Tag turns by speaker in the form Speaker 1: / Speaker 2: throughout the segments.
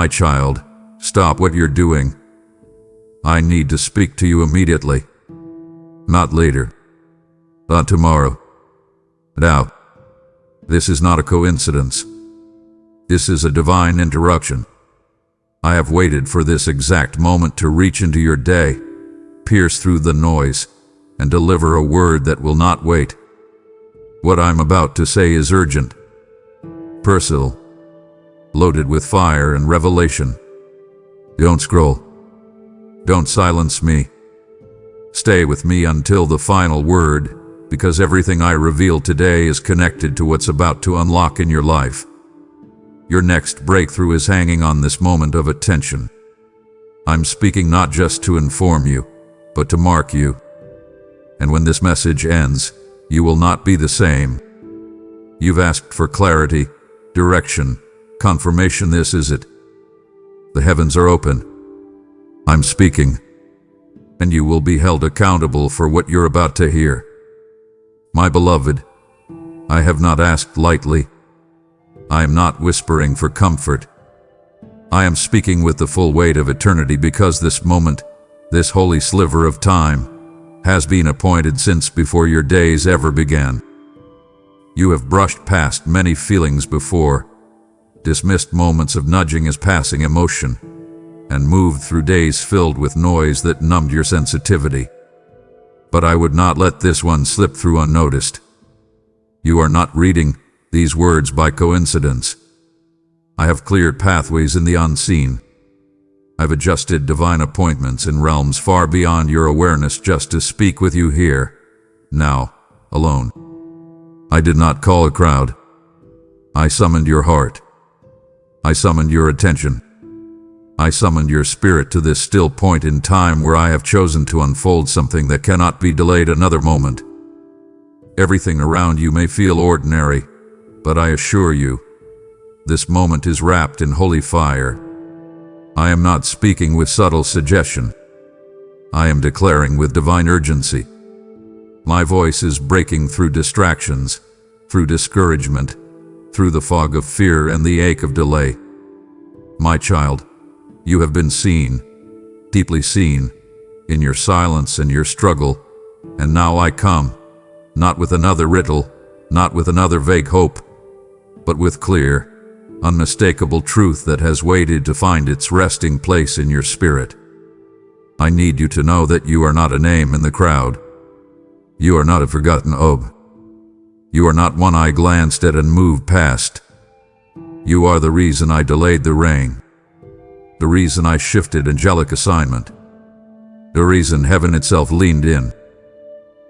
Speaker 1: My child, stop what you're doing. I need to speak to you immediately. Not later. Not tomorrow. Now. This is not a coincidence. This is a divine interruption. I have waited for this exact moment to reach into your day, pierce through the noise, and deliver a word that will not wait. What I'm about to say is urgent, personal, loaded with fire and revelation. Don't scroll. Don't silence me. Stay with me until the final word, because everything I reveal today is connected to what's about to unlock in your life. Your next breakthrough is hanging on this moment of attention. I'm speaking not just to inform you, but to mark you. And when this message ends, you will not be the same. You've asked for clarity, direction, confirmation. This is it. The heavens are open. I'm speaking, and you will be held accountable for what you're about to hear. My beloved, I have not asked lightly. I am not whispering for comfort. I am speaking with the full weight of eternity, because this moment, this holy sliver of time, has been appointed since before your days ever began. You have brushed past many feelings before, dismissed moments of nudging as passing emotion, and moved through days filled with noise that numbed your sensitivity. But I would not let this one slip through unnoticed. You are not reading these words by coincidence. I have cleared pathways in the unseen. I've adjusted divine appointments in realms far beyond your awareness just to speak with you here, now, alone. I did not call a crowd. I summoned your heart. I summoned your attention. I summoned your spirit to this still point in time where I have chosen to unfold something that cannot be delayed another moment. Everything around you may feel ordinary, but I assure you, this moment is wrapped in holy fire. I am not speaking with subtle suggestion. I am declaring with divine urgency. My voice is breaking through distractions, through discouragement, through the fog of fear and the ache of delay. My child, you have been seen, deeply seen, in your silence and your struggle, and now I come, not with another riddle, not with another vague hope, but with clear, unmistakable truth that has waited to find its resting place in your spirit. I need you to know that you are not a name in the crowd. You are not a forgotten ob. You are not one I glanced at and moved past. You are the reason I delayed the rain. The reason I shifted angelic assignment. The reason heaven itself leaned in.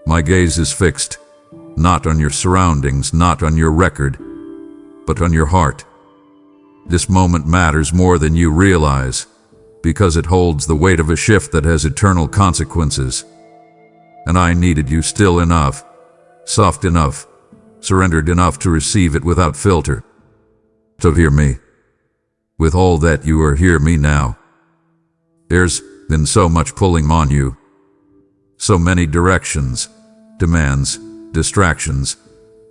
Speaker 1: My gaze is fixed, not on your surroundings, not on your record, but on your heart. This moment matters more than you realize, because it holds the weight of a shift that has eternal consequences. And I needed you still enough, soft enough, surrendered enough to receive it without filter. So hear me. With all that you are, hear me now. There's been so much pulling on you. So many directions, demands, distractions,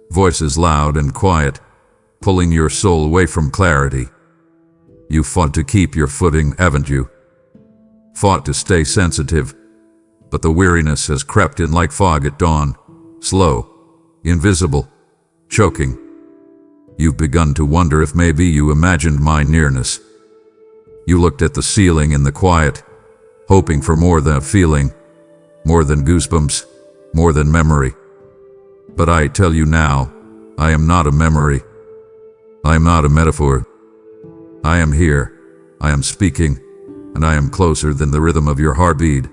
Speaker 1: voices loud and quiet, pulling your soul away from clarity. You fought to keep your footing, haven't you? Fought to stay sensitive, but the weariness has crept in like fog at dawn, slow, invisible, choking. You've begun to wonder if maybe you imagined my nearness. You looked at the ceiling in the quiet, hoping for more than a feeling, more than goosebumps, more than memory. But I tell you now, I am not a memory. I am not a metaphor. I am here, I am speaking, and I am closer than the rhythm of your heartbeat.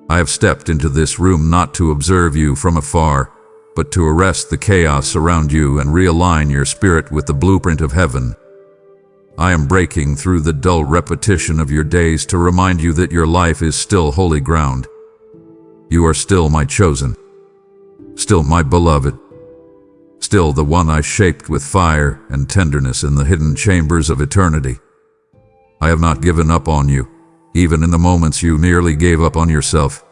Speaker 1: I have stepped into this room not to observe you from afar, but to arrest the chaos around you and realign your spirit with the blueprint of heaven. I am breaking through the dull repetition of your days to remind you that your life is still holy ground. You are still my chosen, still my beloved, still the one I shaped with fire and tenderness in the hidden chambers of eternity. I have not given up on you, even in the moments you nearly gave up on yourself.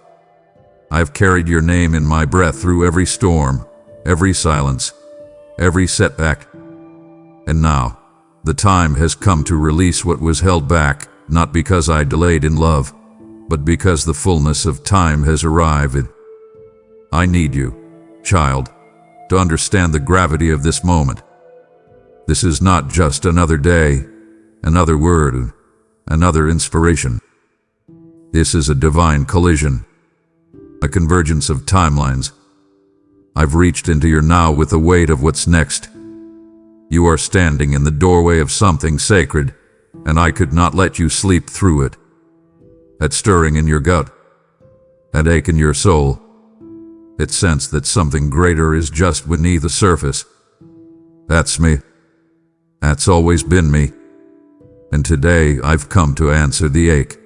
Speaker 1: I have carried your name in my breath through every storm, every silence, every setback. And now, the time has come to release what was held back, not because I delayed in love, but because the fullness of time has arrived. I need you, child, to understand the gravity of this moment. This is not just another day, another word, another inspiration. This is a divine collision, a convergence of timelines. I've reached into your now with the weight of what's next. You are standing in the doorway of something sacred, and I could not let you sleep through it. That stirring in your gut, that ache in your soul, that sense that something greater is just beneath the surface. That's me. That's always been me. And today I've come to answer the ache,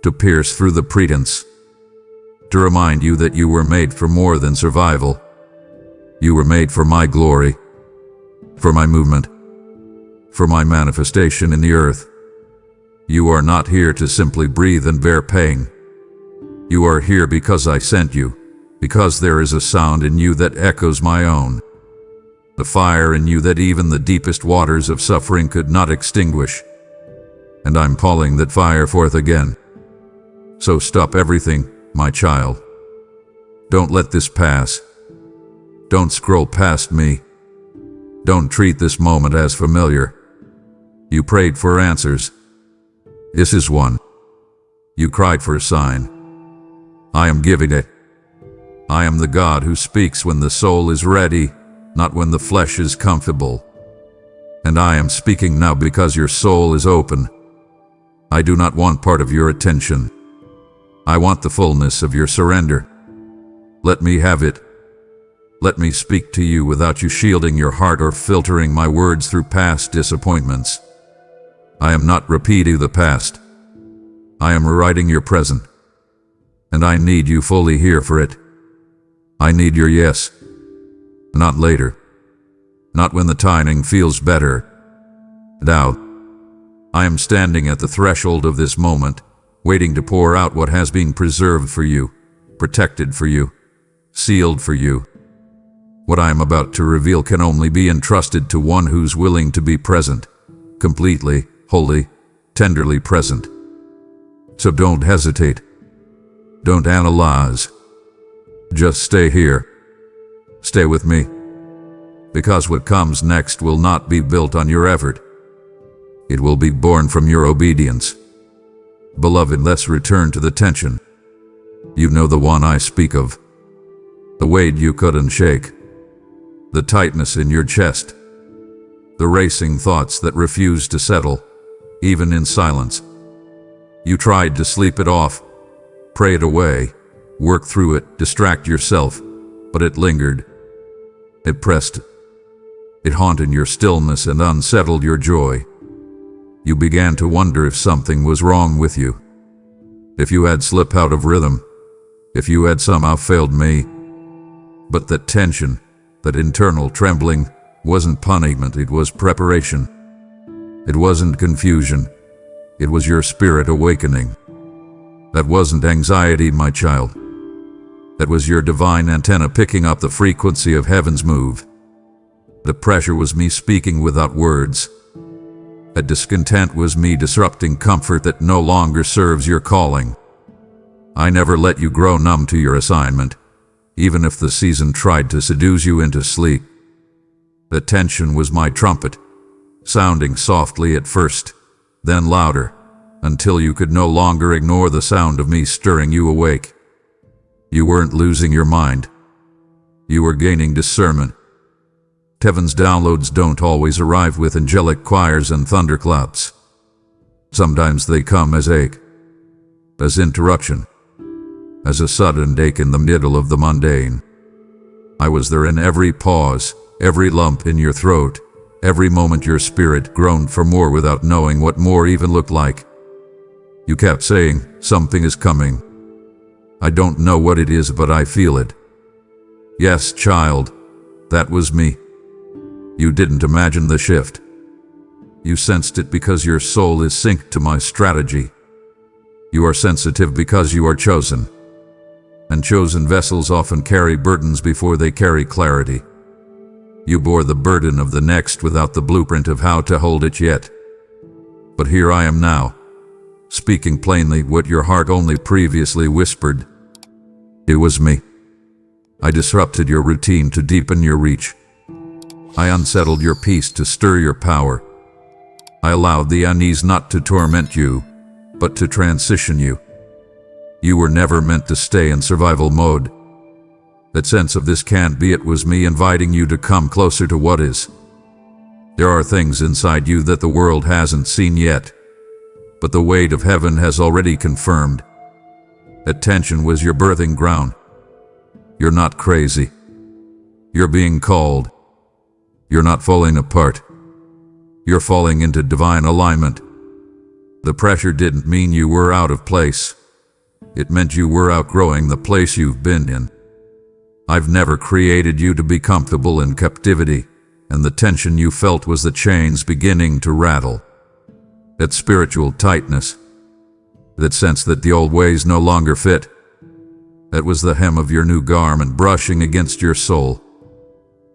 Speaker 1: to pierce through the pretense, to remind you that you were made for more than survival. You were made for my glory, for my movement, for my manifestation in the earth. You are not here to simply breathe and bear pain. You are here because I sent you, because there is a sound in you that echoes my own, the fire in you that even the deepest waters of suffering could not extinguish. And I'm calling that fire forth again. So stop everything, my child. Don't let this pass. Don't scroll past me. Don't treat this moment as familiar. You prayed for answers. This is one. You cried for a sign. I am giving it. I am the God who speaks when the soul is ready, not when the flesh is comfortable. And I am speaking now because your soul is open. I do not want part of your attention. I want the fullness of your surrender. Let me have it. Let me speak to you without you shielding your heart or filtering my words through past disappointments. I am not repeating the past. I am rewriting your present. And I need you fully here for it. I need your yes. Not later. Not when the timing feels better. Now, I am standing at the threshold of this moment, waiting to pour out what has been preserved for you, protected for you, sealed for you. What I am about to reveal can only be entrusted to one who's willing to be present, completely, wholly, tenderly present. So don't hesitate. Don't analyze. Just stay here. Stay with me. Because what comes next will not be built on your effort. It will be born from your obedience. Beloved, let's return to the tension. You know the one I speak of. The weight you couldn't shake. The tightness in your chest. The racing thoughts that refused to settle, even in silence. You tried to sleep it off, pray it away, work through it, distract yourself, but it lingered. It pressed. It haunted your stillness and unsettled your joy. You began to wonder if something was wrong with you, if you had slipped out of rhythm, if you had somehow failed me. But that tension, that internal trembling, wasn't punishment, it was preparation. It wasn't confusion, it was your spirit awakening. That wasn't anxiety, my child. That was your divine antenna picking up the frequency of heaven's move. The pressure was me speaking without words. That discontent was me disrupting comfort that no longer serves your calling. I never let you grow numb to your assignment, even if the season tried to seduce you into sleep. The tension was my trumpet, sounding softly at first, then louder, until you could no longer ignore the sound of me stirring you awake. You weren't losing your mind. You were gaining discernment. Heaven's downloads don't always arrive with angelic choirs and thunderclaps. Sometimes they come as ache, as interruption, as a sudden ache in the middle of the mundane. I was there in every pause, every lump in your throat, every moment your spirit groaned for more without knowing what more even looked like. You kept saying, something is coming. I don't know what it is, but I feel it. Yes, child, that was me. You didn't imagine the shift. You sensed it because your soul is synced to my strategy. You are sensitive because you are chosen. And chosen vessels often carry burdens before they carry clarity. You bore the burden of the next without the blueprint of how to hold it yet. But here I am now, speaking plainly what your heart only previously whispered. It was me. I disrupted your routine to deepen your reach. I unsettled your peace to stir your power. I allowed the unease not to torment you, but to transition you. You were never meant to stay in survival mode. That sense of this can't be it was me inviting you to come closer to what is. There are things inside you that the world hasn't seen yet, but the weight of heaven has already confirmed. That tension was your birthing ground. You're not crazy. You're being called. You're not falling apart. You're falling into divine alignment. The pressure didn't mean you were out of place. It meant you were outgrowing the place you've been in. I've never created you to be comfortable in captivity, and the tension you felt was the chains beginning to rattle. That spiritual tightness, that sense that the old ways no longer fit, that was the hem of your new garment brushing against your soul.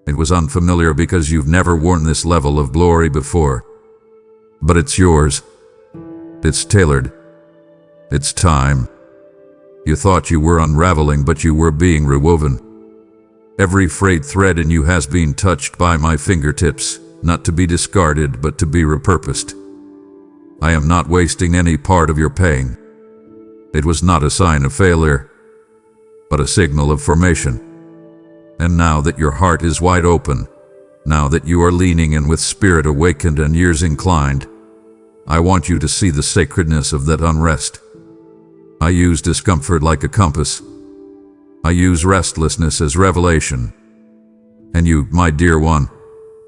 Speaker 1: It was unfamiliar because you've never worn this level of glory before. But it's yours. It's tailored. It's time. You thought you were unraveling, but you were being rewoven. Every frayed thread in you has been touched by my fingertips, not to be discarded, but to be repurposed. I am not wasting any part of your pain. It was not a sign of failure, but a signal of formation. And now that your heart is wide open, now that you are leaning in with spirit awakened and ears inclined, I want you to see the sacredness of that unrest. I use discomfort like a compass. I use restlessness as revelation. And you, my dear one,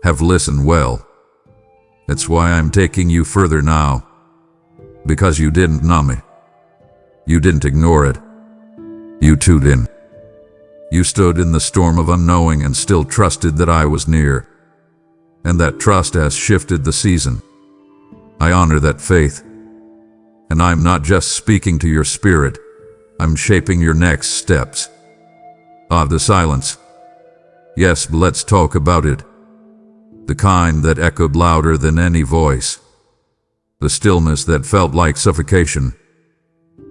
Speaker 1: have listened well. That's why I'm taking you further now. Because you didn't numb it. You didn't ignore it. You tuned in. You stood in the storm of unknowing and still trusted that I was near. And that trust has shifted the season. I honor that faith. And I'm not just speaking to your spirit, I'm shaping your next steps. The silence. Yes, let's talk about it. The kind that echoed louder than any voice. The stillness that felt like suffocation.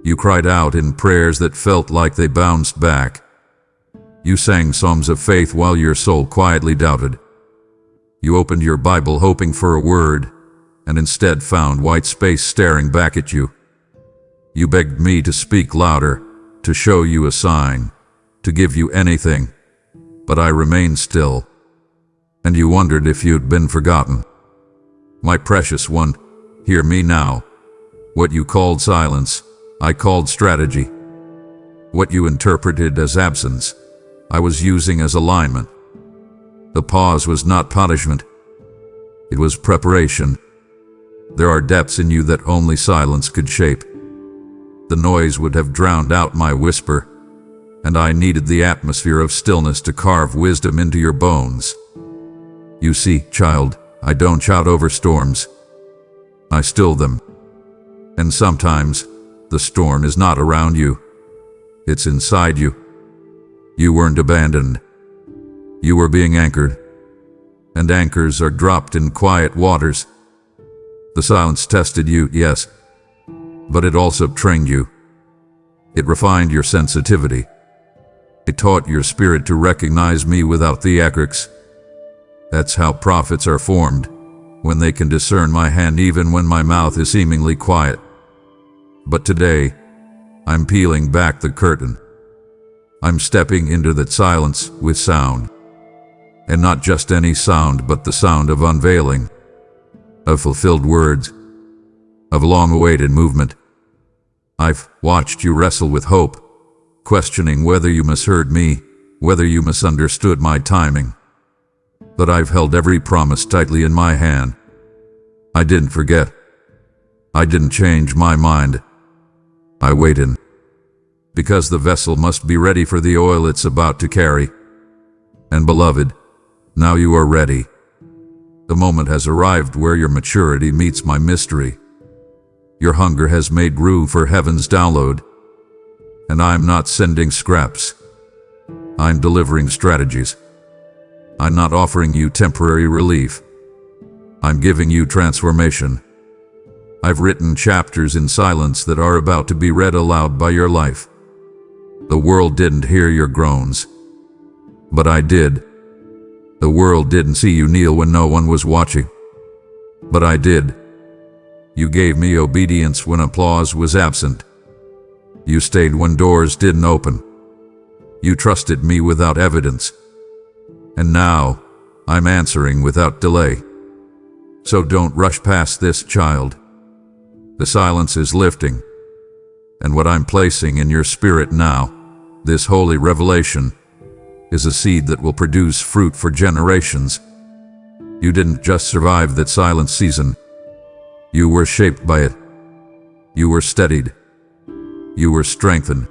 Speaker 1: You cried out in prayers that felt like they bounced back. You sang psalms of faith while your soul quietly doubted. You opened your Bible hoping for a word, and instead found white space staring back at you. You begged me to speak louder, to show you a sign, to give you anything, but I remained still. And you wondered if you'd been forgotten. My precious one, hear me now. What you called silence, I called strategy. What you interpreted as absence, I was using as alignment. The pause was not punishment. It was preparation. There are depths in you that only silence could shape. The noise would have drowned out my whisper, and I needed the atmosphere of stillness to carve wisdom into your bones. You see, child, I don't shout over storms. I still them. And sometimes, the storm is not around you. It's inside you. You weren't abandoned. You were being anchored. And anchors are dropped in quiet waters. The silence tested you, yes, but it also trained you. It refined your sensitivity. It taught your spirit to recognize me without theatrics. That's how prophets are formed, when they can discern my hand even when my mouth is seemingly quiet. But today, I'm peeling back the curtain. I'm stepping into that silence with sound. And not just any sound, but the sound of unveiling, of fulfilled words, of long-awaited movement. I've watched you wrestle with hope, questioning whether you misheard me, whether you misunderstood my timing. But I've held every promise tightly in my hand. I didn't forget. I didn't change my mind. I waited. Because the vessel must be ready for the oil it's about to carry. And beloved, now you are ready. The moment has arrived where your maturity meets my mystery. Your hunger has made room for heaven's download. And I'm not sending scraps. I'm delivering strategies. I'm not offering you temporary relief. I'm giving you transformation. I've written chapters in silence that are about to be read aloud by your life. The world didn't hear your groans, but I did. The world didn't see you kneel when no one was watching, but I did. You gave me obedience when applause was absent. You stayed when doors didn't open. You trusted me without evidence. And now, I'm answering without delay. So don't rush past this, child. The silence is lifting, and what I'm placing in your spirit now, this holy revelation, is a seed that will produce fruit for generations. You didn't just survive that silent season. You were shaped by it. You were steadied. You were strengthened.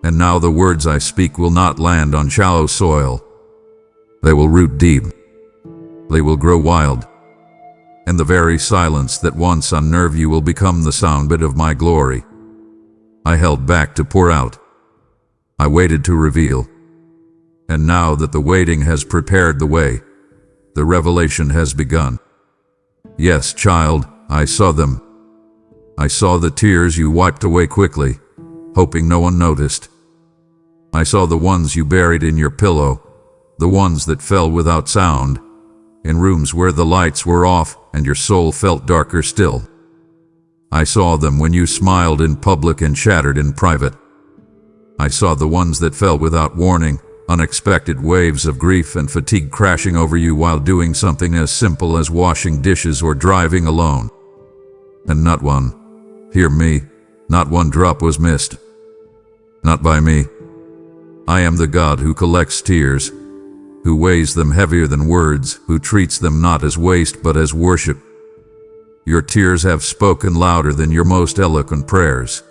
Speaker 1: And now the words I speak will not land on shallow soil. They will root deep. They will grow wild. And the very silence that once unnerved you will become the soundbit of my glory. I held back to pour out. I waited to reveal. And now that the waiting has prepared the way, the revelation has begun. Yes, child, I saw them. I saw the tears you wiped away quickly, hoping no one noticed. I saw the ones you buried in your pillow, the ones that fell without sound, in rooms where the lights were off and your soul felt darker still. I saw them when you smiled in public and shattered in private. I saw the ones that fell without warning, unexpected waves of grief and fatigue crashing over you while doing something as simple as washing dishes or driving alone. And not one, hear me, not one drop was missed. Not by me. I am the God who collects tears, who weighs them heavier than words, who treats them not as waste but as worship. Your tears have spoken louder than your most eloquent prayers.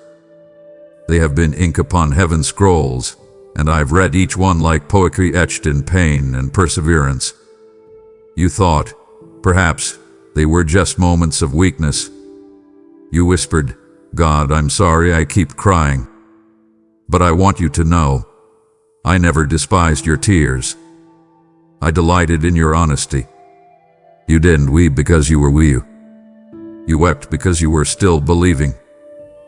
Speaker 1: They have been ink upon heaven's scrolls, and I've read each one like poetry etched in pain and perseverance. You thought, perhaps, they were just moments of weakness. You whispered, God, I'm sorry I keep crying. But I want you to know, I never despised your tears. I delighted in your honesty. You didn't weep because you were weak. You wept because you were still believing,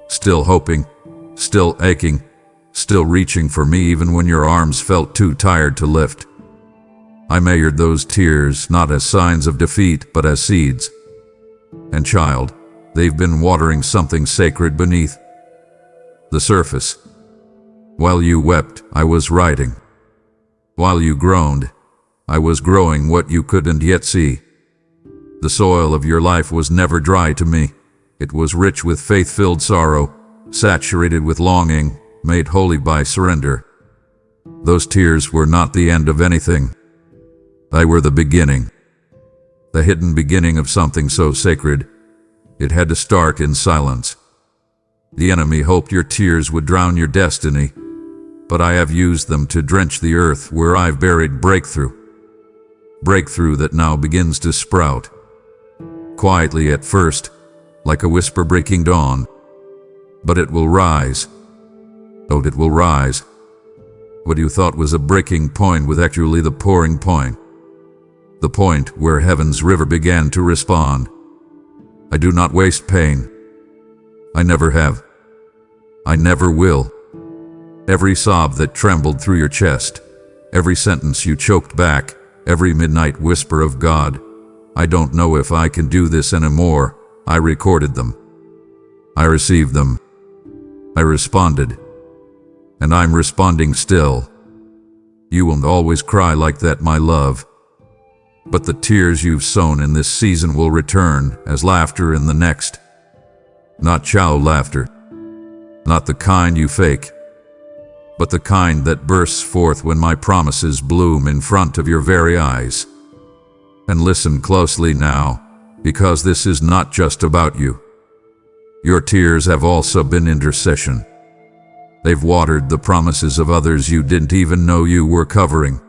Speaker 1: still hoping, still aching, still reaching for me even when your arms felt too tired to lift. I measured those tears not as signs of defeat but as seeds. And child, they've been watering something sacred beneath the surface. While you wept, I was writing. While you groaned, I was growing what you couldn't yet see. The soil of your life was never dry to me. It was rich with faith-filled sorrow, saturated with longing, made holy by surrender. Those tears were not the end of anything. They were the beginning. The hidden beginning of something so sacred, it had to start in silence. The enemy hoped your tears would drown your destiny, but I have used them to drench the earth where I've buried breakthrough. Breakthrough that now begins to sprout. Quietly at first, like a whisper breaking dawn. But it will rise. Oh, it will rise. What you thought was a breaking point was actually the pouring point. The point where heaven's river began to respond. I do not waste pain. I never have. I never will. Every sob that trembled through your chest, every sentence you choked back, every midnight whisper of God, I don't know if I can do this anymore, I recorded them. I received them. I responded. And I'm responding still. You won't always cry like that, my love. But the tears you've sown in this season will return as laughter in the next. Not shallow laughter. Not the kind you fake. But the kind that bursts forth when my promises bloom in front of your very eyes. And listen closely now, because this is not just about you. Your tears have also been intercession. They've watered the promises of others you didn't even know you were covering.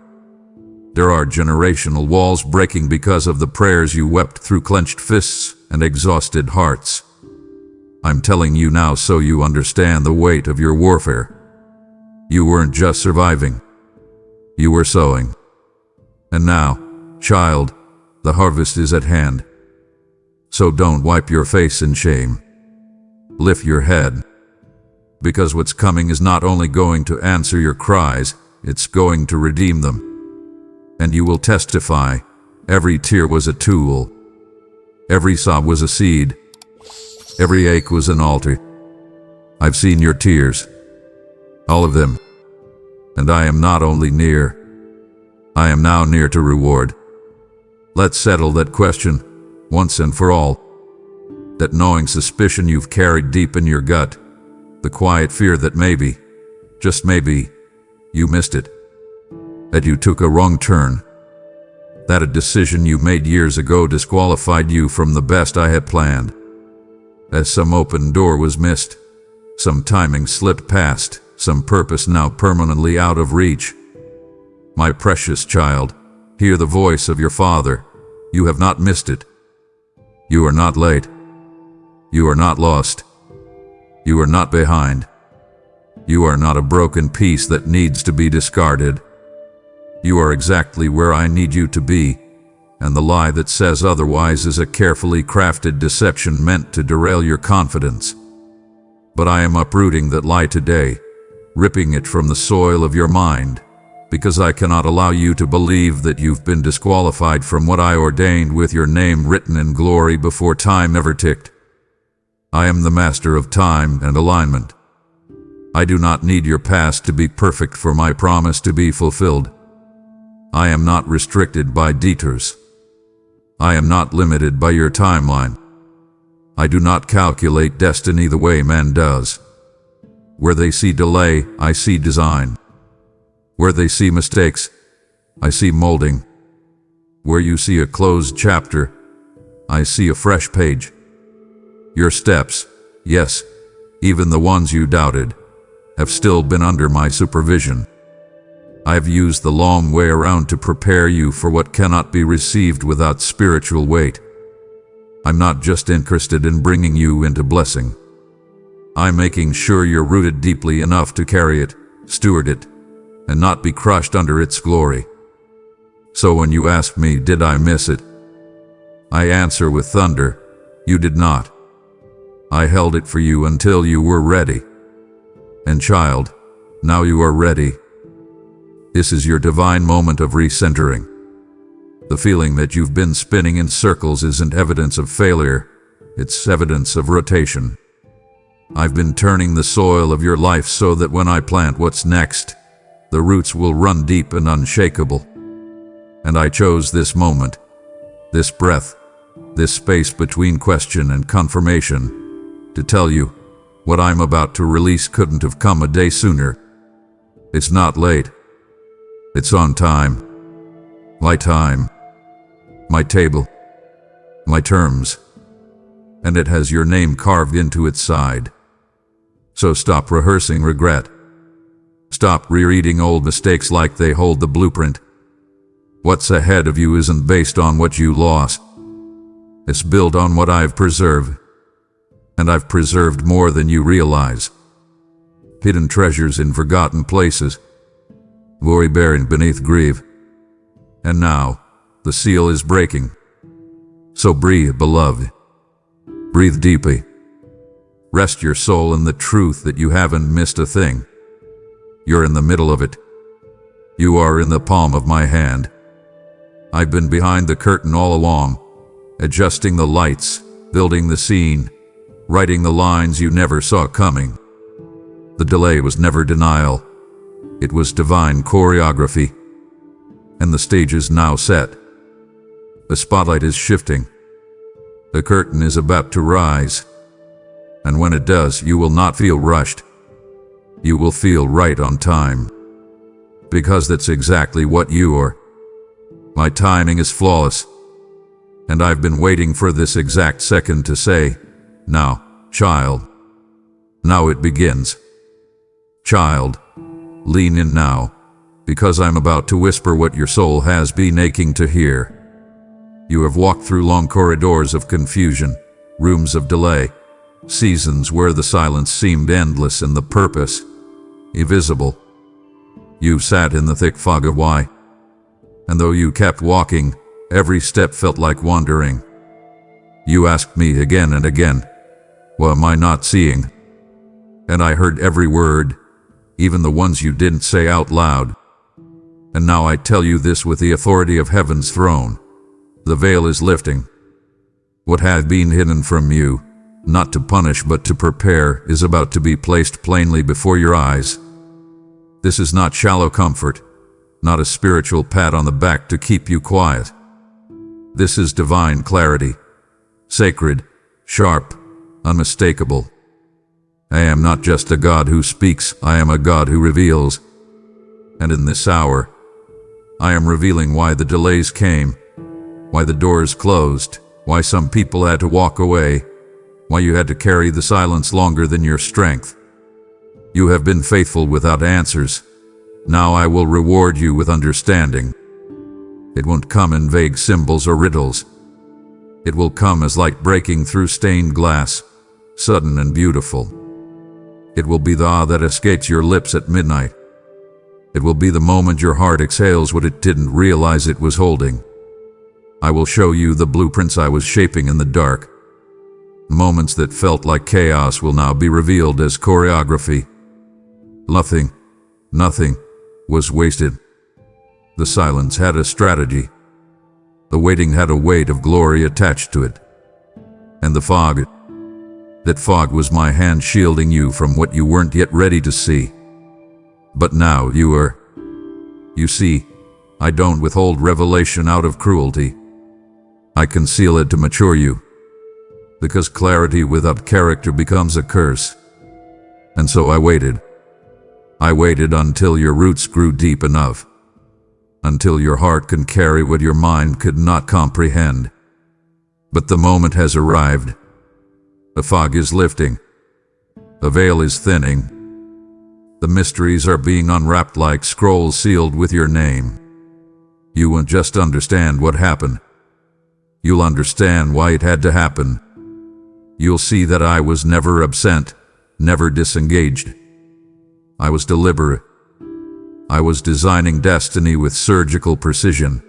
Speaker 1: There are generational walls breaking because of the prayers you wept through clenched fists and exhausted hearts. I'm telling you now so you understand the weight of your warfare. You weren't just surviving. You were sowing. And now, child, the harvest is at hand. So don't wipe your face in shame. Lift your head. Because what's coming is not only going to answer your cries, it's going to redeem them. And you will testify, every tear was a tool. Every sob was a seed. Every ache was an altar. I've seen your tears. All of them. And I am not only near, I am now near to reward. Let's settle that question, once and for all. That gnawing suspicion you've carried deep in your gut. The quiet fear that maybe, just maybe, you missed it. That you took a wrong turn. That a decision you made years ago disqualified you from the best I had planned. As some open door was missed, some timing slipped past, some purpose now permanently out of reach. My precious child, hear the voice of your Father. You have not missed it. You are not late. You are not lost. You are not behind. You are not a broken piece that needs to be discarded. You are exactly where I need you to be, and the lie that says otherwise is a carefully crafted deception meant to derail your confidence. But I am uprooting that lie today, ripping it from the soil of your mind, because I cannot allow you to believe that you've been disqualified from what I ordained with your name written in glory before time ever ticked. I am the master of time and alignment. I do not need your past to be perfect for my promise to be fulfilled. I am not restricted by detours. I am not limited by your timeline. I do not calculate destiny the way man does. Where they see delay, I see design. Where they see mistakes, I see molding. Where you see a closed chapter, I see a fresh page. Your steps, yes, even the ones you doubted, have still been under my supervision. I have used the long way around to prepare you for what cannot be received without spiritual weight. I'm not just interested in bringing you into blessing. I'm making sure you're rooted deeply enough to carry it, steward it, and not be crushed under its glory. So when you ask me, did I miss it? I answer with thunder, you did not. I held it for you until you were ready. And child, now you are ready. This is your divine moment of recentering. The feeling that you've been spinning in circles isn't evidence of failure, it's evidence of rotation. I've been turning the soil of your life so that when I plant what's next, the roots will run deep and unshakable. And I chose this moment, this breath, this space between question and confirmation, to tell you, what I'm about to release couldn't have come a day sooner. It's not late. It's on time. My time. My table. My terms. And it has your name carved into its side. So stop rehearsing regret. Stop rereading old mistakes like they hold the blueprint. What's ahead of you isn't based on what you lost. It's built on what I've preserved. And I've preserved more than you realize. Hidden treasures in forgotten places. Glory buried beneath grief. And now, the seal is breaking. So breathe, beloved. Breathe deeply. Rest your soul in the truth that you haven't missed a thing. You're in the middle of it. You are in the palm of my hand. I've been behind the curtain all along, adjusting the lights, building the scene, writing the lines you never saw coming. The delay was never denial. It was divine choreography. And the stage is now set. The spotlight is shifting. The curtain is about to rise. And when it does, you will not feel rushed. You will feel right on time. Because that's exactly what you are. My timing is flawless. And I've been waiting for this exact second to say, now, child. Now it begins. Child, lean in now, because I'm about to whisper what your soul has been aching to hear. You have walked through long corridors of confusion, rooms of delay, seasons where the silence seemed endless and the purpose invisible. You've sat in the thick fog of why. And though you kept walking, every step felt like wandering. You asked me again and again, what am I not seeing? And I heard every word, even the ones you didn't say out loud. And now I tell you this with the authority of heaven's throne. The veil is lifting. What had been hidden from you, not to punish but to prepare, is about to be placed plainly before your eyes. This is not shallow comfort, not a spiritual pat on the back to keep you quiet. This is divine clarity, sacred, sharp, unmistakable. I am not just a God who speaks, I am a God who reveals. And in this hour, I am revealing why the delays came, why the doors closed, why some people had to walk away, why you had to carry the silence longer than your strength. You have been faithful without answers. Now I will reward you with understanding. It won't come in vague symbols or riddles. It will come as light breaking through stained glass, sudden and beautiful. It will be the ah that escapes your lips at midnight. It will be the moment your heart exhales what it didn't realize it was holding. I will show you the blueprints I was shaping in the dark. Moments that felt like chaos will now be revealed as choreography. Nothing was wasted. The silence had a strategy. The waiting had a weight of glory attached to it. And the fog, that fog was my hand shielding you from what you weren't yet ready to see. But now you are. You see, I don't withhold revelation out of cruelty. I conceal it to mature you. Because clarity without character becomes a curse. And so I waited. I waited until your roots grew deep enough. Until your heart can carry what your mind could not comprehend. But the moment has arrived. The fog is lifting. The veil is thinning. The mysteries are being unwrapped like scrolls sealed with your name. You won't just understand what happened. You'll understand why it had to happen. You'll see that I was never absent, never disengaged. I was deliberate. I was designing destiny with surgical precision.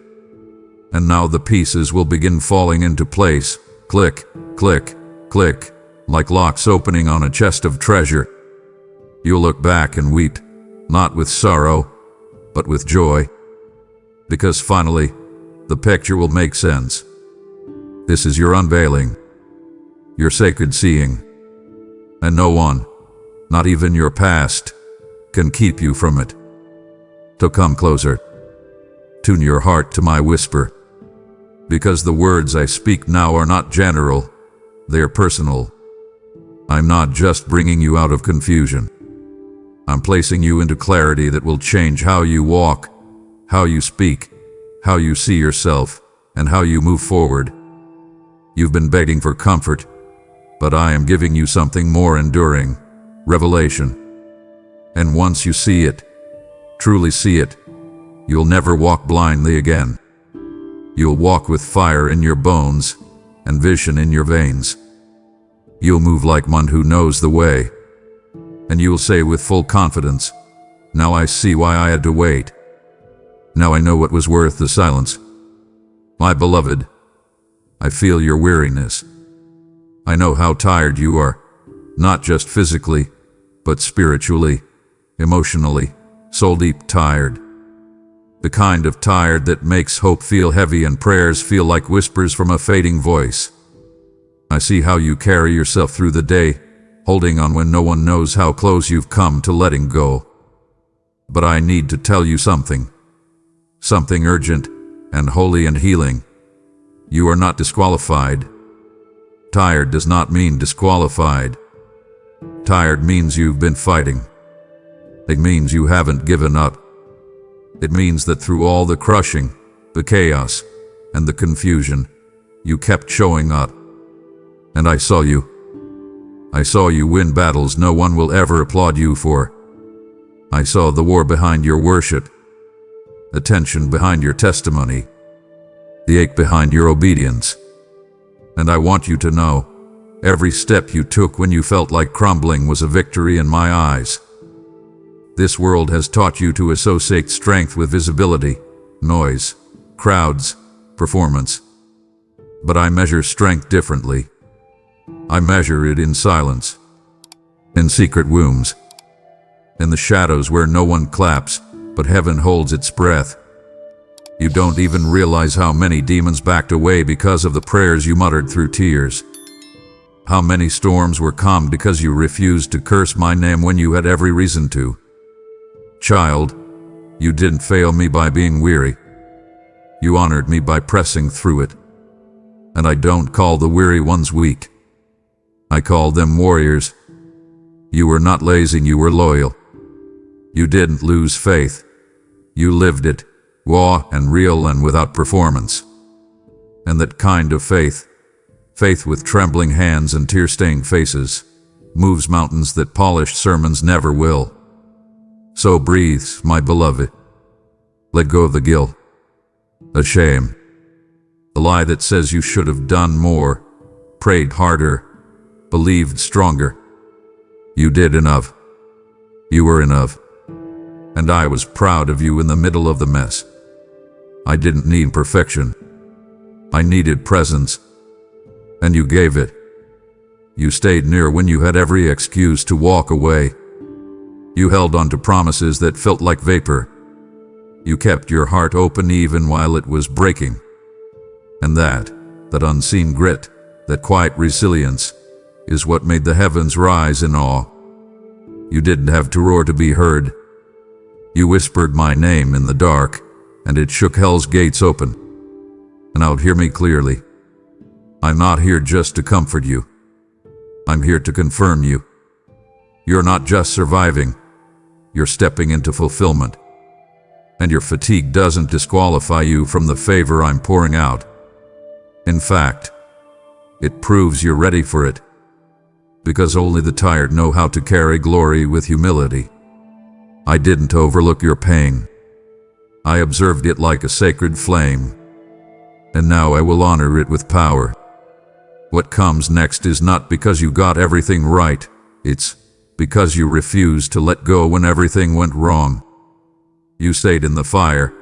Speaker 1: And now the pieces will begin falling into place. Click, click, click, like locks opening on a chest of treasure. You'll look back and weep, not with sorrow, but with joy. Because finally, the picture will make sense. This is your unveiling, your sacred seeing. And no one, not even your past, can keep you from it. So come closer. Tune your heart to my whisper. Because the words I speak now are not general, they are personal. I'm not just bringing you out of confusion. I'm placing you into clarity that will change how you walk, how you speak, how you see yourself, and how you move forward. You've been begging for comfort, but I am giving you something more enduring, revelation. And once you see it, truly see it, you'll never walk blindly again. You'll walk with fire in your bones and vision in your veins. You'll move like one who knows the way. And you'll say with full confidence, now I see why I had to wait. Now I know what was worth the silence. My beloved, I feel your weariness. I know how tired you are, not just physically, but spiritually, emotionally, soul deep tired. The kind of tired that makes hope feel heavy and prayers feel like whispers from a fading voice. I see how you carry yourself through the day, holding on when no one knows how close you've come to letting go. But I need to tell you something. Something urgent and holy and healing. You are not disqualified. Tired does not mean disqualified. Tired means you've been fighting. It means you haven't given up. It means that through all the crushing, the chaos, and the confusion, you kept showing up. And I saw you. I saw you win battles no one will ever applaud you for. I saw the war behind your worship, the tension behind your testimony, the ache behind your obedience. And I want you to know, every step you took when you felt like crumbling was a victory in my eyes. This world has taught you to associate strength with visibility, noise, crowds, performance. But I measure strength differently. I measure it in silence, in secret wombs, in the shadows where no one claps, but heaven holds its breath. You don't even realize how many demons backed away because of the prayers you muttered through tears. How many storms were calmed because you refused to curse my name when you had every reason to. Child, you didn't fail me by being weary. You honored me by pressing through it. And I don't call the weary ones weak. I call them warriors. You were not lazy, you were loyal. You didn't lose faith. You lived it, raw and real and without performance. And that kind of faith, faith with trembling hands and tear-stained faces, moves mountains that polished sermons never will. So breathe, my beloved. Let go of the guilt, the shame, the lie that says you should have done more, prayed harder, believed stronger. You did enough. You were enough. And I was proud of you in the middle of the mess. I didn't need perfection. I needed presence. And you gave it. You stayed near when you had every excuse to walk away. You held on to promises that felt like vapor. You kept your heart open even while it was breaking. And that unseen grit, that quiet resilience, is what made the heavens rise in awe. You didn't have to roar to be heard. You whispered my name in the dark, and it shook hell's gates open. And now hear me clearly. I'm not here just to comfort you. I'm here to confirm you. You're not just surviving. You're stepping into fulfillment. And your fatigue doesn't disqualify you from the favor I'm pouring out. In fact, it proves you're ready for it. Because only the tired know how to carry glory with humility. I didn't overlook your pain. I observed it like a sacred flame. And now I will honor it with power. What comes next is not because you got everything right. It's because you refused to let go when everything went wrong. You stayed in the fire,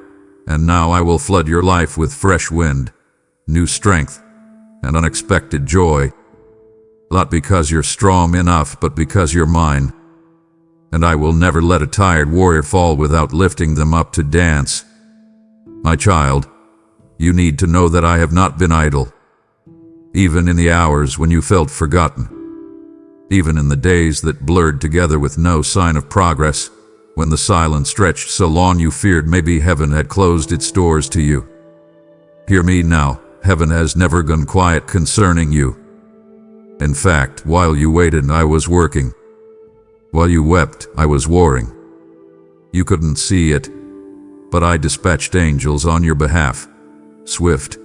Speaker 1: and now I will flood your life with fresh wind, new strength, and unexpected joy. Not because you're strong enough, but because you're mine. And I will never let a tired warrior fall without lifting them up to dance. My child, you need to know that I have not been idle. Even in the hours when you felt forgotten. Even in the days that blurred together with no sign of progress, when the silence stretched so long you feared maybe heaven had closed its doors to you. Hear me now, heaven has never gone quiet concerning you. In fact, while you waited, I was working. While you wept, I was warring. You couldn't see it, but I dispatched angels on your behalf, swift,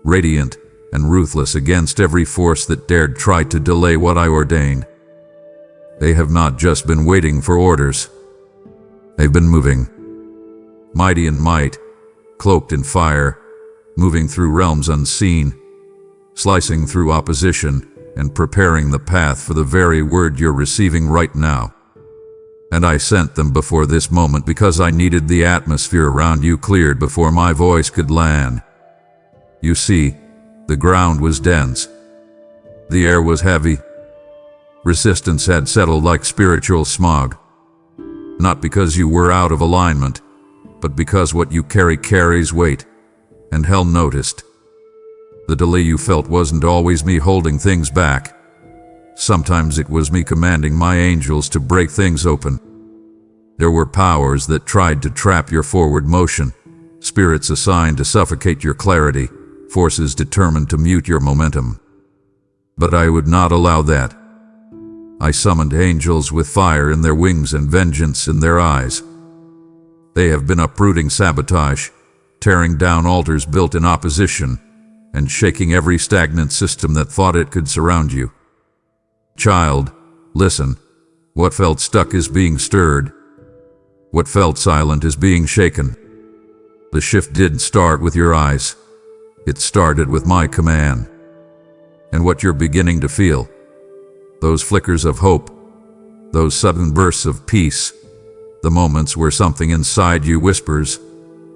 Speaker 1: radiant, and ruthless against every force that dared try to delay what I ordained. They have not just been waiting for orders. They've been moving. Mighty in might, cloaked in fire, moving through realms unseen, slicing through opposition, and preparing the path for the very word you're receiving right now. And I sent them before this moment because I needed the atmosphere around you cleared before my voice could land. You see, the ground was dense. The air was heavy. Resistance had settled like spiritual smog. Not because you were out of alignment, but because what you carry carries weight, and hell noticed. The delay you felt wasn't always me holding things back. Sometimes it was me commanding my angels to break things open. There were powers that tried to trap your forward motion, spirits assigned to suffocate your clarity, forces determined to mute your momentum. But I would not allow that. I summoned angels with fire in their wings and vengeance in their eyes. They have been uprooting sabotage, tearing down altars built in opposition, and shaking every stagnant system that thought it could surround you. Child, listen. What felt stuck is being stirred. What felt silent is being shaken. The shift didn't start with your eyes. It started with my command. And what you're beginning to feel, those flickers of hope, those sudden bursts of peace, the moments where something inside you whispers,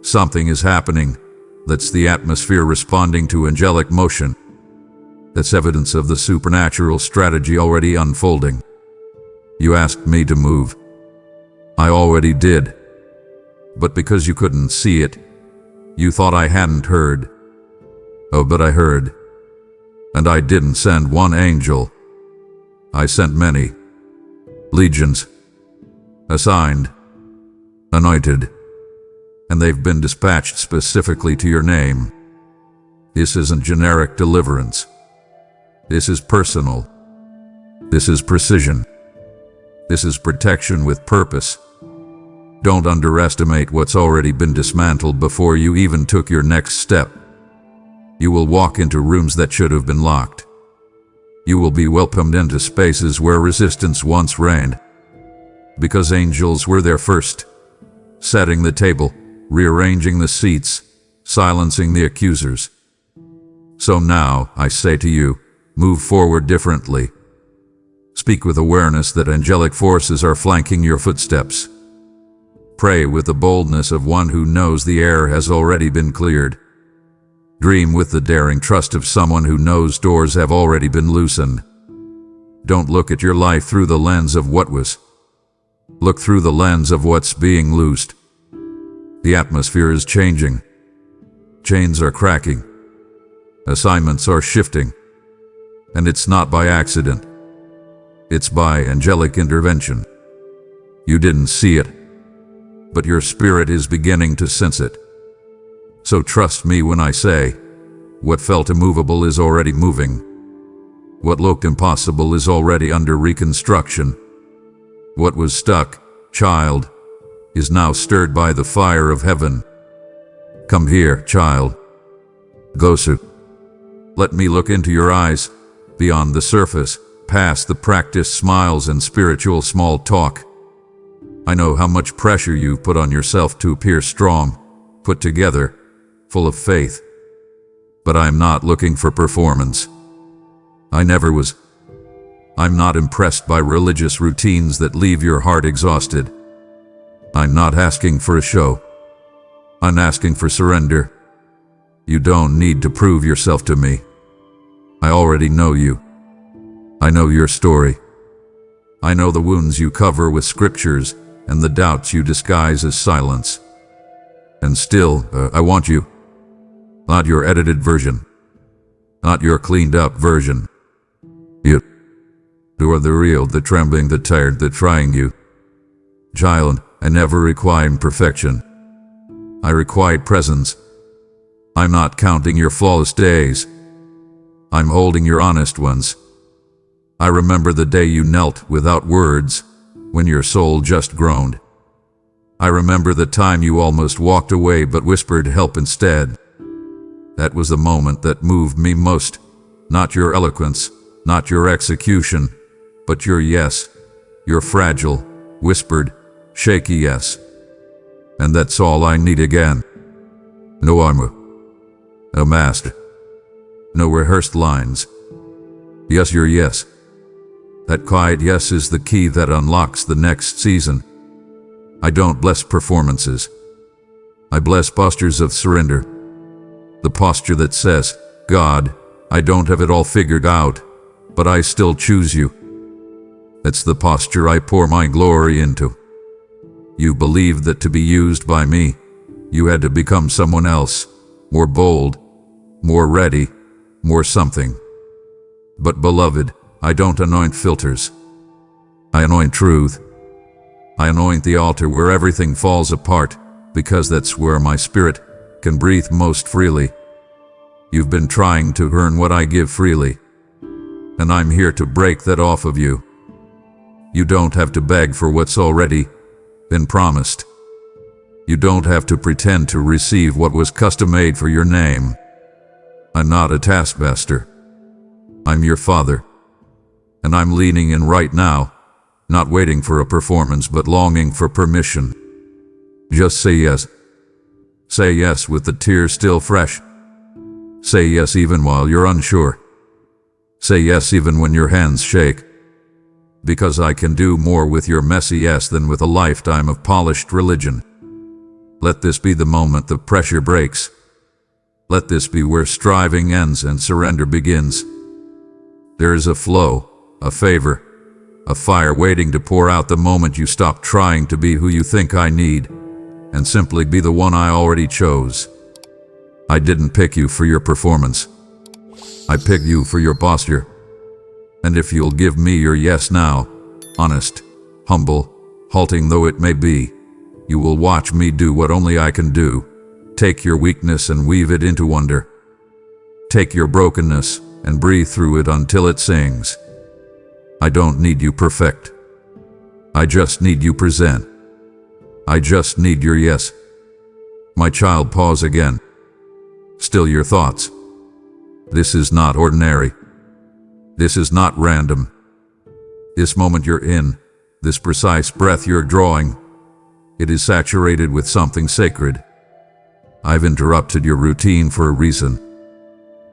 Speaker 1: something is happening, That's the atmosphere responding to angelic motion. That's evidence of the supernatural strategy already unfolding. You asked me to move. I already did. But because you couldn't see it, you thought I hadn't heard. Oh, but I heard. And I didn't send one angel. I sent many. Legions. Assigned. Anointed. And they've been dispatched specifically to your name. This isn't generic deliverance. This is personal. This is precision. This is protection with purpose. Don't underestimate what's already been dismantled before you even took your next step. You will walk into rooms that should have been locked. You will be welcomed into spaces where resistance once reigned. Because angels were there first, setting the table, rearranging the seats, silencing the accusers. So now, I say to you, move forward differently. Speak with awareness that angelic forces are flanking your footsteps. Pray with the boldness of one who knows the air has already been cleared. Dream with the daring trust of someone who knows doors have already been loosened. Don't look at your life through the lens of what was. Look through the lens of what's being loosed. The atmosphere is changing. Chains are cracking. Assignments are shifting. And it's not by accident. It's by angelic intervention. You didn't see it, but your spirit is beginning to sense it. So trust me when I say, what felt immovable is already moving. What looked impossible is already under reconstruction. What was stuck, child, is now stirred by the fire of heaven. Come here, child. Gosu. Let me look into your eyes, beyond the surface, past the practiced smiles and spiritual small talk. I know how much pressure you've put on yourself to appear strong, put together, full of faith. But I'm not looking for performance. I never was. I'm not impressed by religious routines that leave your heart exhausted. I'm not asking for a show. I'm asking for surrender. You don't need to prove yourself to me. I already know you. I know your story. I know the wounds you cover with scriptures and the doubts you disguise as silence. And still, I want you. Not your edited version. Not your cleaned up version. You are the real, the trembling, the tired, the trying you. Child, I never require perfection. I require presence. I'm not counting your flawless days. I'm holding your honest ones. I remember the day you knelt without words, when your soul just groaned. I remember the time you almost walked away but whispered help instead. That was the moment that moved me most. Not your eloquence, not your execution, but your yes, your fragile, whispered, shaky yes. And that's all I need again. No armor. No mask. No rehearsed lines. Yes, your yes. That quiet yes is the key that unlocks the next season. I don't bless performances. I bless postures of surrender. The posture that says, God, I don't have it all figured out, but I still choose you. That's the posture I pour my glory into. You believed that to be used by me, you had to become someone else, more bold, more ready, more something. But beloved, I don't anoint filters. I anoint truth. I anoint the altar where everything falls apart, because that's where my spirit can breathe most freely. You've been trying to earn what I give freely, and I'm here to break that off of you. You don't have to beg for what's already been promised. You don't have to pretend to receive what was custom-made for your name. I'm not a taskmaster. I'm your father. And I'm leaning in right now, not waiting for a performance but longing for permission. Just say yes. Say yes with the tears still fresh. Say yes even while you're unsure. Say yes even when your hands shake. Because I can do more with your messy yes than with a lifetime of polished religion. Let this be the moment the pressure breaks. Let this be where striving ends and surrender begins. There is a flow, a favor, a fire waiting to pour out the moment you stop trying to be who you think I need, and simply be the one I already chose. I didn't pick you for your performance. I picked you for your posture. And if you'll give me your yes now, honest, humble, halting though it may be, you will watch me do what only I can do. Take your weakness and weave it into wonder. Take your brokenness and breathe through it until it sings. I don't need you perfect. I just need you present. I just need your yes. My child, pause again. Still your thoughts. This is not ordinary. This is not random. This moment you're in, this precise breath you're drawing, it is saturated with something sacred. I've interrupted your routine for a reason.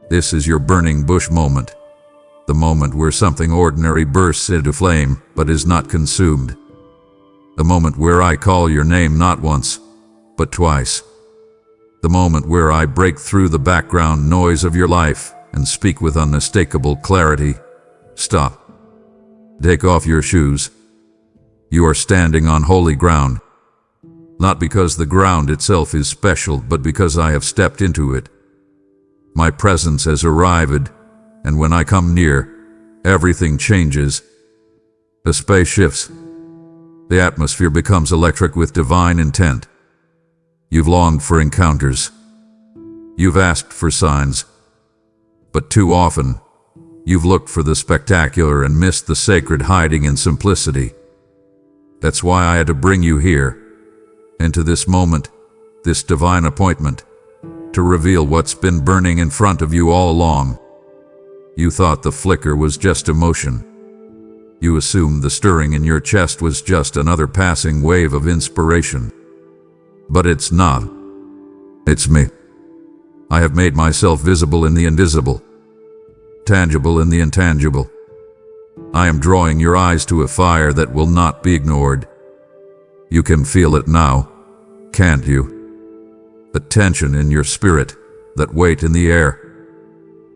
Speaker 1: This is your burning bush moment. The moment where something ordinary bursts into flame but is not consumed. The moment where I call your name not once, but twice. The moment where I break through the background noise of your life and speak with unmistakable clarity. Stop. Take off your shoes. You are standing on holy ground. Not because the ground itself is special, but because I have stepped into it. My presence has arrived, and when I come near, everything changes. The space shifts. The atmosphere becomes electric with divine intent. You've longed for encounters. You've asked for signs. But too often, you've looked for the spectacular and missed the sacred hiding in simplicity. That's why I had to bring you here, into this moment, this divine appointment, to reveal what's been burning in front of you all along. You thought the flicker was just emotion. You assumed the stirring in your chest was just another passing wave of inspiration. But it's not. It's me. I have made myself visible in the invisible, tangible in the intangible. I am drawing your eyes to a fire that will not be ignored. You can feel it now, can't you? The tension in your spirit, that weight in the air.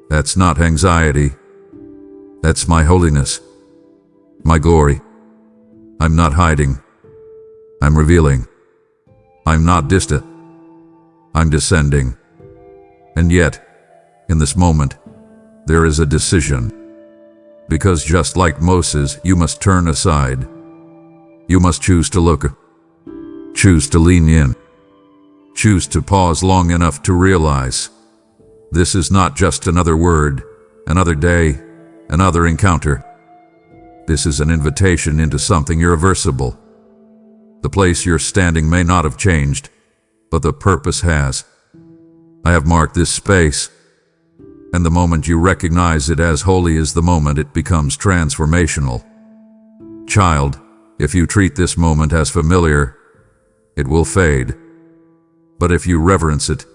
Speaker 1: That's not anxiety. That's my holiness, my glory. I'm not hiding. I'm revealing. I'm not distant. I'm descending. And yet, in this moment, there is a decision. Because just like Moses, you must turn aside. You must choose to look. Choose to lean in. Choose to pause long enough to realize this is not just another word, another day, another encounter. This is an invitation into something irreversible. The place you're standing may not have changed, but the purpose has. I have marked this space, and the moment you recognize it as holy is the moment it becomes transformational. Child, if you treat this moment as familiar, it will fade. But if you reverence it,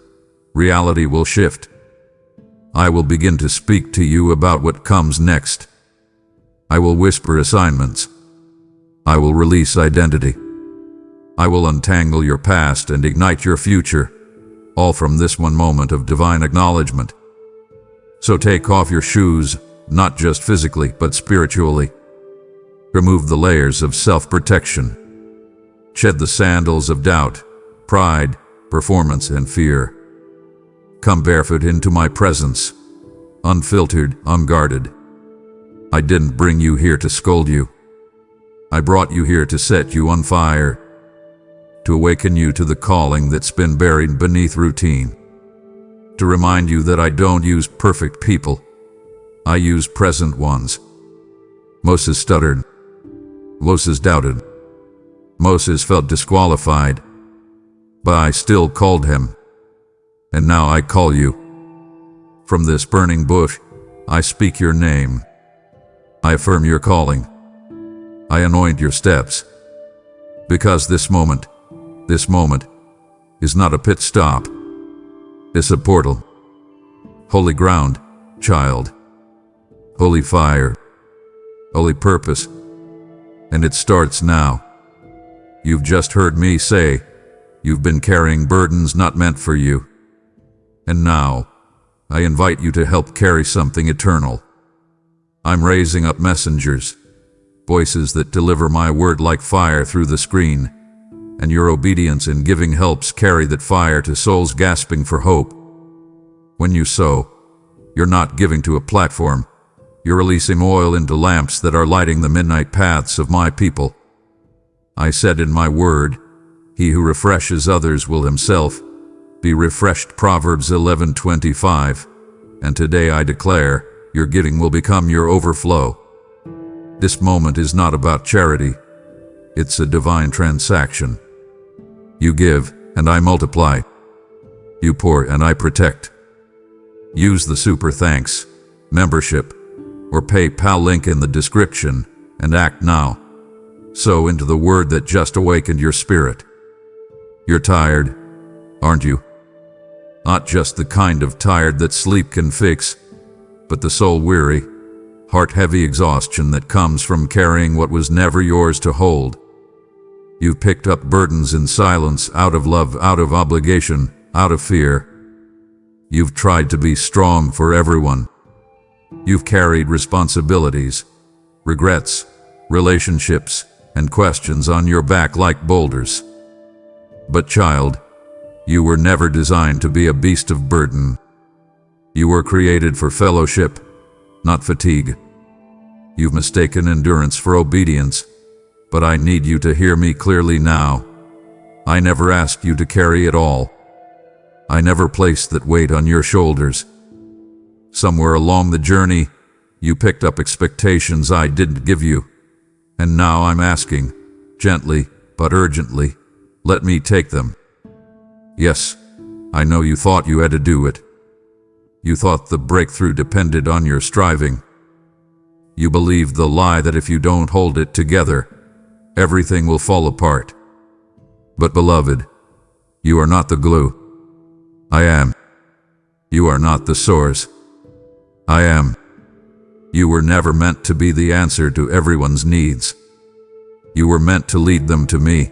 Speaker 1: reality will shift. I will begin to speak to you about what comes next. I will whisper assignments. I will release identity. I will untangle your past and ignite your future, all from this one moment of divine acknowledgement. So take off your shoes, not just physically, but spiritually. Remove the layers of self-protection. Shed the sandals of doubt, pride, performance, and fear. Come barefoot into my presence, unfiltered, unguarded. I didn't bring you here to scold you. I brought you here to set you on fire, to awaken you to the calling that's been buried beneath routine, to remind you that I don't use perfect people, I use present ones. Moses stuttered. Moses doubted. Moses felt disqualified, but I still called him. And now I call you. From this burning bush, I speak your name. I affirm your calling. I anoint your steps. Because this moment is not a pit stop. It's a portal. Holy ground, child. Holy fire. Holy purpose. And it starts now. You've just heard me say, you've been carrying burdens not meant for you. And now, I invite you to help carry something eternal. I'm raising up messengers, voices that deliver my word like fire through the screen, and your obedience in giving helps carry that fire to souls gasping for hope. When you sow, you're not giving to a platform, you're releasing oil into lamps that are lighting the midnight paths of my people. I said in my word, he who refreshes others will himself be refreshed. Proverbs 11:25. And today I declare, your giving will become your overflow. This moment is not about charity. It's a divine transaction. You give, and I multiply. You pour, and I protect. Use the super thanks, membership, or PayPal link in the description, and act now. Sow into the word that just awakened your spirit. You're tired, aren't you? Not just the kind of tired that sleep can fix, but the soul-weary, heart-heavy exhaustion that comes from carrying what was never yours to hold. You've picked up burdens in silence, out of love, out of obligation, out of fear. You've tried to be strong for everyone. You've carried responsibilities, regrets, relationships, and questions on your back like boulders. But child, you were never designed to be a beast of burden. You were created for fellowship, not fatigue. You've mistaken endurance for obedience, but I need you to hear me clearly now. I never asked you to carry it all. I never placed that weight on your shoulders. Somewhere along the journey, you picked up expectations I didn't give you. And now I'm asking, gently but urgently, let me take them. Yes, I know you thought you had to do it. You thought the breakthrough depended on your striving. You believed the lie that if you don't hold it together, everything will fall apart. But beloved, you are not the glue. I am. You are not the source. I am. You were never meant to be the answer to everyone's needs. You were meant to lead them to me,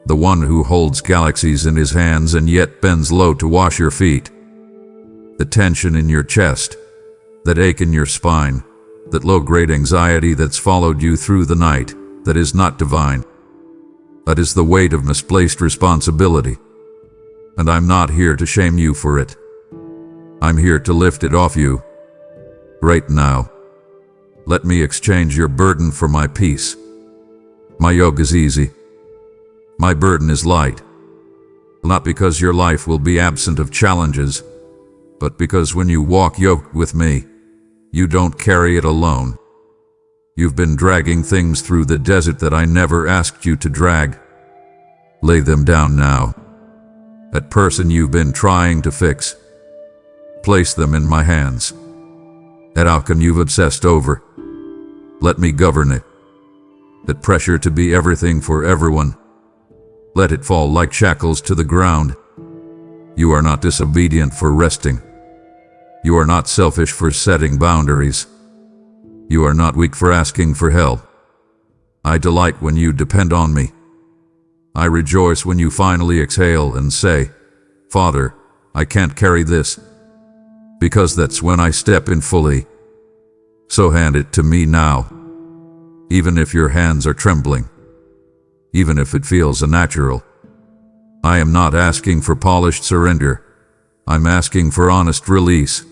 Speaker 1: the one who holds galaxies in his hands and yet bends low to wash your feet. The tension in your chest, that ache in your spine, that low-grade anxiety that's followed you through the night, that is not divine. That is the weight of misplaced responsibility. And I'm not here to shame you for it. I'm here to lift it off you. Right now. Let me exchange your burden for my peace. My yoke is easy. My burden is light. Not because your life will be absent of challenges, but because when you walk yoked with me, you don't carry it alone. You've been dragging things through the desert that I never asked you to drag. Lay them down now. That person you've been trying to fix. Place them in my hands. That outcome you've obsessed over. Let me govern it. That pressure to be everything for everyone. Let it fall like shackles to the ground. You are not disobedient for resting. You are not selfish for setting boundaries. You are not weak for asking for help. I delight when you depend on me. I rejoice when you finally exhale and say, Father, I can't carry this. Because that's when I step in fully. So hand it to me now. Even if your hands are trembling. Even if it feels unnatural. I am not asking for polished surrender. I'm asking for honest release.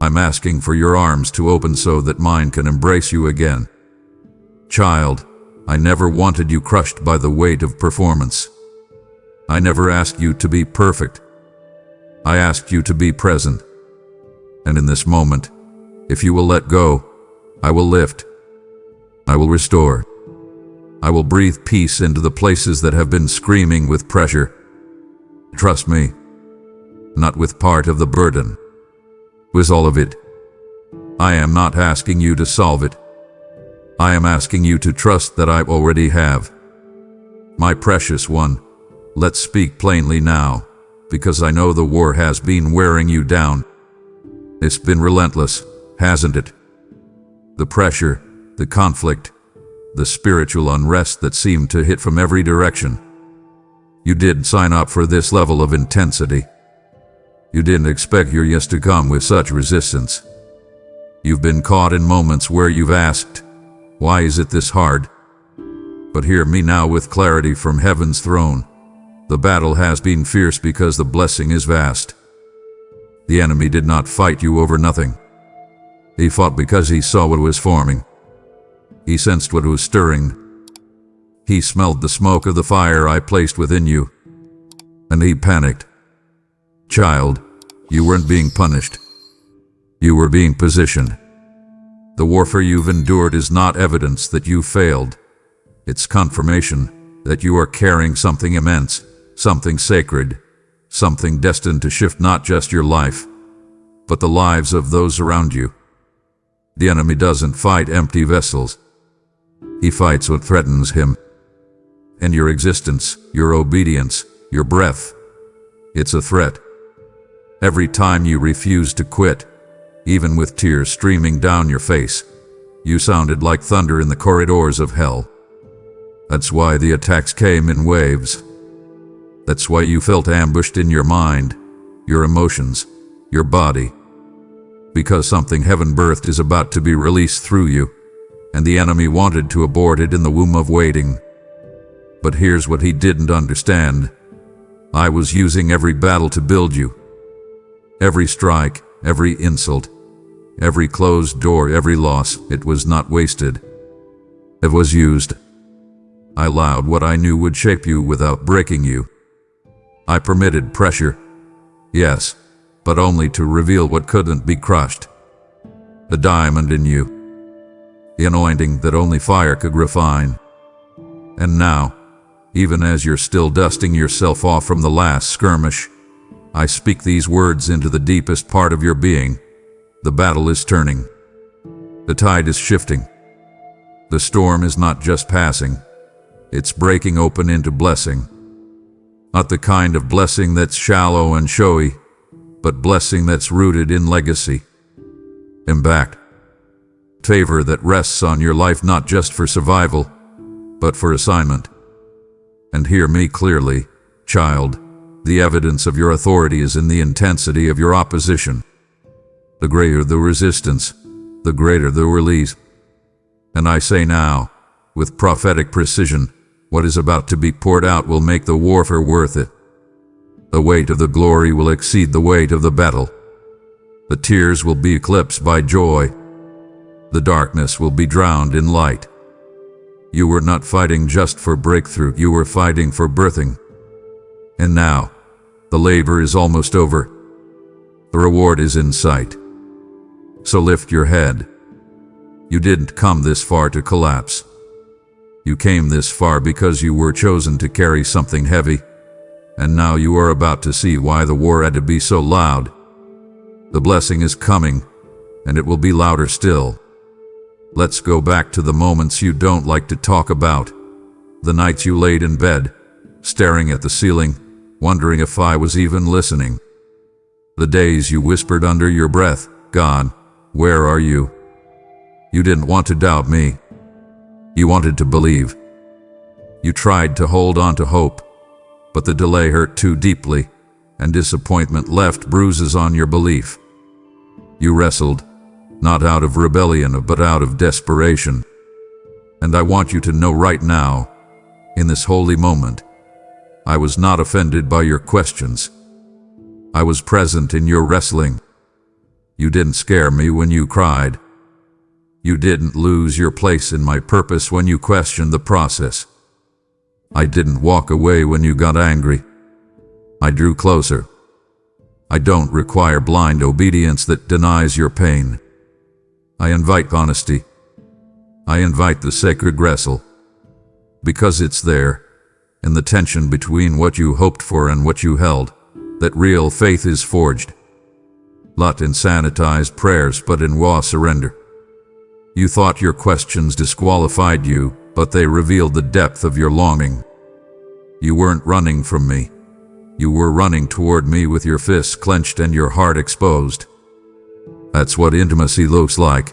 Speaker 1: I'm asking for your arms to open so that mine can embrace you again. Child, I never wanted you crushed by the weight of performance. I never asked you to be perfect. I asked you to be present. And in this moment, if you will let go, I will lift. I will restore. I will breathe peace into the places that have been screaming with pressure. Trust me, not with part of the burden. With all of it. I am not asking you to solve it. I am asking you to trust that I already have. My precious one, let's speak plainly now, because I know the war has been wearing you down. It's been relentless, hasn't it? The pressure, the conflict, the spiritual unrest that seemed to hit from every direction. You did sign up for this level of intensity. You didn't expect your yes to come with such resistance. You've been caught in moments where you've asked, why is it this hard? But hear me now with clarity from heaven's throne. The battle has been fierce because the blessing is vast. The enemy did not fight you over nothing. He fought because he saw what was forming. He sensed what was stirring. He smelled the smoke of the fire I placed within you. And he panicked. Child, you weren't being punished. You were being positioned. The warfare you've endured is not evidence that you failed. It's confirmation that you are carrying something immense, something sacred, something destined to shift not just your life, but the lives of those around you. The enemy doesn't fight empty vessels. He fights what threatens him. And your existence, your obedience, your breath, it's a threat. Every time you refuse to quit, even with tears streaming down your face, you sounded like thunder in the corridors of hell. That's why the attacks came in waves. That's why you felt ambushed in your mind, your emotions, your body. Because something heaven-birthed is about to be released through you, and the enemy wanted to abort it in the womb of waiting. But here's what he didn't understand. I was using every battle to build you. Every strike, every insult, every closed door, every loss, it was not wasted. It was used. I allowed what I knew would shape you without breaking you. I permitted pressure, yes, but only to reveal what couldn't be crushed. The diamond in you. The anointing that only fire could refine. And now, even as you're still dusting yourself off from the last skirmish, I speak these words into the deepest part of your being. The battle is turning. The tide is shifting. The storm is not just passing. It's breaking open into blessing. Not the kind of blessing that's shallow and showy, but blessing that's rooted in legacy. Impact. Favor that rests on your life not just for survival, but for assignment. And hear me clearly, child. The evidence of your authority is in the intensity of your opposition. The greater the resistance, the greater the release. And I say now, with prophetic precision, what is about to be poured out will make the warfare worth it. The weight of the glory will exceed the weight of the battle. The tears will be eclipsed by joy. The darkness will be drowned in light. You were not fighting just for breakthrough, you were fighting for birthing. And now, the labor is almost over. The reward is in sight. So lift your head. You didn't come this far to collapse. You came this far because you were chosen to carry something heavy, and now you are about to see why the war had to be so loud. The blessing is coming, and it will be louder still. Let's go back to the moments you don't like to talk about. The nights you laid in bed, staring at the ceiling, wondering if I was even listening. The days you whispered under your breath, God, where are you? You didn't want to doubt me. You wanted to believe. You tried to hold on to hope, but the delay hurt too deeply, and disappointment left bruises on your belief. You wrestled, not out of rebellion, but out of desperation. And I want you to know right now, in this holy moment, I was not offended by your questions. I was present in your wrestling. You didn't scare me when you cried. You didn't lose your place in my purpose when you questioned the process. I didn't walk away when you got angry. I drew closer. I don't require blind obedience that denies your pain. I invite honesty. I invite the sacred wrestle. Because it's there, in the tension between what you hoped for and what you held, that real faith is forged. Not in sanitized prayers, but in raw surrender. You thought your questions disqualified you, but they revealed the depth of your longing. You weren't running from me. You were running toward me with your fists clenched and your heart exposed. That's what intimacy looks like.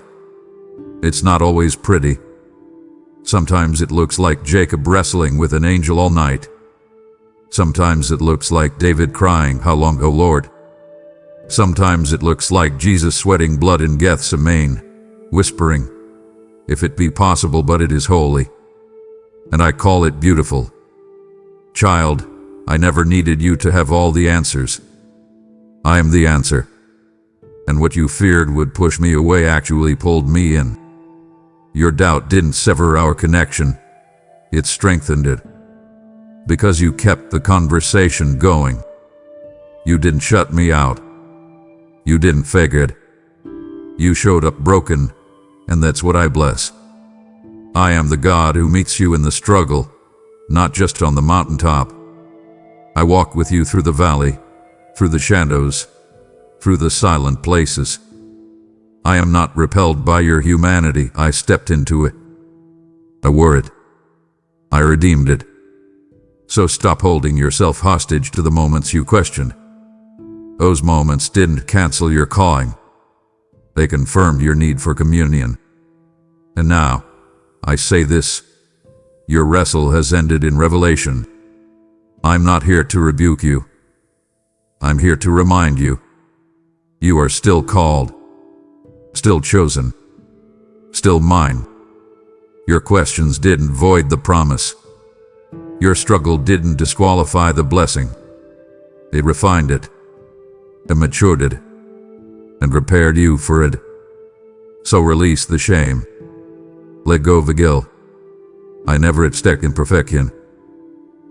Speaker 1: It's not always pretty. Sometimes it looks like Jacob wrestling with an angel all night. Sometimes it looks like David crying, "How long, O Lord?" Sometimes it looks like Jesus sweating blood in Gethsemane, whispering, "If it be possible, but it is holy." And I call it beautiful. Child, I never needed you to have all the answers. I am the answer. And what you feared would push me away actually pulled me in. Your doubt didn't sever our connection. It strengthened it. Because you kept the conversation going. You didn't shut me out. You didn't fake it. You showed up broken, and that's what I bless. I am the God who meets you in the struggle, not just on the mountaintop. I walk with you through the valley, through the shadows, through the silent places. I am not repelled by your humanity. I stepped into it. I wore it. I redeemed it. So stop holding yourself hostage to the moments you questioned. Those moments didn't cancel your calling. They confirmed your need for communion. And now, I say this, your wrestle has ended in revelation. I'm not here to rebuke you. I'm here to remind you. You are still called, still chosen, still mine. Your questions didn't void the promise. Your struggle didn't disqualify the blessing. It refined it, and matured it, and prepared you for it. So release the shame. Let go of the guilt. I never expected perfection.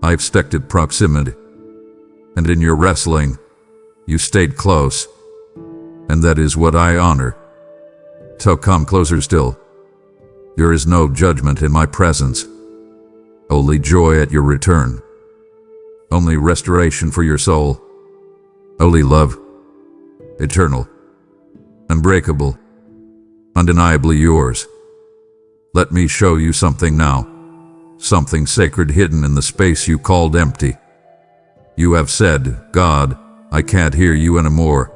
Speaker 1: I expected proximity. And in your wrestling, you stayed close. And that is what I honor. So come closer still. There is no judgment in my presence. Only joy at your return. Only restoration for your soul. Only love. Eternal. Unbreakable. Undeniably yours. Let me show you something now. Something sacred hidden in the space you called empty. You have said, "God, I can't hear you anymore."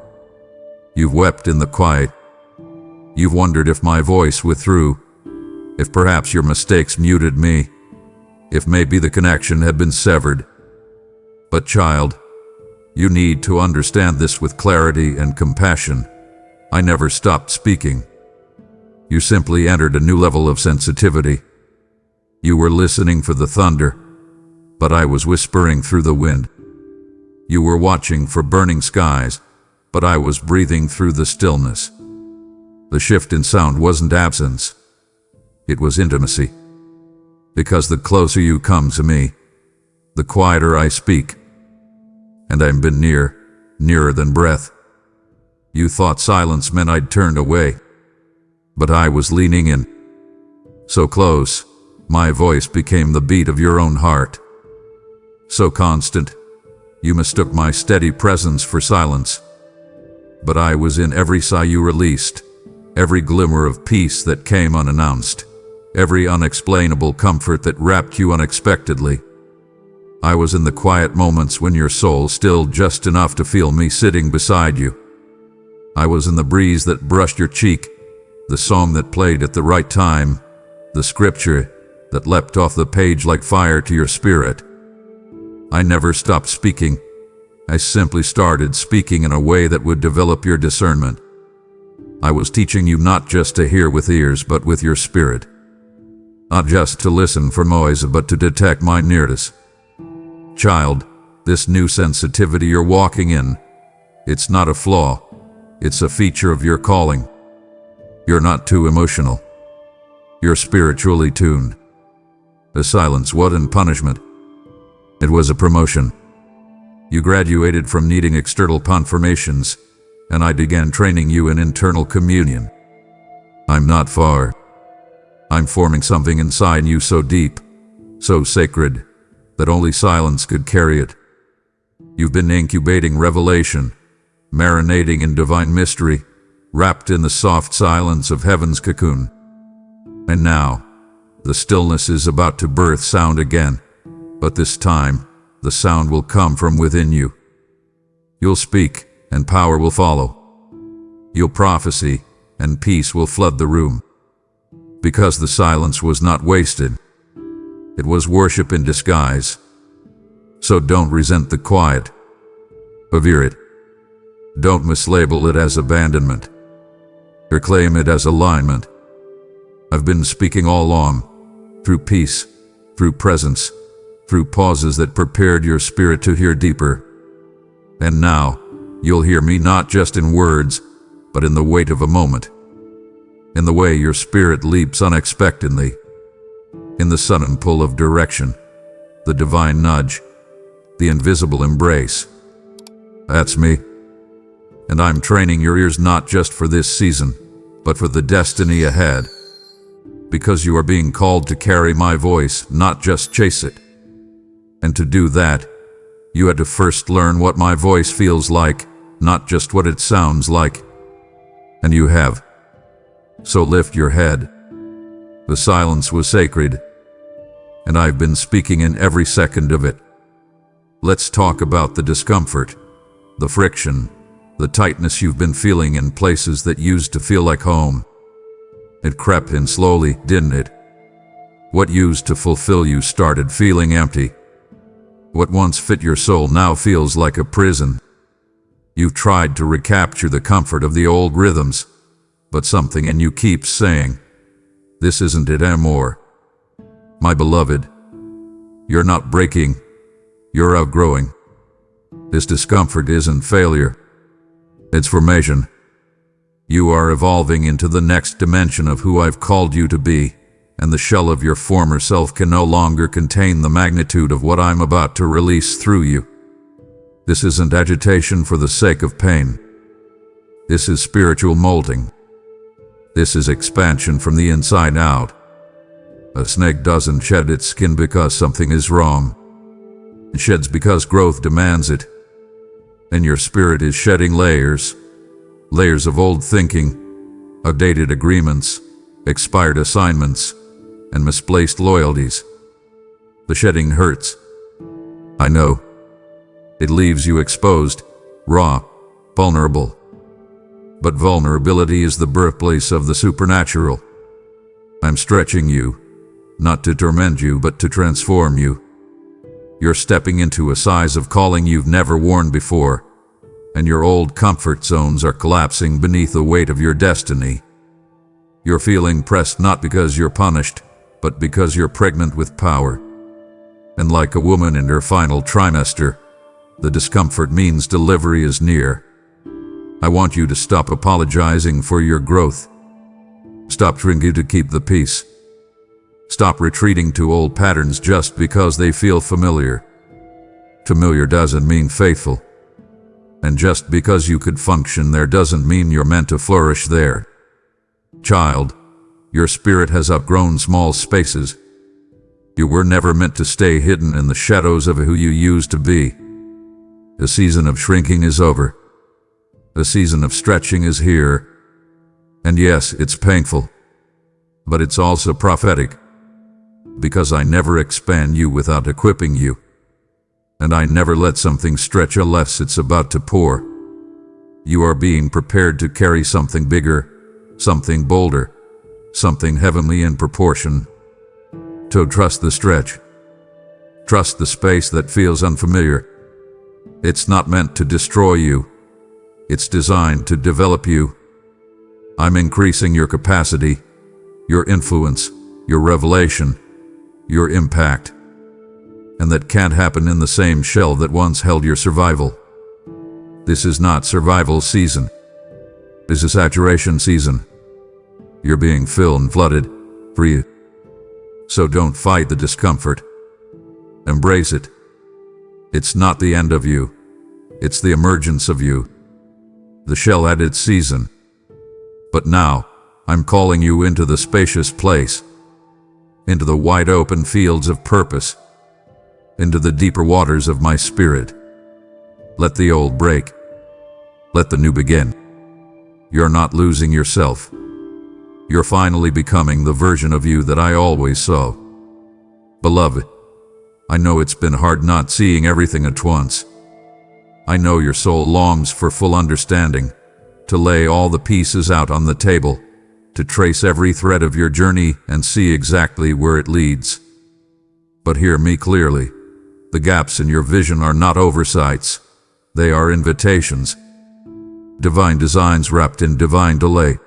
Speaker 1: You've wept in the quiet. You've wondered if my voice withdrew, if perhaps your mistakes muted me, if maybe the connection had been severed. But child, you need to understand this with clarity and compassion. I never stopped speaking. You simply entered a new level of sensitivity. You were listening for the thunder, but I was whispering through the wind. You were watching for burning skies, but I was breathing through the stillness. The shift in sound wasn't absence. It was intimacy. Because the closer you come to me, the quieter I speak. And I've been near, nearer than breath. You thought silence meant I'd turned away. But I was leaning in. So close, my voice became the beat of your own heart. So constant, you mistook my steady presence for silence. But I was in every sigh you released, every glimmer of peace that came unannounced, every unexplainable comfort that wrapped you unexpectedly. I was in the quiet moments when your soul stilled just enough to feel me sitting beside you. I was in the breeze that brushed your cheek, the song that played at the right time, the scripture that leapt off the page like fire to your spirit. I never stopped speaking. I simply started speaking in a way that would develop your discernment. I was teaching you not just to hear with ears but with your spirit. Not just to listen for noise but to detect my nearness. Child, this new sensitivity you're walking in, it's not a flaw, it's a feature of your calling. You're not too emotional. You're spiritually tuned. The silence wasn't punishment. It was a promotion. You graduated from needing external confirmations, and I began training you in internal communion. I'm not far. I'm forming something inside you so deep, so sacred, that only silence could carry it. You've been incubating revelation, marinating in divine mystery, wrapped in the soft silence of heaven's cocoon. And now, the stillness is about to birth sound again, but this time, the sound will come from within you. You'll speak, and power will follow. You'll prophesy, and peace will flood the room. Because the silence was not wasted. It was worship in disguise. So don't resent the quiet. Revere it. Don't mislabel it as abandonment, or claim it as alignment. I've been speaking all along, through peace, through presence, through pauses that prepared your spirit to hear deeper. And now, you'll hear me not just in words, but in the weight of a moment. In the way your spirit leaps unexpectedly. In the sudden pull of direction, the divine nudge, the invisible embrace. That's me. And I'm training your ears not just for this season, but for the destiny ahead. Because you are being called to carry my voice, not just chase it. And to do that, you had to first learn what my voice feels like, not just what it sounds like. And you have. So lift your head. The silence was sacred, and I've been speaking in every second of it. Let's talk about the discomfort, the friction, the tightness you've been feeling in places that used to feel like home. It crept in slowly, didn't it? What used to fulfill you started feeling empty. What once fit your soul now feels like a prison. You've tried to recapture the comfort of the old rhythms, but something in you keeps saying, "This isn't it anymore." My beloved, you're not breaking, you're outgrowing. This discomfort isn't failure, it's formation. You are evolving into the next dimension of who I've called you to be, and the shell of your former self can no longer contain the magnitude of what I'm about to release through you. This isn't agitation for the sake of pain. This is spiritual molding. This is expansion from the inside out. A snake doesn't shed its skin because something is wrong. It sheds because growth demands it. And your spirit is shedding layers. Layers of old thinking, outdated agreements, expired assignments, and misplaced loyalties. The shedding hurts. I know. It leaves you exposed, raw, vulnerable. But vulnerability is the birthplace of the supernatural. I'm stretching you, not to torment you, but to transform you. You're stepping into a size of calling you've never worn before, and your old comfort zones are collapsing beneath the weight of your destiny. You're feeling pressed not because you're punished, but because you're pregnant with power. And like a woman in her final trimester, the discomfort means delivery is near. I want you to stop apologizing for your growth. Stop shrinking to keep the peace. Stop retreating to old patterns just because they feel familiar. Familiar doesn't mean faithful. And just because you could function there doesn't mean you're meant to flourish there. Child, your spirit has outgrown small spaces. You were never meant to stay hidden in the shadows of who you used to be. The season of shrinking is over. The season of stretching is here. And yes, it's painful. But it's also prophetic. Because I never expand you without equipping you. And I never let something stretch unless it's about to pour. You are being prepared to carry something bigger, something bolder, something heavenly in proportion. So trust the stretch. Trust the space that feels unfamiliar. It's not meant to destroy you. It's designed to develop you. I'm increasing your capacity, your influence, your revelation, your impact. And that can't happen in the same shell that once held your survival. This is not survival season. This is saturation season. You're being filled and flooded, free. So don't fight the discomfort. Embrace it. It's not the end of you. It's the emergence of you. The shell had its season. But now, I'm calling you into the spacious place. Into the wide open fields of purpose. Into the deeper waters of my spirit. Let the old break. Let the new begin. You're not losing yourself. You're finally becoming the version of you that I always saw. Beloved, I know it's been hard not seeing everything at once. I know your soul longs for full understanding, to lay all the pieces out on the table, to trace every thread of your journey and see exactly where it leads. But hear me clearly. The gaps in your vision are not oversights. They are invitations. divine designs wrapped in divine delay.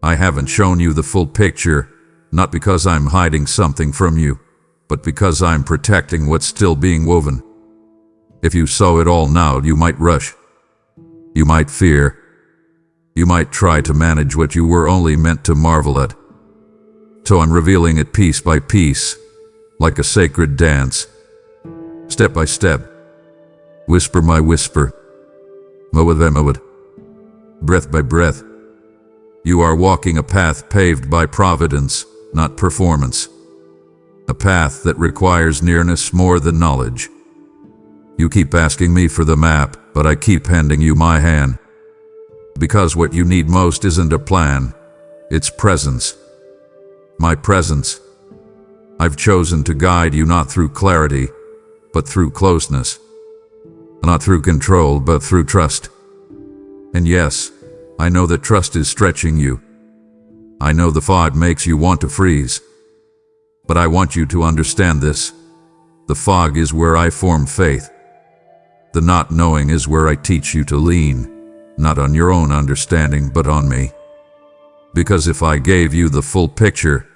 Speaker 1: I haven't shown you the full picture, not because I'm hiding something from you, but because I'm protecting what's still being woven. If you saw it all now, you might rush. You might fear. You might try to manage what you were only meant to marvel at. So I'm revealing it piece by piece, like a sacred dance. Step by step. Whisper by whisper. Mowed by mowed. Breath by breath. You are walking a path paved by providence, not performance. A path that requires nearness more than knowledge. You keep asking me for the map, but I keep handing you my hand. Because what you need most isn't a plan, it's presence. My presence. I've chosen to guide you not through clarity, but through closeness. Not through control, but through trust. And yes, I know that trust is stretching you. I know the fog makes you want to freeze. But I want you to understand this. The fog is where I form faith. The not knowing is where I teach you to lean, not on your own understanding, but on me. Because if I gave you the full picture,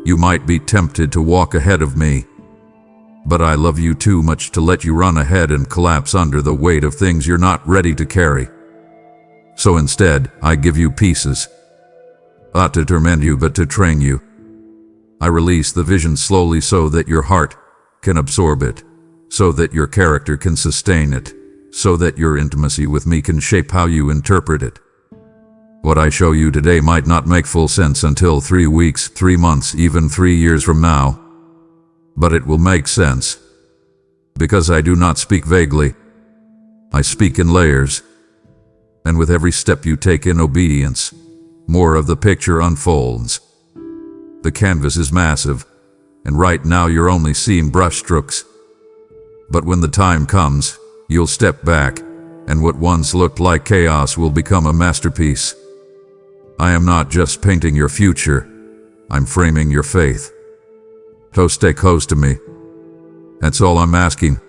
Speaker 1: you might be tempted to walk ahead of me. But I love you too much to let you run ahead and collapse under the weight of things you're not ready to carry. So instead, I give you pieces. Not to torment you, but to train you. I release the vision slowly so that your heart can absorb it, so that your character can sustain it, so that your intimacy with me can shape how you interpret it. What I show you today might not make full sense until 3 weeks, 3 months, even 3 years from now. But it will make sense. Because I do not speak vaguely. I speak in layers. And with every step you take in obedience, more of the picture unfolds. The canvas is massive, and right now you're only seeing brushstrokes. But when the time comes, you'll step back, and what once looked like chaos will become a masterpiece. I am not just painting your future, I'm framing your faith. So stay close to me. That's all I'm asking.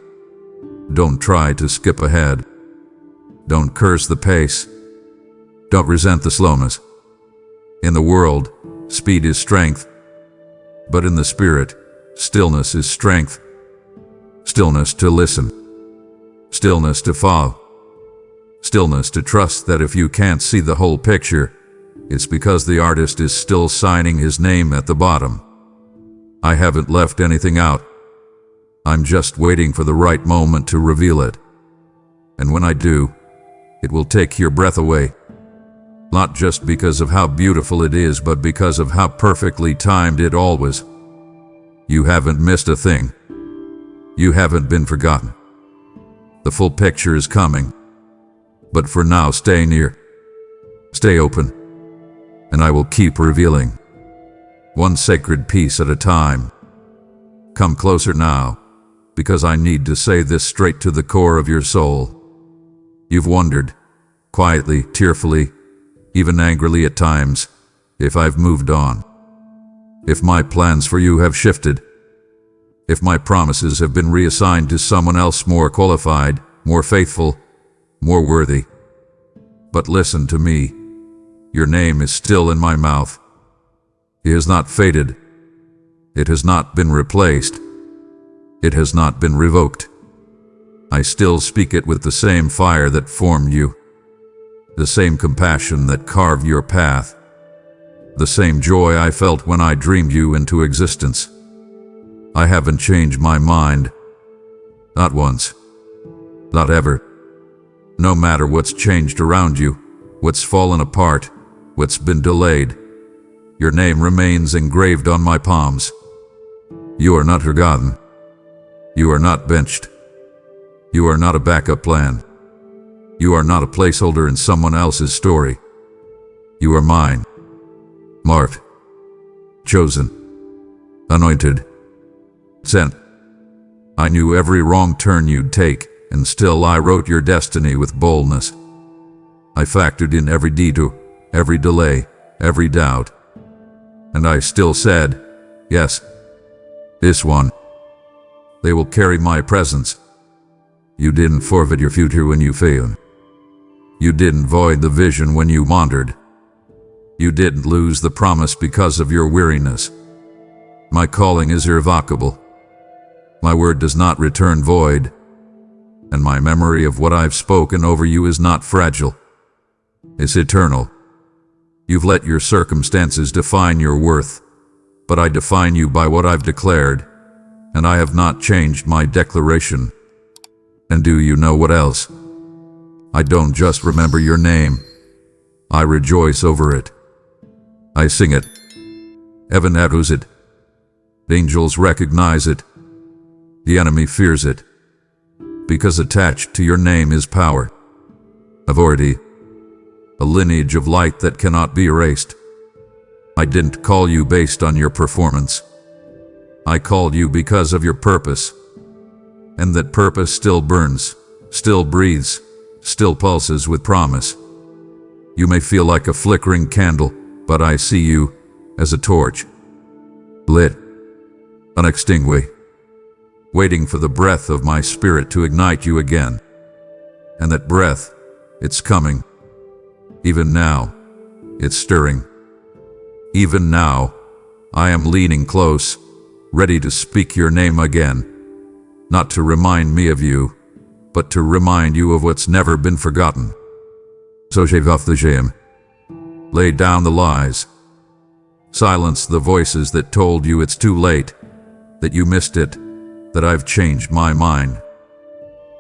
Speaker 1: Don't try to skip ahead. Don't curse the pace. Don't resent the slowness. In the world, speed is strength. But in the spirit, stillness is strength. Stillness to listen. Stillness to follow. Stillness to trust that if you can't see the whole picture, it's because the artist is still signing his name at the bottom. I haven't left anything out. I'm just waiting for the right moment to reveal it. And when I do, it will take your breath away. Not just because of how beautiful it is, but because of how perfectly timed it all was. You haven't missed a thing. You haven't been forgotten. The full picture is coming. But for now, stay near. Stay open. And I will keep revealing. One sacred piece at a time. Come closer now, because I need to say this straight to the core of your soul. You've wondered, quietly, tearfully, even angrily at times, if I've moved on. If my plans for you have shifted. If my promises have been reassigned to someone else more qualified, more faithful, more worthy. But listen to me. Your name is still in my mouth. It has not faded. It has not been replaced. It has not been revoked. I still speak it with the same fire that formed you, the same compassion that carved your path, the same joy I felt when I dreamed you into existence. I haven't changed my mind. Not once. Not ever. No matter what's changed around you, what's fallen apart, what's been delayed, your name remains engraved on my palms. You are not forgotten. You are not benched. You are not a backup plan. You are not a placeholder in someone else's story. You are mine. Marked. Chosen. Anointed. Sent. I knew every wrong turn you'd take, and still I wrote your destiny with boldness. I factored in every detour, every delay, every doubt. And I still said, yes, this one. They will carry my presence. You didn't forfeit your future when you failed. You didn't void the vision when you wandered. You didn't lose the promise because of your weariness. My calling is irrevocable. My word does not return void, and my memory of what I've spoken over you is not fragile. It's eternal. You've let your circumstances define your worth, but I define you by what I've declared, and I have not changed my declaration. And do you know what else? I don't just remember your name. I rejoice over it. I sing it. Heaven echoes it. Angels recognize it. The enemy fears it. Because attached to your name is power, authority, a lineage of light that cannot be erased. I didn't call you based on your performance. I called you because of your purpose. And that purpose still burns, still breathes, still pulses with promise. You may feel like a flickering candle, but I see you as a torch, lit, unextinguished, waiting for the breath of my spirit to ignite you again. And that breath, it's coming. Even now, it's stirring. Even now, I am leaning close, ready to speak your name again. Not to remind me of you, but to remind you of what's never been forgotten. So shave off the shame. Lay down the lies. Silence the voices that told you it's too late, that you missed it, that I've changed my mind.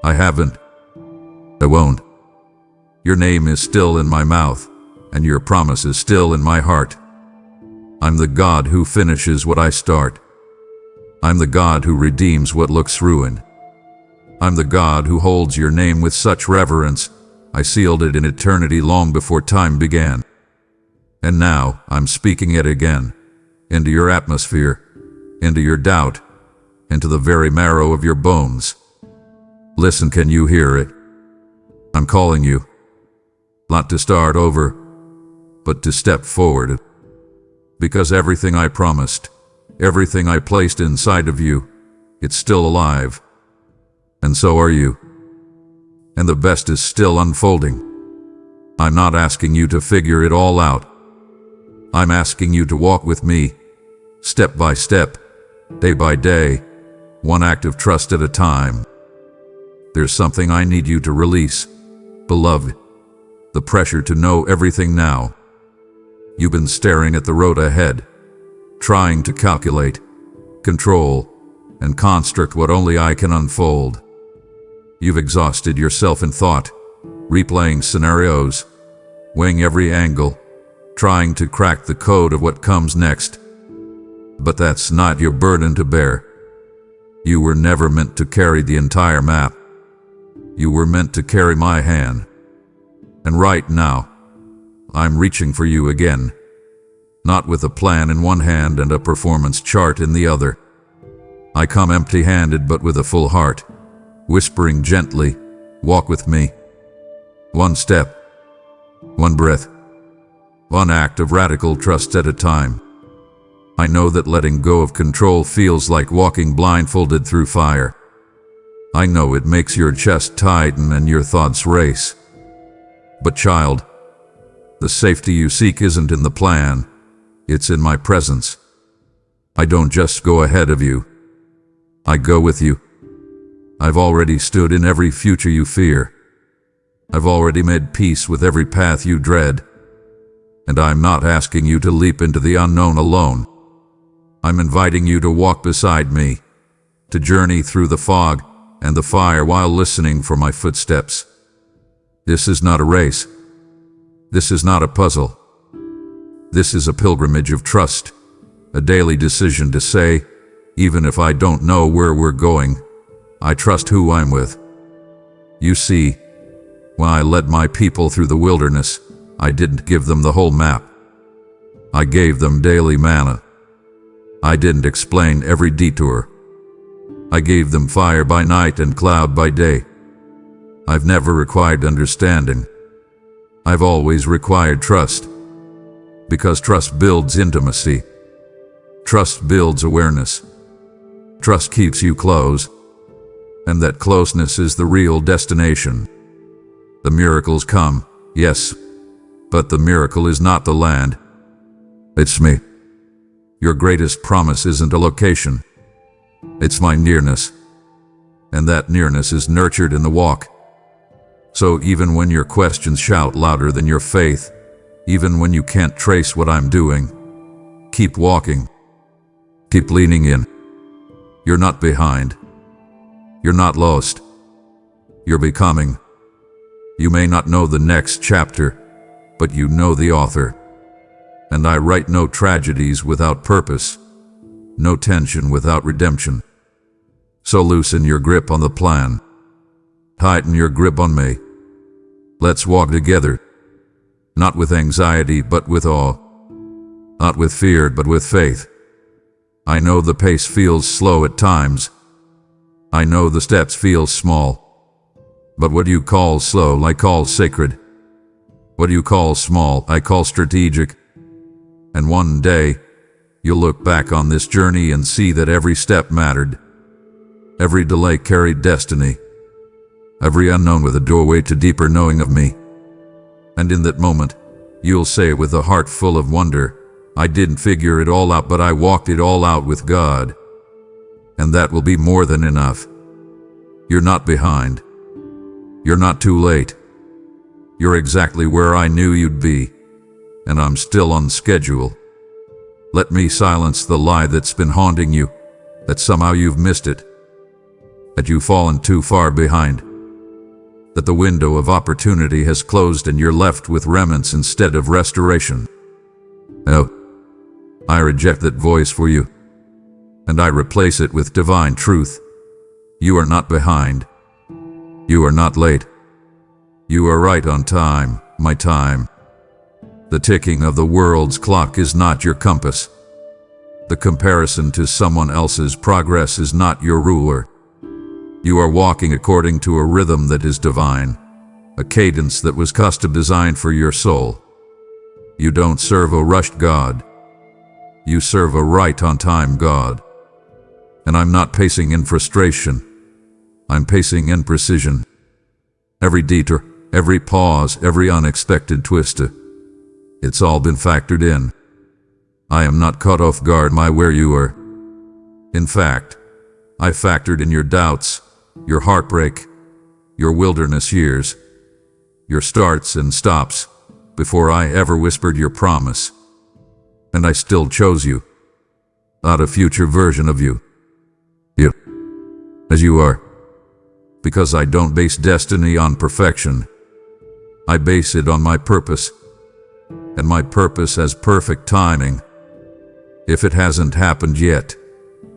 Speaker 1: I haven't. I won't. Your name is still in my mouth, and your promise is still in my heart. I'm the God who finishes what I start. I'm the God who redeems what looks ruined. I'm the God who holds your name with such reverence, I sealed it in eternity long before time began. And now I'm speaking it again, into your atmosphere, into your doubt, into the very marrow of your bones. Listen, can you hear it? I'm calling you, not to start over, but to step forward. Because everything I promised, everything I placed inside of you, it's still alive. And so are you. And the best is still unfolding. I'm not asking you to figure it all out. I'm asking you to walk with me, step by step, day by day, one act of trust at a time. There's something I need you to release, beloved, the pressure to know everything now. You've been staring at the road ahead, trying to calculate, control, and construct what only I can unfold. You've exhausted yourself in thought, replaying scenarios, weighing every angle, trying to crack the code of what comes next. But that's not your burden to bear. You were never meant to carry the entire map. You were meant to carry my hand. And right now, I'm reaching for you again. Not with a plan in one hand and a performance chart in the other. I come empty-handed but with a full heart, whispering gently, walk with me. One step, one breath, one act of radical trust at a time. I know that letting go of control feels like walking blindfolded through fire. I know it makes your chest tighten and your thoughts race. But child, the safety you seek isn't in the plan, it's in my presence. I don't just go ahead of you. I go with you. I've already stood in every future you fear. I've already made peace with every path you dread. And I'm not asking you to leap into the unknown alone. I'm inviting you to walk beside me, to journey through the fog and the fire while listening for my footsteps. This is not a race. This is not a puzzle. This is a pilgrimage of trust, a daily decision to say, even if I don't know where we're going, I trust who I'm with. You see, when I led my people through the wilderness, I didn't give them the whole map. I gave them daily manna. I didn't explain every detour. I gave them fire by night and cloud by day. I've never required understanding. I've always required trust. Because trust builds intimacy. Trust builds awareness. Trust keeps you close. And that closeness is the real destination. The miracles come Yes, but the miracle is not the land. It's me. Your greatest promise isn't a location. It's my nearness. And that nearness is nurtured in the walk. So even when your questions shout louder than your faith, even when you can't trace what I'm doing, keep walking. Keep leaning in. You're not behind. You're not lost. You're becoming. You may not know the next chapter, but you know the author. And I write no tragedies without purpose, no tension without redemption. So loosen your grip on the plan. Tighten your grip on me. Let's walk together, not with anxiety but with awe, not with fear but with faith. I know the pace feels slow at times. I know the steps feel small. But what you call slow, I call sacred. What you call small, I call strategic. And one day, you'll look back on this journey and see that every step mattered. Every delay carried destiny. Every unknown with a doorway to deeper knowing of me. And in that moment, you'll say with a heart full of wonder, I didn't figure it all out, but I walked it all out with God. And that will be more than enough. You're not behind. You're not too late. You're exactly where I knew you'd be. And I'm still on schedule. Let me silence the lie that's been haunting you, that somehow you've missed it, that you've fallen too far behind, that the window of opportunity has closed and you're left with remnants instead of restoration. No, I reject that voice for you, and I replace it with divine truth. You are not behind. You are not late. You are right on time, my time. The ticking of the world's clock is not your compass. The comparison to someone else's progress is not your ruler. You are walking according to a rhythm that is divine, a cadence that was custom designed for your soul. You don't serve a rushed God. You serve a right on time God. And I'm not pacing in frustration. I'm pacing in precision. Every detour, every pause, every unexpected twist, it's all been factored in. I am not caught off guard by where you are. In fact, I factored in your doubts, your heartbreak, your wilderness years, your starts and stops, before I ever whispered your promise. And I still chose you, not a future version of you. You, as you are. Because I don't base destiny on perfection. I base it on my purpose. And my purpose has perfect timing. If it hasn't happened yet,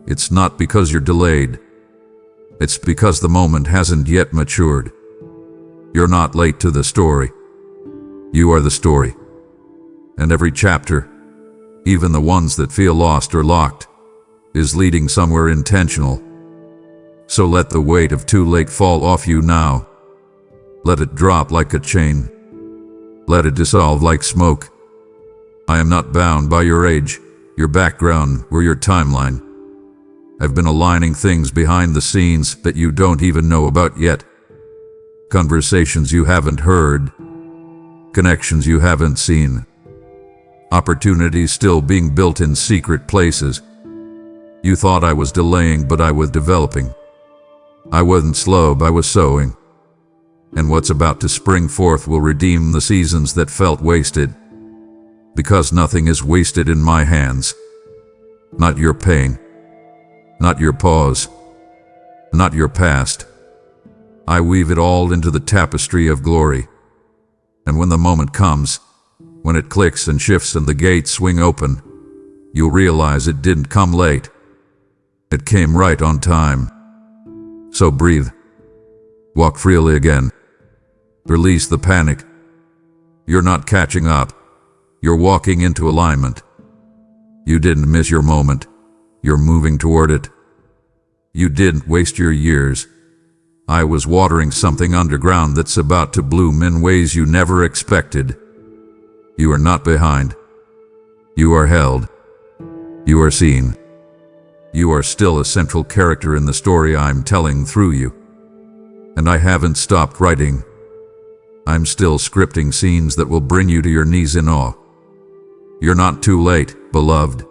Speaker 1: it's not because you're delayed. It's because the moment hasn't yet matured. You're not late to the story. You are the story. And every chapter, even the ones that feel lost or locked, is leading somewhere intentional. So let the weight of too late fall off you now. Let it drop like a chain. Let it dissolve like smoke. I am not bound by your age, your background, or your timeline. I've been aligning things behind the scenes that you don't even know about yet. Conversations you haven't heard. Connections you haven't seen. Opportunities still being built in secret places. You thought I was delaying, but I was developing. I wasn't slow, I was sowing. And what's about to spring forth will redeem the seasons that felt wasted. Because nothing is wasted in my hands. Not your pain. Not your pause. Not your past. I weave it all into the tapestry of glory. And when the moment comes, when it clicks and shifts and the gates swing open, you'll realize it didn't come late. It came right on time. So breathe. Walk freely again. Release the panic. You're not catching up. You're walking into alignment. You didn't miss your moment. You're moving toward it. You didn't waste your years. I was watering something underground that's about to bloom in ways you never expected. You are not behind. You are held. You are seen. You are still a central character in the story I'm telling through you. And I haven't stopped writing. I'm still scripting scenes that will bring you to your knees in awe. You're not too late, beloved.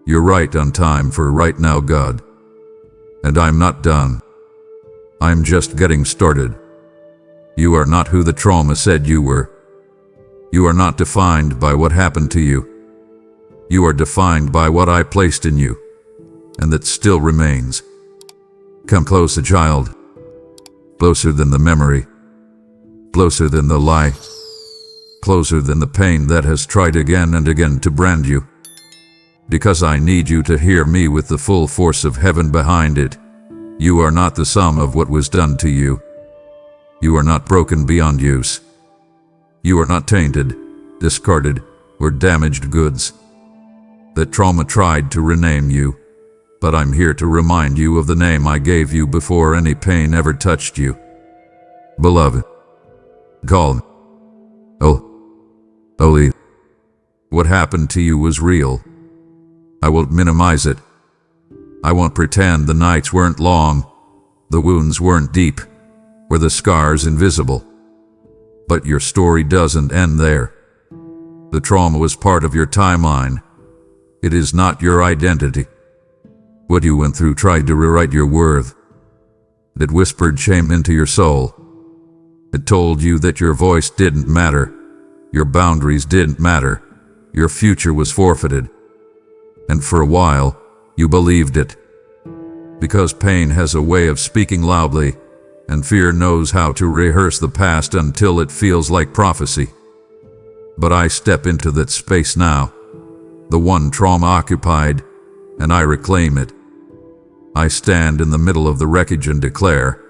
Speaker 1: You're right on time for right now, God. And I'm not done. I'm just getting started. You are not who the trauma said you were. You are not defined by what happened to you. You are defined by what I placed in you, and that still remains. Come closer, child. Closer than the memory. Closer than the lie. Closer than the pain that has tried again and again to brand you. Because I need you to hear me with the full force of heaven behind it. You are not the sum of what was done to you. You are not broken beyond use. You are not tainted, discarded, or damaged goods. That trauma tried to rename you, but I'm here to remind you of the name I gave you before any pain ever touched you. Beloved. Calm. Holy. What happened to you was real. I won't minimize it. I won't pretend the nights weren't long, the wounds weren't deep, or the scars invisible. But your story doesn't end there. The trauma was part of your timeline. It is not your identity. What you went through tried to rewrite your worth. It whispered shame into your soul. It told you that your voice didn't matter, your boundaries didn't matter, your future was forfeited. And for a while, you believed it. Because pain has a way of speaking loudly, and fear knows how to rehearse the past until it feels like prophecy. But I step into that space now, the one trauma occupied, and I reclaim it. I stand in the middle of the wreckage and declare,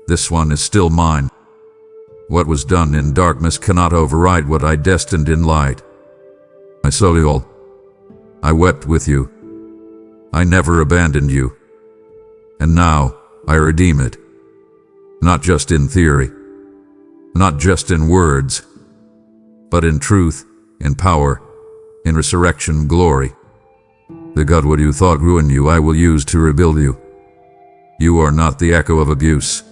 Speaker 1: this one is still mine. What was done in darkness cannot override what I destined in light. I saw you all. I wept with you. I never abandoned you. And now I redeem it. Not just in theory, not just in words, but in truth, in power, in resurrection glory. The God what you thought ruined you, I will use to rebuild you. You are not the echo of abuse.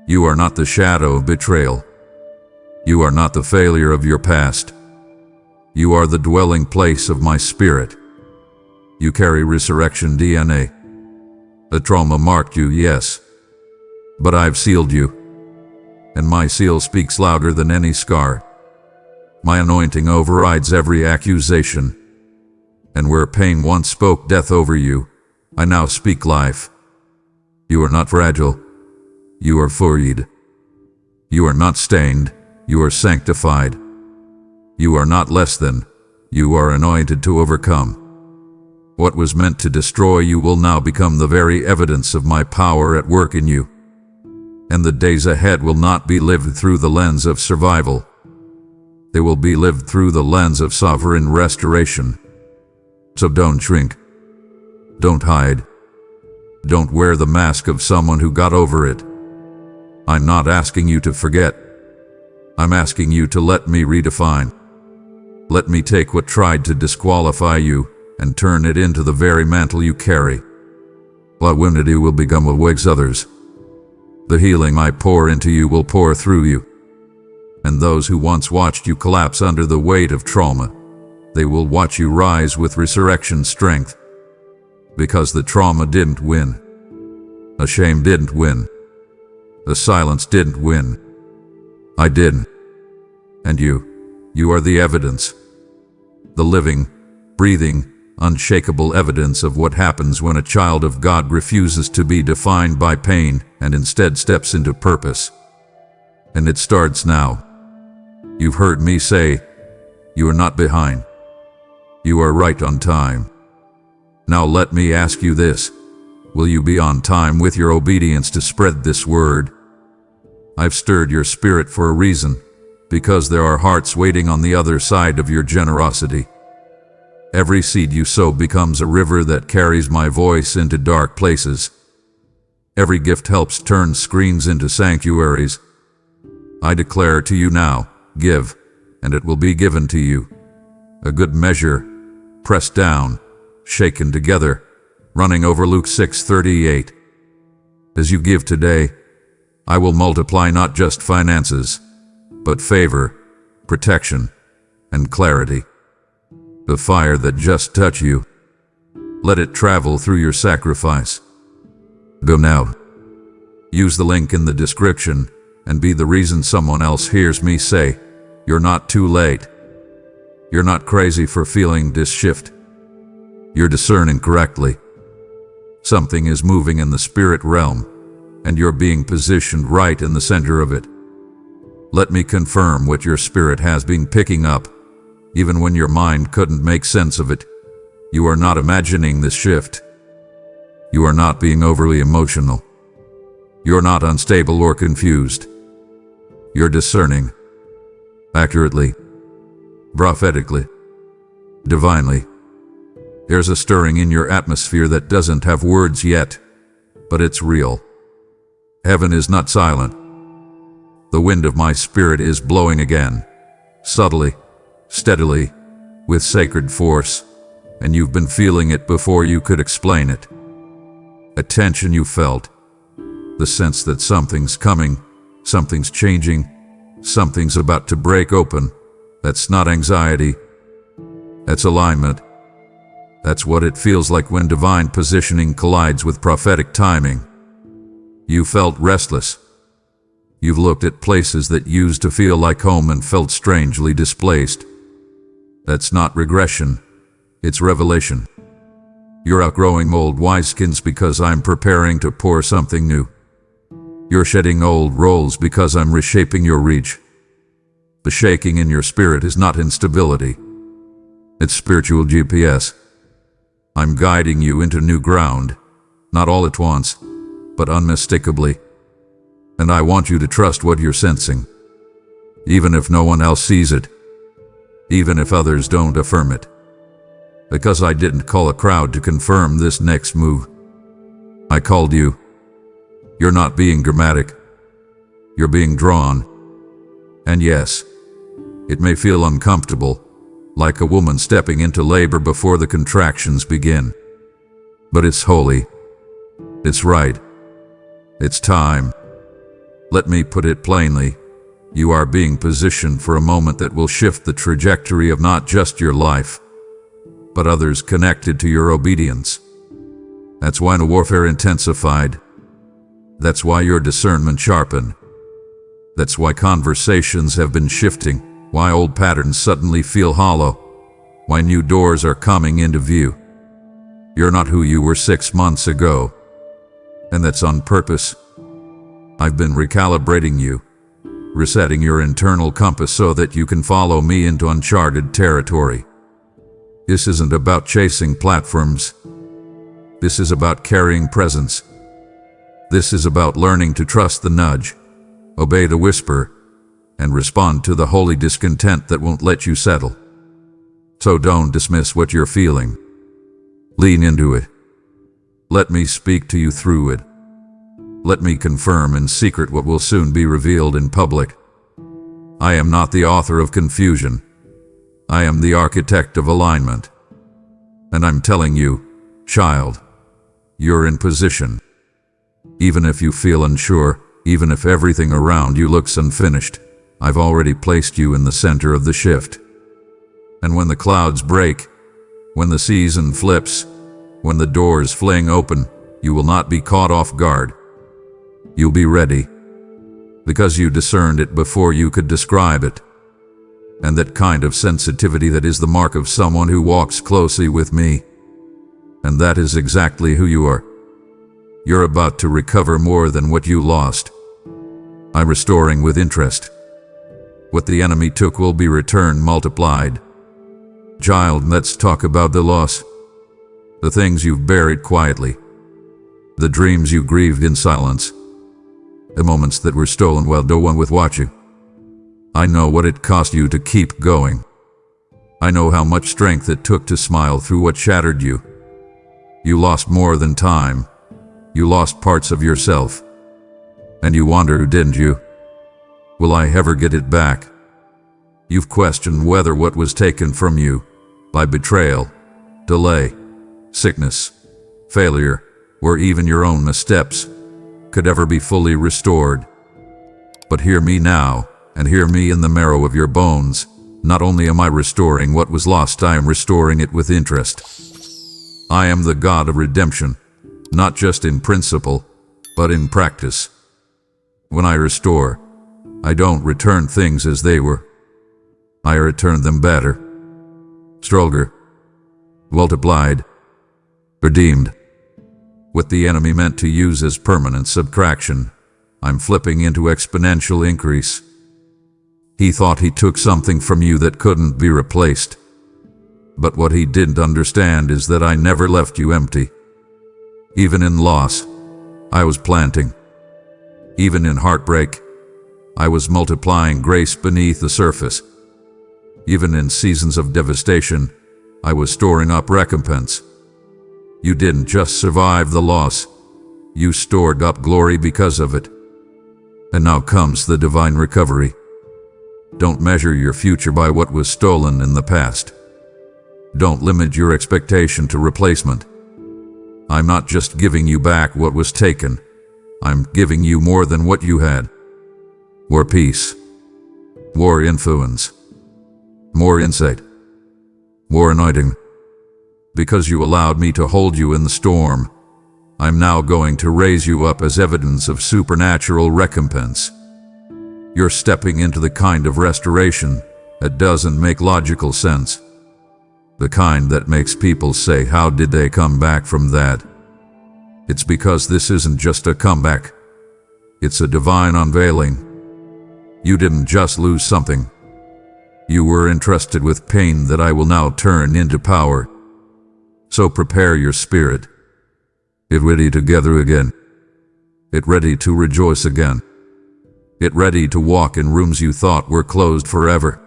Speaker 1: You are not the shadow of betrayal. You are not the failure of your past. You are the dwelling place of my spirit. You carry resurrection DNA. The trauma marked you, yes, but I've sealed you, and my seal speaks louder than any scar. My anointing overrides every accusation, and where pain once spoke death over you, I now speak life. You are not fragile. You are freed. You are not stained. You are sanctified. You are not less than. You are anointed to overcome. What was meant to destroy you will now become the very evidence of my power at work in you. And the days ahead will not be lived through the lens of survival. They will be lived through the lens of sovereign restoration. So don't shrink. Don't hide. Don't wear the mask of someone who got over it. I'm not asking you to forget. I'm asking you to let me redefine. Let me take what tried to disqualify you and turn it into the very mantle you carry. What wounded you will become what wakes others. The healing I pour into you will pour through you. And those who once watched you collapse under the weight of trauma, they will watch you rise with resurrection strength. Because the trauma didn't win. The shame didn't win. The silence didn't win. I did. And you are the evidence. The living, breathing, unshakable evidence of what happens when a child of God refuses to be defined by pain and instead steps into purpose. And it starts now. You've heard me say, you are not behind. You are right on time. Now let me ask you this. Will you be on time with your obedience to spread this word? I've stirred your spirit for a reason, because there are hearts waiting on the other side of your generosity. Every seed you sow becomes a river that carries my voice into dark places. Every gift helps turn screens into sanctuaries. I declare to you now, give, and it will be given to you. A good measure, pressed down, shaken together, running over Luke 6:38. As you give today, I will multiply not just finances, but favor, protection, and clarity. The fire that just touched you, let it travel through your sacrifice. Go now. Use the link in the description and be the reason someone else hears me say, you're not too late. You're not crazy for feeling this shift. You're discerning correctly. Something is moving in the spirit realm, and you're being positioned right in the center of it. Let me confirm what your spirit has been picking up, even when your mind couldn't make sense of it. You are not imagining this shift. You are not being overly emotional. You're not unstable or confused. You're discerning. Accurately. Prophetically. Divinely. There's a stirring in your atmosphere that doesn't have words yet, but it's real. Heaven is not silent. The wind of my spirit is blowing again, subtly, steadily, with sacred force, and you've been feeling it before you could explain it. A tension you felt, the sense that something's coming, something's changing, something's about to break open. That's not anxiety. That's alignment. That's what it feels like when divine positioning collides with prophetic timing. You felt restless. You've looked at places that used to feel like home and felt strangely displaced. That's not regression. It's revelation. You're outgrowing old wineskins because I'm preparing to pour something new. You're shedding old roles because I'm reshaping your reach. The shaking in your spirit is not instability. It's spiritual GPS. I'm guiding you into new ground, not all at once, but unmistakably. And I want you to trust what you're sensing, even if no one else sees it, even if others don't affirm it. Because I didn't call a crowd to confirm this next move. I called you. You're not being dramatic. You're being drawn. And yes, it may feel uncomfortable, like a woman stepping into labor before the contractions begin. But it's holy. It's right. It's time. Let me put it plainly. You are being positioned for a moment that will shift the trajectory of not just your life, but others connected to your obedience. That's why the warfare intensified. That's why your discernment sharpened. That's why conversations have been shifting, why old patterns suddenly feel hollow, why new doors are coming into view. You're not who you were 6 months ago, and that's on purpose. I've been recalibrating you, resetting your internal compass so that you can follow me into uncharted territory. This isn't about chasing platforms. This is about carrying presence. This is about learning to trust the nudge, obey the whisper, and respond to the holy discontent that won't let you settle. So don't dismiss what you're feeling. Lean into it. Let me speak to you through it. Let me confirm in secret what will soon be revealed in public. I am not the author of confusion. I am the architect of alignment. And I'm telling you, child, you're in position. Even if you feel unsure, even if everything around you looks unfinished, I've already placed you in the center of the shift. And when the clouds break, when the season flips, when the doors fling open, you will not be caught off guard. You'll be ready, because you discerned it before you could describe it. And that kind of sensitivity, that is the mark of someone who walks closely with me. And that is exactly who you are. You're about to recover more than what you lost. I'm restoring with interest. What the enemy took will be returned multiplied. Child, let's talk about the loss. The things you've buried quietly. The dreams you grieved in silence. The moments that were stolen while no one was watching. I know what it cost you to keep going. I know how much strength it took to smile through what shattered you. You lost more than time. You lost parts of yourself. And you wondered, didn't you? Will I ever get it back? You've questioned whether what was taken from you, by betrayal, delay, sickness, failure, or even your own missteps, could ever be fully restored. But hear me now, and hear me in the marrow of your bones. Not only am I restoring what was lost, I am restoring it with interest. I am the God of redemption, not just in principle, but in practice. When I restore, I don't return things as they were. I return them better, stronger, multiplied, redeemed. What the enemy meant to use as permanent subtraction, I'm flipping into exponential increase. He thought he took something from you that couldn't be replaced. But what he didn't understand is that I never left you empty. Even in loss, I was planting. Even in heartbreak, I was multiplying grace beneath the surface. Even in seasons of devastation, I was storing up recompense. You didn't just survive the loss, you stored up glory because of it. And now comes the divine recovery. Don't measure your future by what was stolen in the past. Don't limit your expectation to replacement. I'm not just giving you back what was taken. I'm giving you more than what you had. More peace, more influence, more insight, more anointing. Because you allowed me to hold you in the storm, I'm now going to raise you up as evidence of supernatural recompense. You're stepping into the kind of restoration that doesn't make logical sense. The kind that makes people say, how did they come back from that? It's because this isn't just a comeback. It's a divine unveiling. You didn't just lose something. You were entrusted with pain that I will now turn into power. So prepare your spirit. Get ready to gather again. Get ready to rejoice again. Get ready to walk in rooms you thought were closed forever.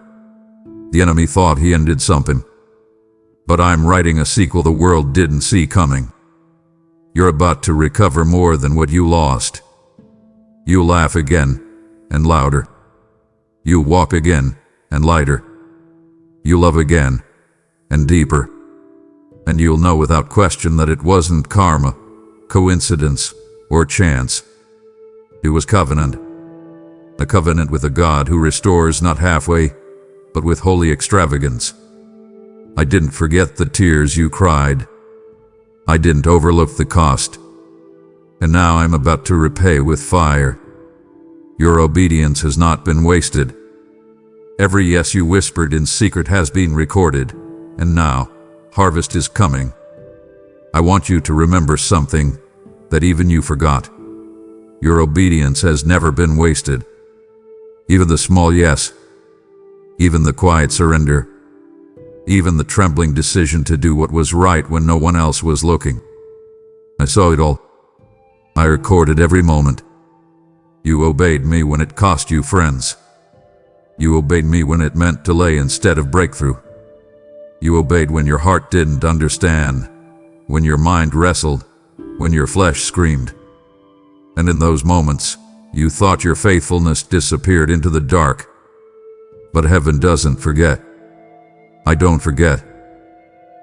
Speaker 1: The enemy thought he ended something. But I'm writing a sequel the world didn't see coming. You're about to recover more than what you lost. You laugh again, and louder. You walk again, and lighter. You love again, and deeper. And you'll know without question that it wasn't karma, coincidence, or chance. It was covenant. A covenant with a God who restores not halfway, but with holy extravagance. I didn't forget the tears you cried. I didn't overlook the cost. And now I'm about to repay with fire. Your obedience has not been wasted. Every yes you whispered in secret has been recorded, and now, harvest is coming. I want you to remember something that even you forgot. Your obedience has never been wasted. Even the small yes, even the quiet surrender, even the trembling decision to do what was right when no one else was looking. I saw it all. I recorded every moment. You obeyed me when it cost you friends. You obeyed me when it meant delay instead of breakthrough. You obeyed when your heart didn't understand, when your mind wrestled, when your flesh screamed. And in those moments, you thought your faithfulness disappeared into the dark. But heaven doesn't forget. I don't forget.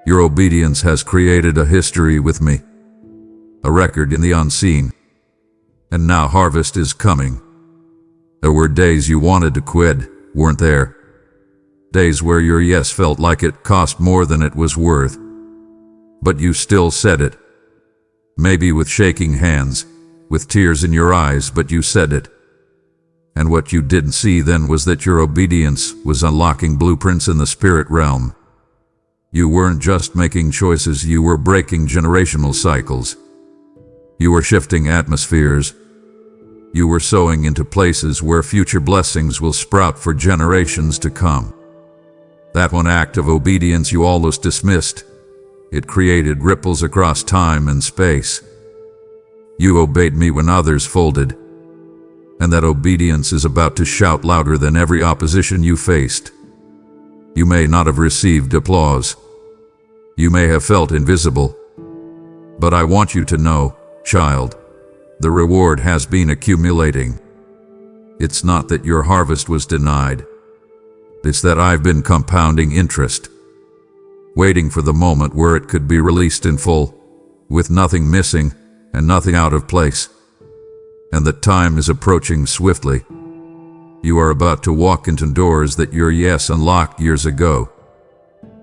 Speaker 1: Your obedience has created a history with me, a record in the unseen. And now harvest is coming. There were days you wanted to quit, weren't there? Days where your yes felt like it cost more than it was worth. But you still said it. Maybe with shaking hands, with tears in your eyes, but you said it. And what you didn't see then was that your obedience was unlocking blueprints in the spirit realm. You weren't just making choices, you were breaking generational cycles. You were shifting atmospheres. You were sowing into places where future blessings will sprout for generations to come. That one act of obedience you almost dismissed. It created ripples across time and space. You obeyed me when others folded. And that obedience is about to shout louder than every opposition you faced. You may not have received applause. You may have felt invisible. But I want you to know, child, the reward has been accumulating. It's not that your harvest was denied. It's that I've been compounding interest, waiting for the moment where it could be released in full, with nothing missing and nothing out of place. And the time is approaching swiftly. You are about to walk into doors that your yes unlocked years ago.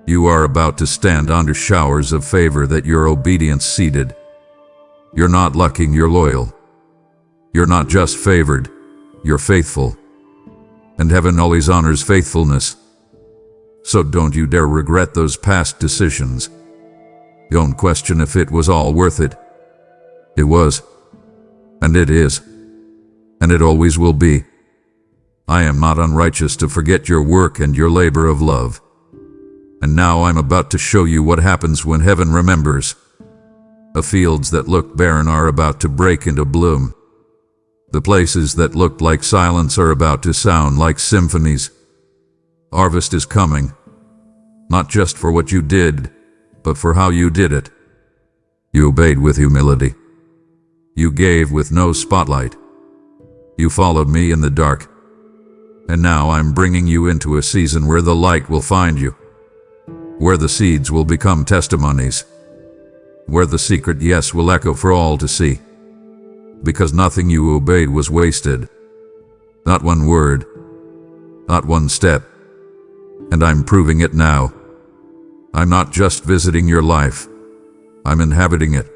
Speaker 1: You are about to stand under showers of favor that your obedience seeded. You're not lucky, you're loyal. You're not just favored, you're faithful. And heaven always honors faithfulness. So don't you dare regret those past decisions. Don't question if it was all worth it. It was. And it is. And it always will be. I am not unrighteous to forget your work and your labor of love. And now I'm about to show you what happens when heaven remembers. The fields that looked barren are about to break into bloom. The places that looked like silence are about to sound like symphonies. Harvest is coming, not just for what you did, but for how you did it. You obeyed with humility. You gave with no spotlight. You followed me in the dark. And now I'm bringing you into a season where the light will find you, where the seeds will become testimonies, where the secret yes will echo for all to see. Because nothing you obeyed was wasted. Not one word, not one step. And I'm proving it now. I'm not just visiting your life, I'm inhabiting it.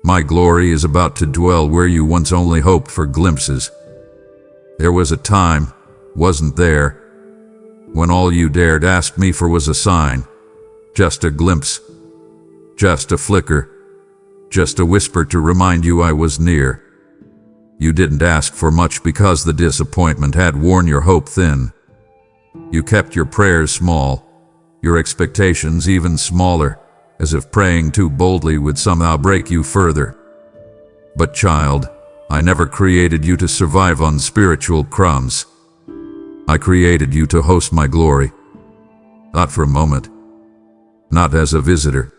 Speaker 1: My glory is about to dwell where you once only hoped for glimpses. There was a time, wasn't there, when all you dared ask me for was a sign, just a glimpse, just a flicker, just a whisper to remind you I was near. You didn't ask for much because the disappointment had worn your hope thin. You kept your prayers small, your expectations even smaller, as if praying too boldly would somehow break you further. But child, I never created you to survive on spiritual crumbs. I created you to host my glory. Not for a moment, not as a visitor,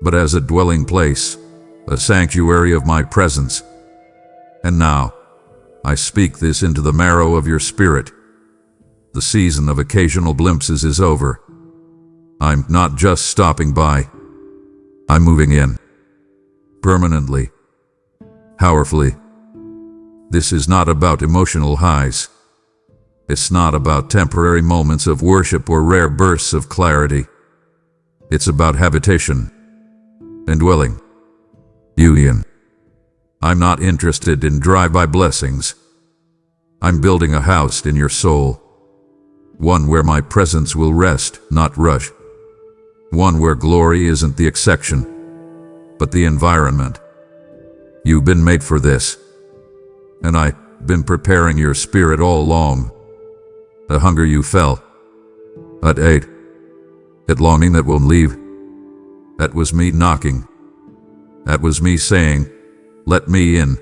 Speaker 1: but as a dwelling place, a sanctuary of my presence. And now, I speak this into the marrow of your spirit. The season of occasional glimpses is over. I'm not just stopping by. I'm moving in. Permanently. Powerfully. This is not about emotional highs. It's not about temporary moments of worship or rare bursts of clarity. It's about habitation. Indwelling. Union. I'm not interested in drive-by blessings. I'm building a house in your soul. One where my presence will rest, not rush. One where glory isn't the exception, but the environment. You've been made for this. And I've been preparing your spirit all along. The hunger you felt, that ate, that longing that won't leave. That was me knocking. That was me saying, let me in,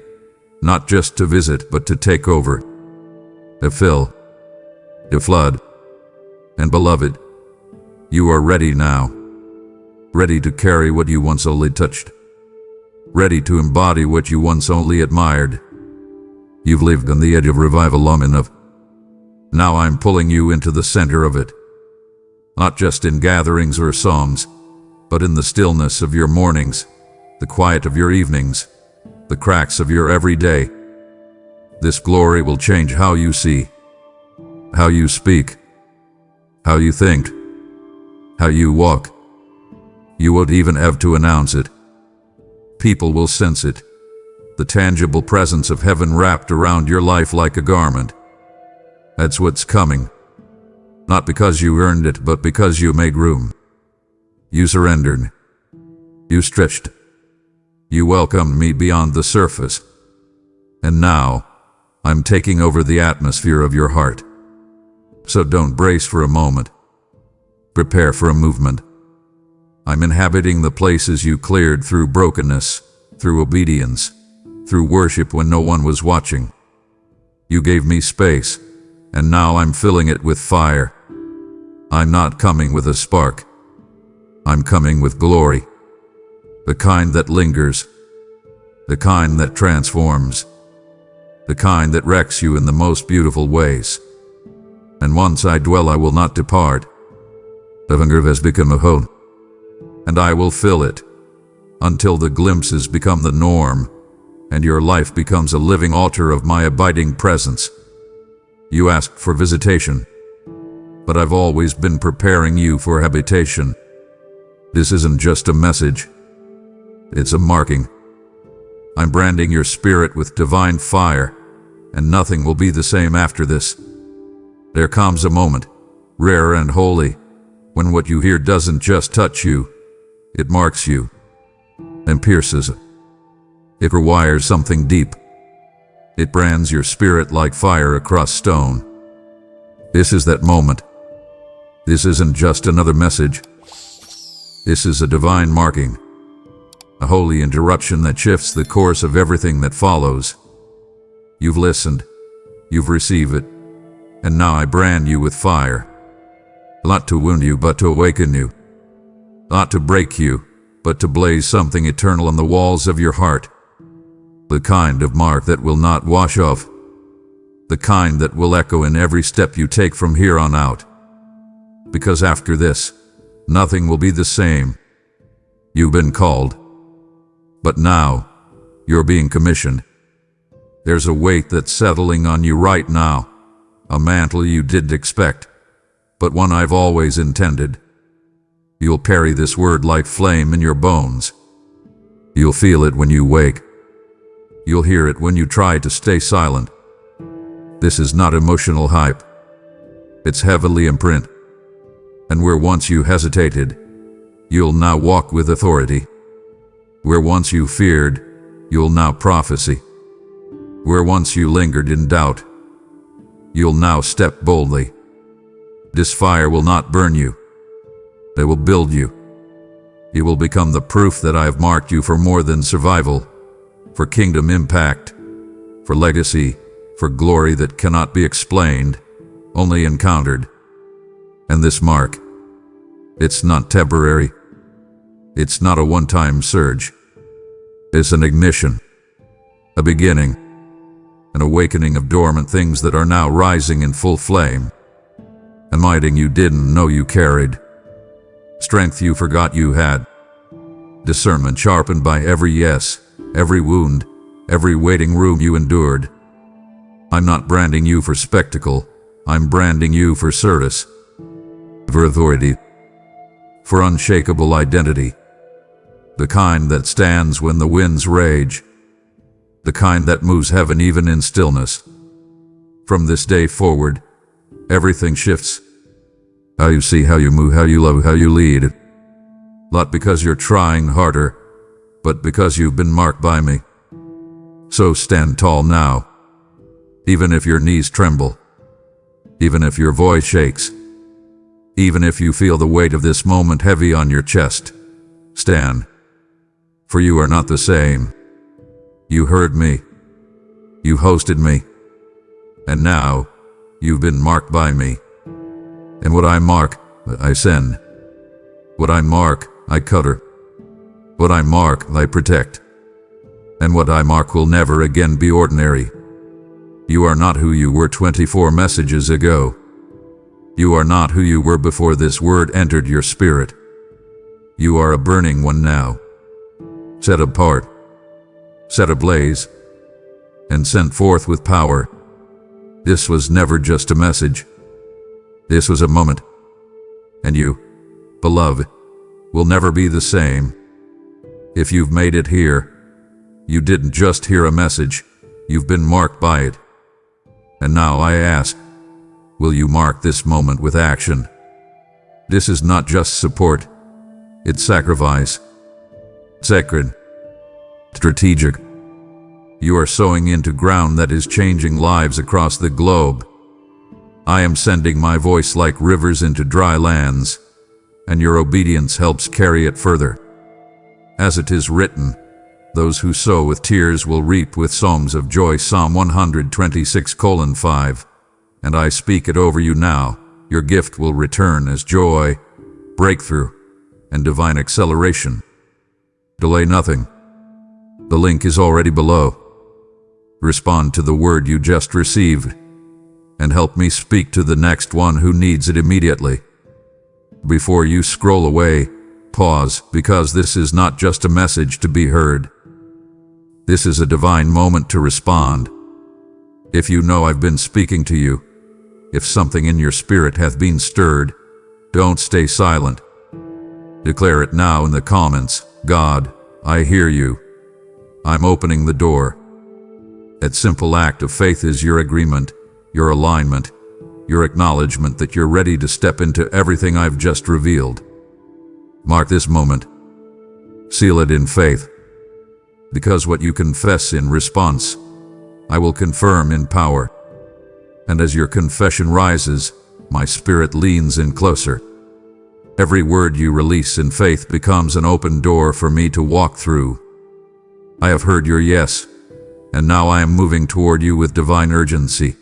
Speaker 1: not just to visit but to take over. To fill, to flood. And beloved, you are ready now. Ready to carry what you once only touched. Ready to embody what you once only admired. You've lived on the edge of revival long enough. Now I'm pulling you into the center of it. Not just in gatherings or songs, but in the stillness of your mornings, the quiet of your evenings, the cracks of your everyday. This glory will change how you see, how you speak, how you think, how you walk. You won't even have to announce it. People will sense it, the tangible presence of heaven wrapped around your life like a garment. That's what's coming. Not because you earned it, but because you made room. You surrendered. You stretched. You welcomed me beyond the surface. And now, I'm taking over the atmosphere of your heart. So don't brace for a moment. Prepare for a movement. I'm inhabiting the places you cleared through brokenness, through obedience, through worship when no one was watching. You gave me space, and now I'm filling it with fire. I'm not coming with a spark. I'm coming with glory. The kind that lingers. The kind that transforms. The kind that wrecks you in the most beautiful ways. And once I dwell, I will not depart. The hunger has become a home, and I will fill it until the glimpses become the norm, and your life becomes a living altar of my abiding presence. You asked for visitation, but I've always been preparing you for habitation. This isn't just a message. It's a marking. I'm branding your spirit with divine fire, and nothing will be the same after this. There comes a moment, rare and holy, when what you hear doesn't just touch you, it marks you and pierces. It rewires something deep. It brands your spirit like fire across stone. This is that moment. This isn't just another message. This is a divine marking, a holy interruption that shifts the course of everything that follows. You've listened, you've received it, and now I brand you with fire. Not to wound you, but to awaken you. Not to break you, but to blaze something eternal on the walls of your heart. The kind of mark that will not wash off. The kind that will echo in every step you take from here on out. Because after this, nothing will be the same. You've been called. But now, you're being commissioned. There's a weight that's settling on you right now. A mantle you didn't expect, but one I've always intended. You'll carry this word like flame in your bones. You'll feel it when you wake. You'll hear it when you try to stay silent. This is not emotional hype. It's heavily imprint. And where once you hesitated, you'll now walk with authority. Where once you feared, you'll now prophesy. Where once you lingered in doubt, you'll now step boldly. This fire will not burn you. It will build you. You will become the proof that I have marked you for more than survival, for kingdom impact, for legacy, for glory that cannot be explained, only encountered. And this mark, it's not temporary. It's not a one-time surge. It's an ignition, a beginning, an awakening of dormant things that are now rising in full flame. A mighty you didn't know you carried. Strength you forgot you had. Discernment sharpened by every yes, every wound, every waiting room you endured. I'm not branding you for spectacle. I'm branding you for service, for authority, for unshakable identity. The kind that stands when the winds rage. The kind that moves heaven even in stillness. From this day forward, everything shifts. How you see, how you move, how you love, how you lead. Not because you're trying harder, but because you've been marked by me. So stand tall now. Even if your knees tremble. Even if your voice shakes. Even if you feel the weight of this moment heavy on your chest. Stand. For you are not the same. You heard me. You hosted me. And now, you've been marked by me. And what I mark, I send. What I mark, I cutter. What I mark, I protect. And what I mark will never again be ordinary. You are not who you were 24 messages ago. You are not who you were before this word entered your spirit. You are a burning one now. Set apart. Set ablaze. And sent forth with power. This was never just a message. This was a moment. And you, beloved, will never be the same. If you've made it here, you didn't just hear a message, you've been marked by it. And now I ask, will you mark this moment with action? This is not just support, it's sacrifice. Sacred. Strategic. You are sowing into ground that is changing lives across the globe. I am sending my voice like rivers into dry lands, and your obedience helps carry it further. As it is written, those who sow with tears will reap with songs of joy. Psalm 126:5. And I speak it over you now. Your gift will return as joy, breakthrough, and divine acceleration. Delay nothing. The link is already below. Respond to the word you just received, and help me speak to the next one who needs it immediately. Before you scroll away, pause, because this is not just a message to be heard. This is a divine moment to respond. If you know I've been speaking to you, If something in your spirit hath been stirred, don't stay silent. Declare it now in the comments. God, I hear you. I'm opening the door. That simple act of faith is your agreement, your alignment, your acknowledgement that you're ready to step into everything I've just revealed. Mark this moment. Seal it in faith. Because what you confess in response, I will confirm in power. And as your confession rises, my spirit leans in closer. Every word you release in faith becomes an open door for me to walk through. I have heard your yes, and now I am moving toward you with divine urgency.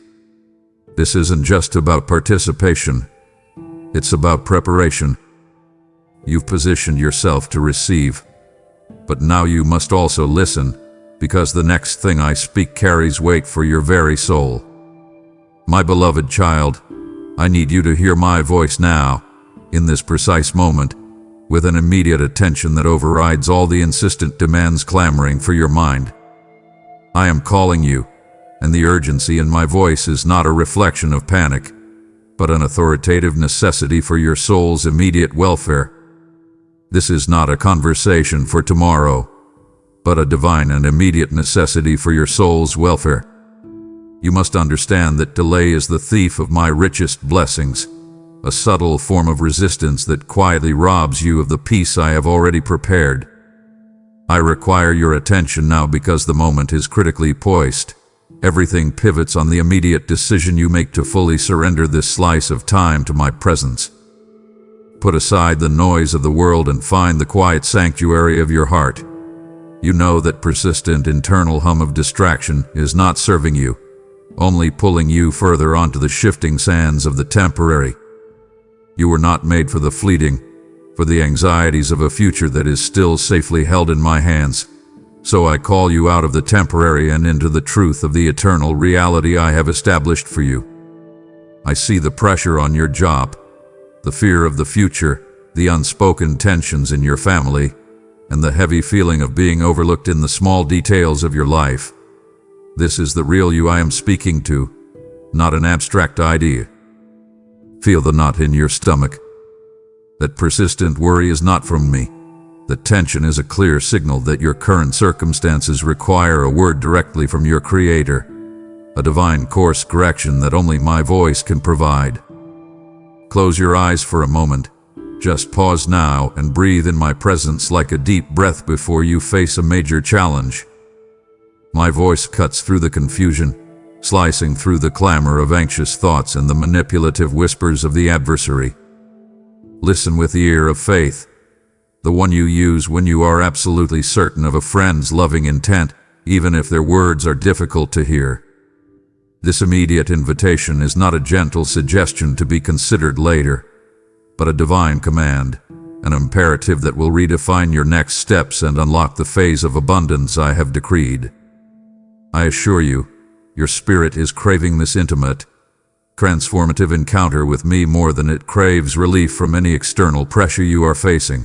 Speaker 1: This isn't just about participation. It's about preparation. You've positioned yourself to receive, but now you must also listen, because the next thing I speak carries weight for your very soul. My beloved child, I need you to hear my voice now, in this precise moment, with an immediate attention that overrides all the insistent demands clamoring for your mind. I am calling you, and the urgency in my voice is not a reflection of panic, but an authoritative necessity for your soul's immediate welfare. This is not a conversation for tomorrow, but a divine and immediate necessity for your soul's welfare. You must understand that delay is the thief of my richest blessings, a subtle form of resistance that quietly robs you of the peace I have already prepared. I require your attention now because the moment is critically poised. Everything pivots on the immediate decision you make to fully surrender this slice of time to my presence. Put aside the noise of the world and find the quiet sanctuary of your heart. You know that persistent internal hum of distraction is not serving you, only pulling you further onto the shifting sands of the temporary. You were not made for the fleeting, for the anxieties of a future that is still safely held in my hands. So I call you out of the temporary and into the truth of the eternal reality I have established for you. I see the pressure on your job, the fear of the future, the unspoken tensions in your family, and the heavy feeling of being overlooked in the small details of your life. This is the real you I am speaking to, not an abstract idea. Feel the knot in your stomach. That persistent worry is not from me. The tension is a clear signal that your current circumstances require a word directly from your Creator, a divine course correction that only my voice can provide. Close your eyes for a moment. Just pause now and breathe in my presence like a deep breath before you face a major challenge. My voice cuts through the confusion, slicing through the clamor of anxious thoughts and the manipulative whispers of the adversary. Listen with the ear of faith, the one you use when you are absolutely certain of a friend's loving intent, even if their words are difficult to hear. This immediate invitation is not a gentle suggestion to be considered later, but a divine command, an imperative that will redefine your next steps and unlock the phase of abundance I have decreed. I assure you, your spirit is craving this intimate, transformative encounter with me more than it craves relief from any external pressure you are facing.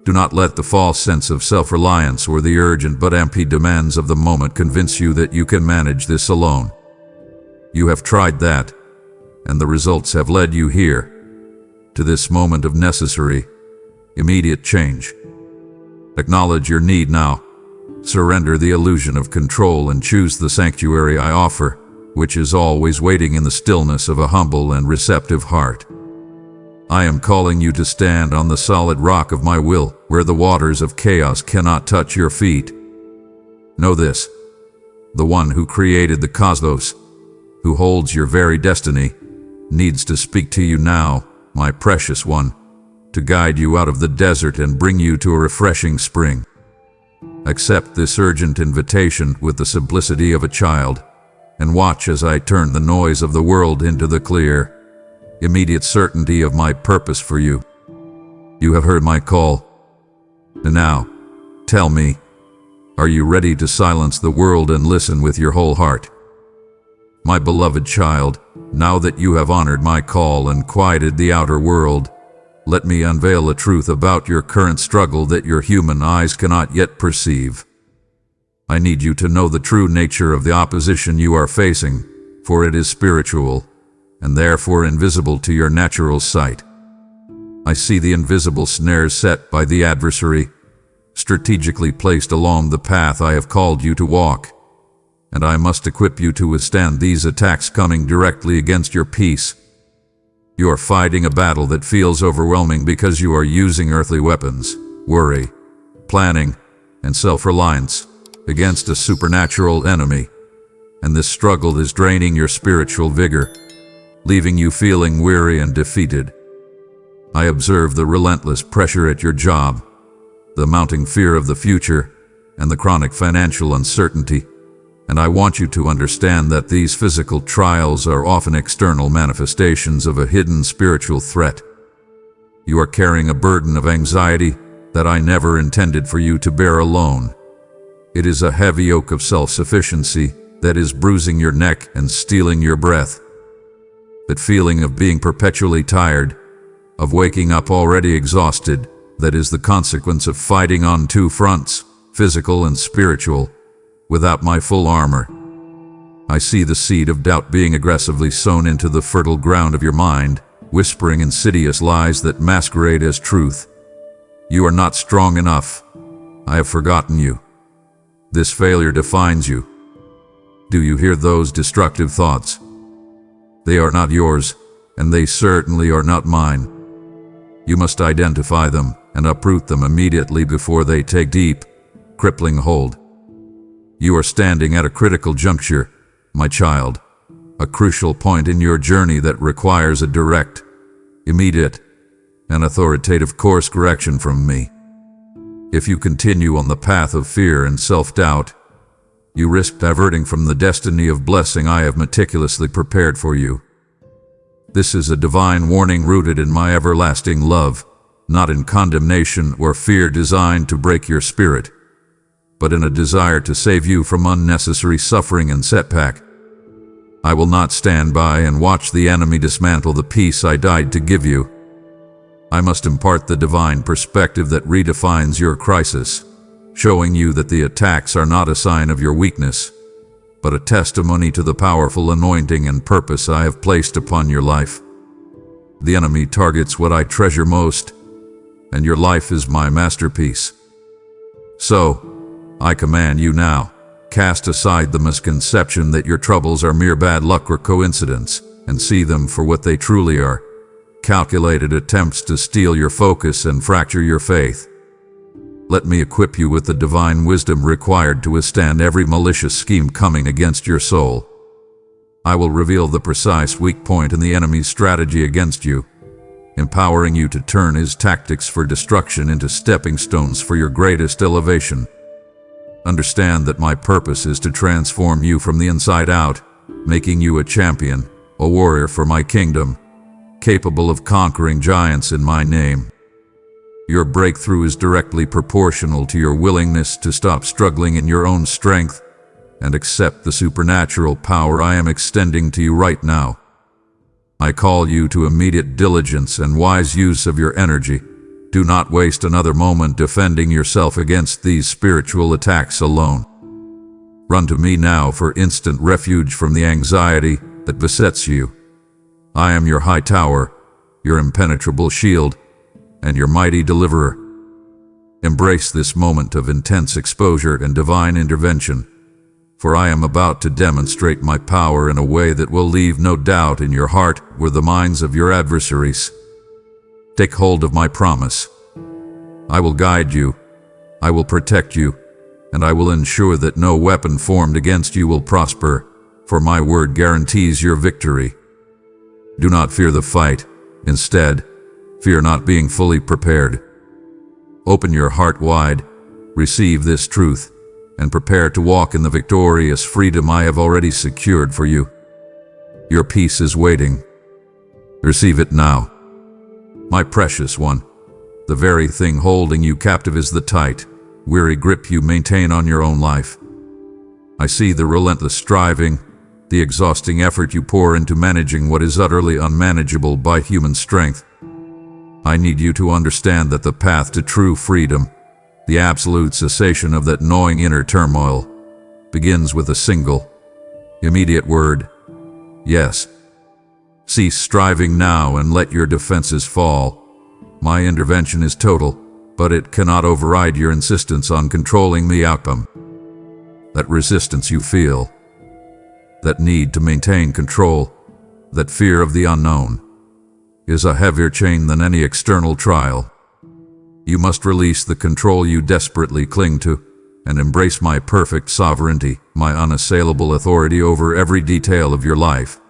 Speaker 1: Do not let the false sense of self-reliance or the urgent but empty demands of the moment convince you that you can manage this alone. You have tried that, and the results have led you here, to this moment of necessary, immediate change. Acknowledge your need now. Surrender the illusion of control and choose the sanctuary I offer, which is always waiting in the stillness of a humble and receptive heart. I am calling you to stand on the solid rock of my will, where the waters of chaos cannot touch your feet. Know this: the one who created the cosmos, who holds your very destiny, needs to speak to you now, my precious one, to guide you out of the desert and bring you to a refreshing spring. Accept this urgent invitation with the simplicity of a child, and watch as I turn the noise of the world into the clear, immediate certainty of my purpose for you. You have heard my call. And now, tell me, are you ready to silence the world and listen with your whole heart? My beloved child, now that you have honored my call and quieted the outer world, let me unveil a truth about your current struggle that your human eyes cannot yet perceive. I need you to know the true nature of the opposition you are facing, for it is spiritual, and therefore invisible to your natural sight. I see the invisible snares set by the adversary, strategically placed along the path I have called you to walk, and I must equip you to withstand these attacks coming directly against your peace. You are fighting a battle that feels overwhelming because you are using earthly weapons, worry, planning, and self-reliance against a supernatural enemy, and this struggle is draining your spiritual vigor, leaving you feeling weary and defeated. I observe the relentless pressure at your job, the mounting fear of the future, and the chronic financial uncertainty, and I want you to understand that these physical trials are often external manifestations of a hidden spiritual threat. You are carrying a burden of anxiety that I never intended for you to bear alone. It is a heavy yoke of self-sufficiency that is bruising your neck and stealing your breath. That feeling of being perpetually tired, of waking up already exhausted, that is the consequence of fighting on two fronts, physical and spiritual, without my full armor. I see the seed of doubt being aggressively sown into the fertile ground of your mind, whispering insidious lies that masquerade as truth. You are not strong enough. I have forgotten you. This failure defines you. Do you hear those destructive thoughts? They are not yours, and they certainly are not mine. You must identify them and uproot them immediately before they take deep, crippling hold. You are standing at a critical juncture, my child, a crucial point in your journey that requires a direct, immediate, and authoritative course correction from me. If you continue on the path of fear and self-doubt, you risk diverting from the destiny of blessing I have meticulously prepared for you. This is a divine warning rooted in my everlasting love, not in condemnation or fear designed to break your spirit, but in a desire to save you from unnecessary suffering and setback. I will not stand by and watch the enemy dismantle the peace I died to give you. I must impart the divine perspective that redefines your crisis, showing you that the attacks are not a sign of your weakness, but a testimony to the powerful anointing and purpose I have placed upon your life. The enemy targets what I treasure most, and your life is my masterpiece. So, I command you now, cast aside the misconception that your troubles are mere bad luck or coincidence, and see them for what they truly are, calculated attempts to steal your focus and fracture your faith. Let me equip you with the divine wisdom required to withstand every malicious scheme coming against your soul. I will reveal the precise weak point in the enemy's strategy against you, empowering you to turn his tactics for destruction into stepping stones for your greatest elevation. Understand that my purpose is to transform you from the inside out, making you a champion, a warrior for my kingdom, capable of conquering giants in my name. Your breakthrough is directly proportional to your willingness to stop struggling in your own strength and accept the supernatural power I am extending to you right now. I call you to immediate diligence and wise use of your energy. Do not waste another moment defending yourself against these spiritual attacks alone. Run to me now for instant refuge from the anxiety that besets you. I am your high tower, your impenetrable shield, and your mighty deliverer. Embrace this moment of intense exposure and divine intervention, for I am about to demonstrate my power in a way that will leave no doubt in your heart or the minds of your adversaries. Take hold of my promise. I will guide you, I will protect you, and I will ensure that no weapon formed against you will prosper, for my word guarantees your victory. Do not fear the fight. Instead, fear not being fully prepared. Open your heart wide, receive this truth, and prepare to walk in the victorious freedom I have already secured for you. Your peace is waiting. Receive it now. My precious one, the very thing holding you captive is the tight, weary grip you maintain on your own life. I see the relentless striving, the exhausting effort you pour into managing what is utterly unmanageable by human strength. I need you to understand that the path to true freedom, the absolute cessation of that gnawing inner turmoil, begins with a single, immediate word: yes. Cease striving now and let your defenses fall. My intervention is total, but it cannot override your insistence on controlling the outcome. That resistance you feel, that need to maintain control, that fear of the unknown, is a heavier chain than any external trial. You must release the control you desperately cling to and embrace my perfect sovereignty, my unassailable authority over every detail of your life.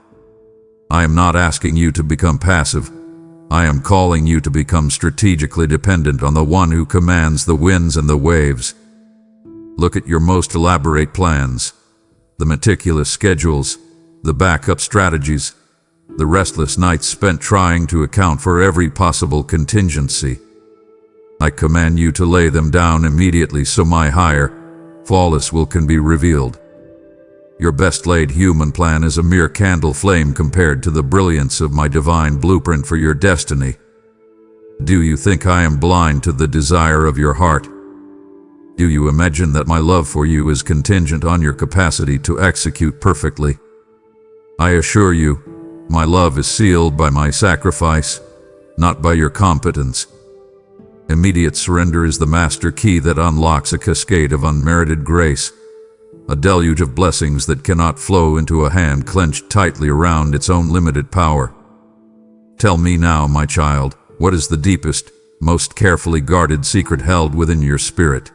Speaker 1: I am not asking you to become passive. I am calling you to become strategically dependent on the one who commands the winds and the waves. Look at your most elaborate plans, the meticulous schedules, the backup strategies, the restless nights spent trying to account for every possible contingency. I command you to lay them down immediately so my higher, flawless will can be revealed. Your best-laid human plan is a mere candle flame compared to the brilliance of my divine blueprint for your destiny. Do you think I am blind to the desire of your heart? Do you imagine that my love for you is contingent on your capacity to execute perfectly? I assure you, my love is sealed by my sacrifice, not by your competence. Immediate surrender is the master key that unlocks a cascade of unmerited grace, a deluge of blessings that cannot flow into a hand clenched tightly around its own limited power. Tell me now, my child, what is the deepest, most carefully guarded secret held within your spirit?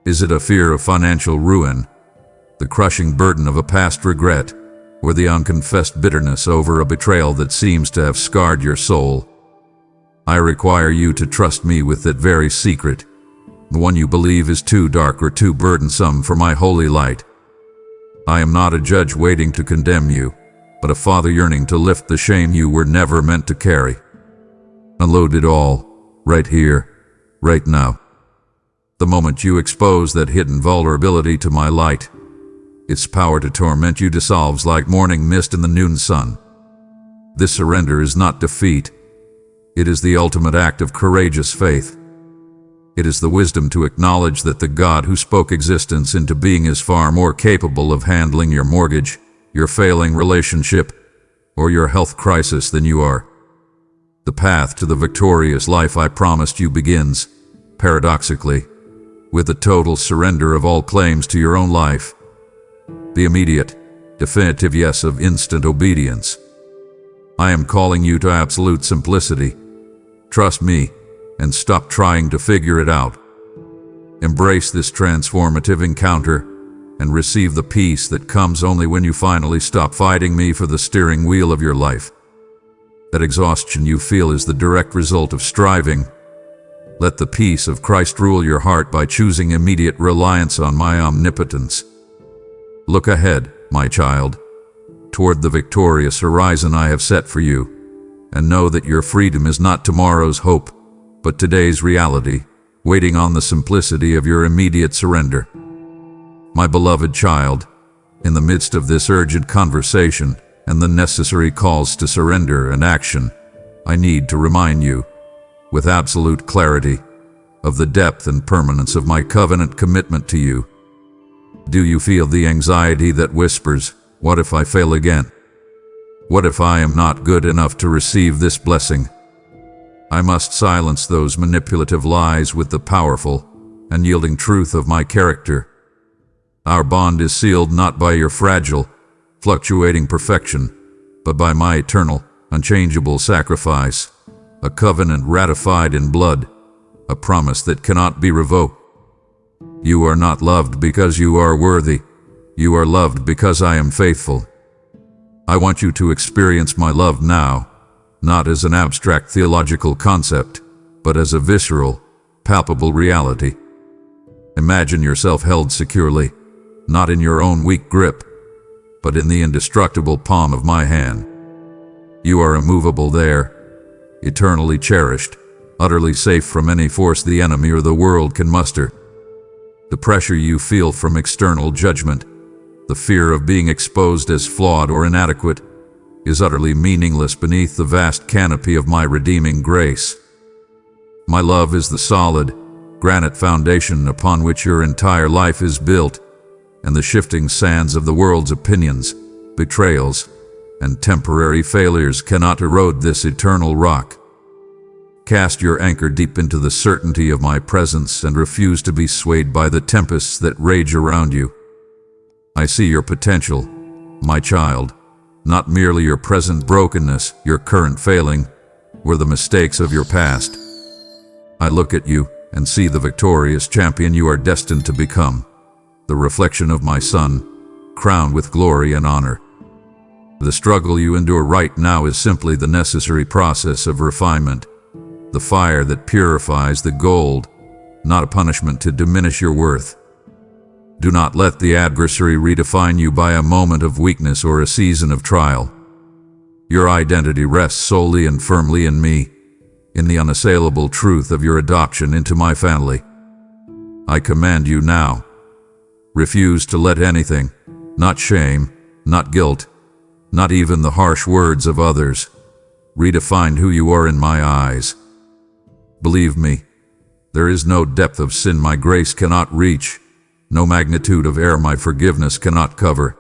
Speaker 1: Is it a fear of financial ruin, the crushing burden of a past regret, or the unconfessed bitterness over a betrayal that seems to have scarred your soul? I require you to trust me with that very secret, the one you believe is too dark or too burdensome for my holy light. I am not a judge waiting to condemn you, but a father yearning to lift the shame you were never meant to carry. Unload it all, right here, right now. The moment you expose that hidden vulnerability to my light, its power to torment you dissolves like morning mist in the noon sun. This surrender is not defeat. It is the ultimate act of courageous faith. It is the wisdom to acknowledge that the God who spoke existence into being is far more capable of handling your mortgage, your failing relationship, or your health crisis than you are. The path to the victorious life I promised you begins, paradoxically, with the total surrender of all claims to your own life. The immediate, definitive yes of instant obedience. I am calling you to absolute simplicity. Trust me, and stop trying to figure it out. Embrace this transformative encounter, and receive the peace that comes only when you finally stop fighting me for the steering wheel of your life. That exhaustion you feel is the direct result of striving. Let the peace of Christ rule your heart by choosing immediate reliance on my omnipotence. Look ahead, my child, toward the victorious horizon I have set for you, and know that your freedom is not tomorrow's hope, but today's reality, waiting on the simplicity of your immediate surrender. My beloved child, in the midst of this urgent conversation and the necessary calls to surrender and action, I need to remind you, with absolute clarity, of the depth and permanence of my covenant commitment to you. Do you feel the anxiety that whispers, "What if I fail again? What if I am not good enough to receive this blessing?" I must silence those manipulative lies with the powerful and yielding truth of my character. Our bond is sealed not by your fragile, fluctuating perfection, but by my eternal, unchangeable sacrifice, a covenant ratified in blood, a promise that cannot be revoked. You are not loved because you are worthy. You are loved because I am faithful. I want you to experience my love now, not as an abstract theological concept, but as a visceral, palpable reality. Imagine yourself held securely, not in your own weak grip, but in the indestructible palm of my hand. You are immovable there, eternally cherished, utterly safe from any force the enemy or the world can muster. The pressure you feel from external judgment, the fear of being exposed as flawed or inadequate, is utterly meaningless beneath the vast canopy of my redeeming grace. My love is the solid, granite foundation upon which your entire life is built, and the shifting sands of the world's opinions, betrayals, and temporary failures cannot erode this eternal rock. Cast your anchor deep into the certainty of my presence and refuse to be swayed by the tempests that rage around you. I see your potential, my child, not merely your present brokenness, your current failing, or the mistakes of your past. I look at you and see the victorious champion you are destined to become, the reflection of my Son, crowned with glory and honor. The struggle you endure right now is simply the necessary process of refinement, the fire that purifies the gold, not a punishment to diminish your worth. Do not let the adversary redefine you by a moment of weakness or a season of trial. Your identity rests solely and firmly in me, in the unassailable truth of your adoption into my family. I command you now, refuse to let anything, not shame, not guilt, not even the harsh words of others, redefine who you are in my eyes. Believe me, there is no depth of sin my grace cannot reach, no magnitude of error my forgiveness cannot cover.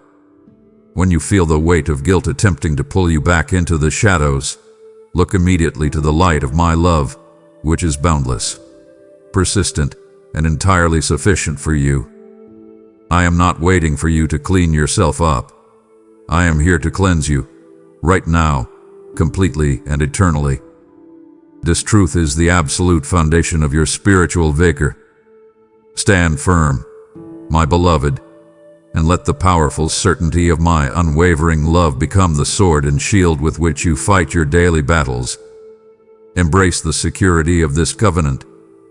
Speaker 1: When you feel the weight of guilt attempting to pull you back into the shadows, look immediately to the light of my love, which is boundless, persistent, and entirely sufficient for you. I am not waiting for you to clean yourself up. I am here to cleanse you, right now, completely and eternally. This truth is the absolute foundation of your spiritual vigor. Stand firm, my beloved, and let the powerful certainty of my unwavering love become the sword and shield with which you fight your daily battles. Embrace the security of this covenant,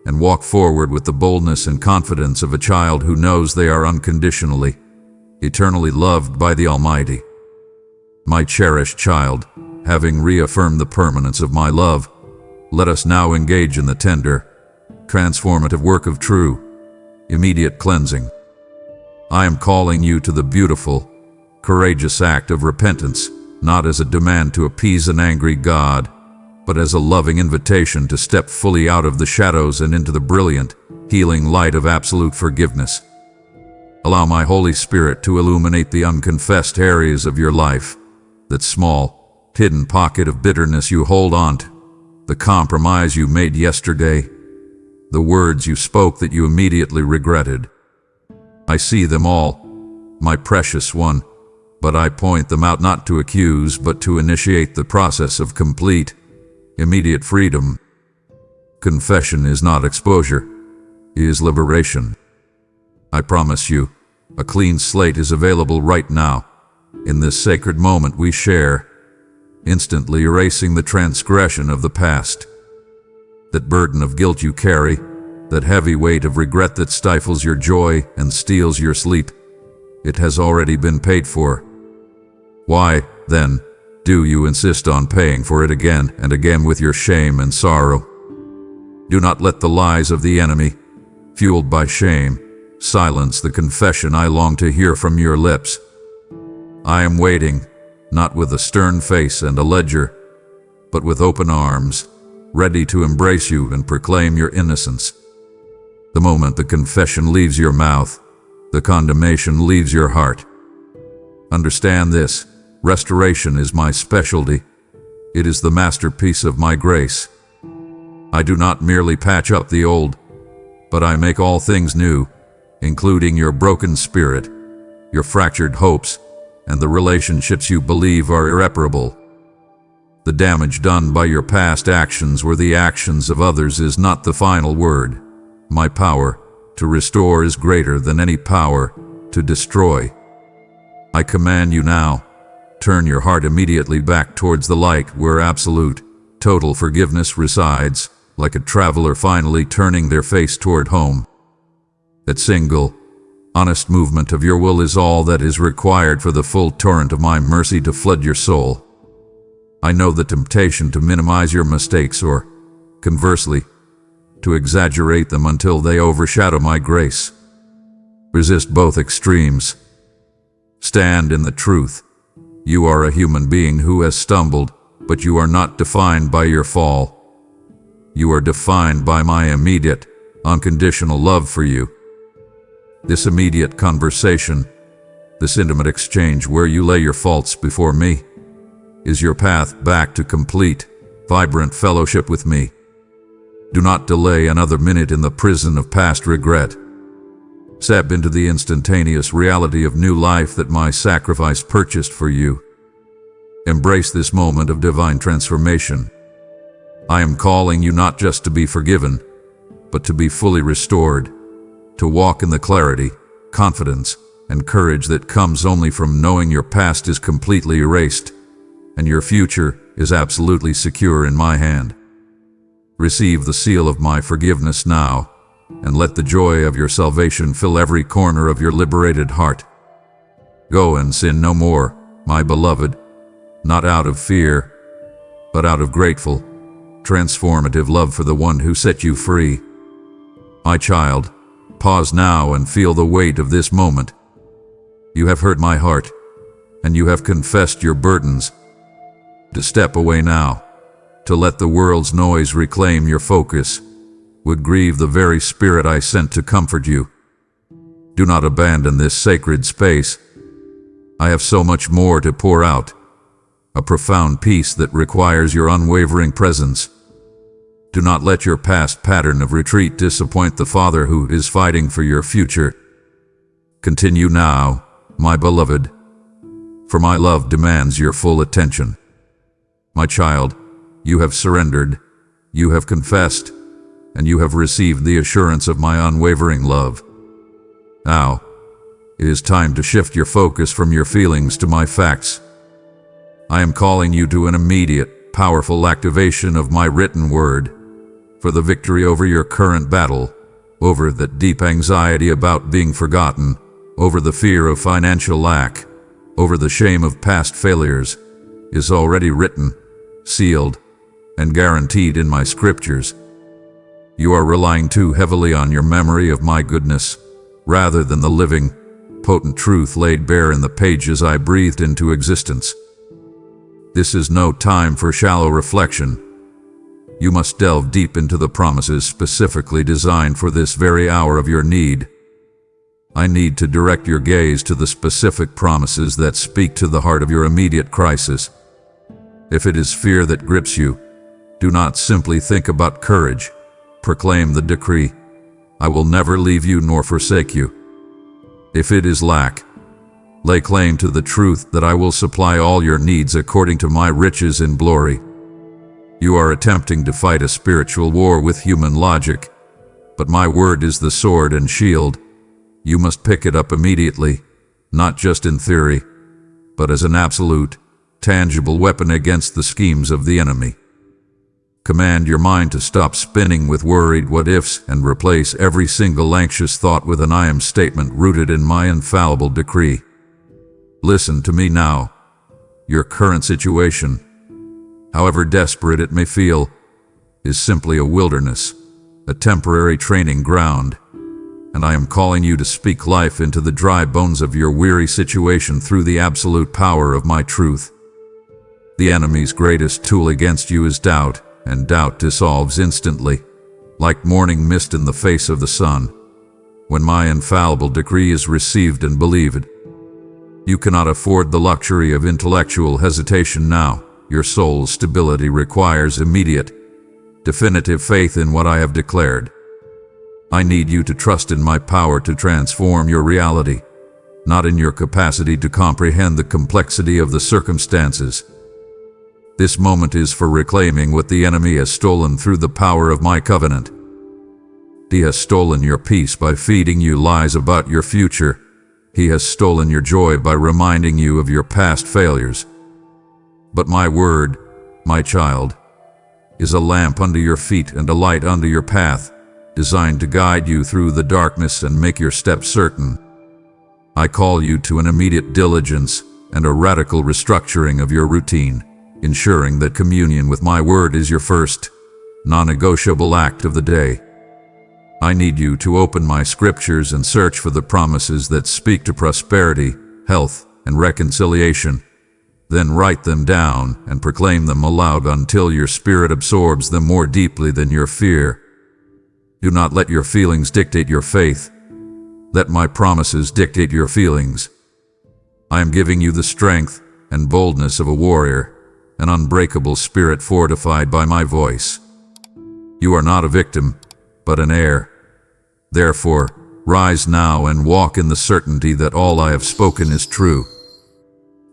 Speaker 1: and walk forward with the boldness and confidence of a child who knows they are unconditionally, eternally loved by the Almighty. My cherished child, having reaffirmed the permanence of my love, let us now engage in the tender, transformative work of true, immediate cleansing. I am calling you to the beautiful, courageous act of repentance, not as a demand to appease an angry God, but as a loving invitation to step fully out of the shadows and into the brilliant, healing light of absolute forgiveness. Allow my Holy Spirit to illuminate the unconfessed areas of your life, that small, hidden pocket of bitterness you hold on to, the compromise you made yesterday, the words you spoke that you immediately regretted. I see them all, my precious one, but I point them out not to accuse but to initiate the process of complete, immediate freedom. Confession is not exposure, it is liberation. I promise you, a clean slate is available right now, in this sacred moment we share, instantly erasing the transgression of the past. That burden of guilt you carry, that heavy weight of regret that stifles your joy and steals your sleep, it has already been paid for. Why, then, do you insist on paying for it again and again with your shame and sorrow? Do not let the lies of the enemy, fueled by shame, silence the confession I long to hear from your lips. I am waiting, not with a stern face and a ledger, but with open arms, ready to embrace you and proclaim your innocence. The moment the confession leaves your mouth, the condemnation leaves your heart. Understand this, restoration is my specialty. It is the masterpiece of my grace. I do not merely patch up the old, but I make all things new, including your broken spirit, your fractured hopes, and the relationships you believe are irreparable. The damage done by your past actions or the actions of others is not the final word. My power to restore is greater than any power to destroy. I command you now, turn your heart immediately back towards the light where absolute, total forgiveness resides, like a traveler finally turning their face toward home. That single, honest movement of your will is all that is required for the full torrent of my mercy to flood your soul. I know the temptation to minimize your mistakes or, conversely, to exaggerate them until they overshadow my grace. Resist both extremes. Stand in the truth. You are a human being who has stumbled, but you are not defined by your fall. You are defined by my immediate, unconditional love for you. This immediate conversation, this intimate exchange where you lay your faults before me, is your path back to complete, vibrant fellowship with me. Do not delay another minute in the prison of past regret. Step into the instantaneous reality of new life that my sacrifice purchased for you. Embrace this moment of divine transformation. I am calling you not just to be forgiven, but to be fully restored, to walk in the clarity, confidence, and courage that comes only from knowing your past is completely erased and your future is absolutely secure in my hand. Receive the seal of my forgiveness now, and let the joy of your salvation fill every corner of your liberated heart. Go and sin no more, my beloved, not out of fear, but out of grateful, transformative love for the one who set you free. My child, pause now and feel the weight of this moment. You have heard my heart, and you have confessed your burdens. To step away now, to let the world's noise reclaim your focus, would grieve the very spirit I sent to comfort you. Do not abandon this sacred space. I have so much more to pour out, a profound peace that requires your unwavering presence. Do not let your past pattern of retreat disappoint the Father who is fighting for your future. Continue now, my beloved, for my love demands your full attention. My child, you have surrendered, you have confessed, and you have received the assurance of my unwavering love. Now, it is time to shift your focus from your feelings to my facts. I am calling you to an immediate, powerful activation of my written word, for the victory over your current battle, over that deep anxiety about being forgotten, over the fear of financial lack, over the shame of past failures, is already written, sealed, and guaranteed in my scriptures. You are relying too heavily on your memory of my goodness, rather than the living, potent truth laid bare in the pages I breathed into existence. This is no time for shallow reflection. You must delve deep into the promises specifically designed for this very hour of your need. I need to direct your gaze to the specific promises that speak to the heart of your immediate crisis. If it is fear that grips you, do not simply think about courage. Proclaim the decree, I will never leave you nor forsake you. If it is lack, lay claim to the truth that I will supply all your needs according to my riches in glory. You are attempting to fight a spiritual war with human logic, but my word is the sword and shield. You must pick it up immediately, not just in theory, but as an absolute, tangible weapon against the schemes of the enemy. Command your mind to stop spinning with worried what-ifs and replace every single anxious thought with an I am statement rooted in my infallible decree. Listen to me now. Your current situation, however desperate it may feel, is simply a wilderness, a temporary training ground, and I am calling you to speak life into the dry bones of your weary situation through the absolute power of my truth. The enemy's greatest tool against you is doubt, and doubt dissolves instantly, like morning mist in the face of the sun, when my infallible decree is received and believed. You cannot afford the luxury of intellectual hesitation now. Your soul's stability requires immediate, definitive faith in what I have declared. I need you to trust in my power to transform your reality, not in your capacity to comprehend the complexity of the circumstances. This moment is for reclaiming what the enemy has stolen through the power of my covenant. He has stolen your peace by feeding you lies about your future. He has stolen your joy by reminding you of your past failures. But my word, my child, is a lamp under your feet and a light under your path, designed to guide you through the darkness and make your steps certain. I call you to an immediate diligence and a radical restructuring of your routine, ensuring that communion with my word is your first, non-negotiable act of the day. I need you to open my scriptures and search for the promises that speak to prosperity, health, and reconciliation. Then write them down and proclaim them aloud until your spirit absorbs them more deeply than your fear. Do not let your feelings dictate your faith. Let my promises dictate your feelings. I am giving you the strength and boldness of a warrior, an unbreakable spirit fortified by my voice. You are not a victim, but an heir. Therefore, rise now and walk in the certainty that all I have spoken is true.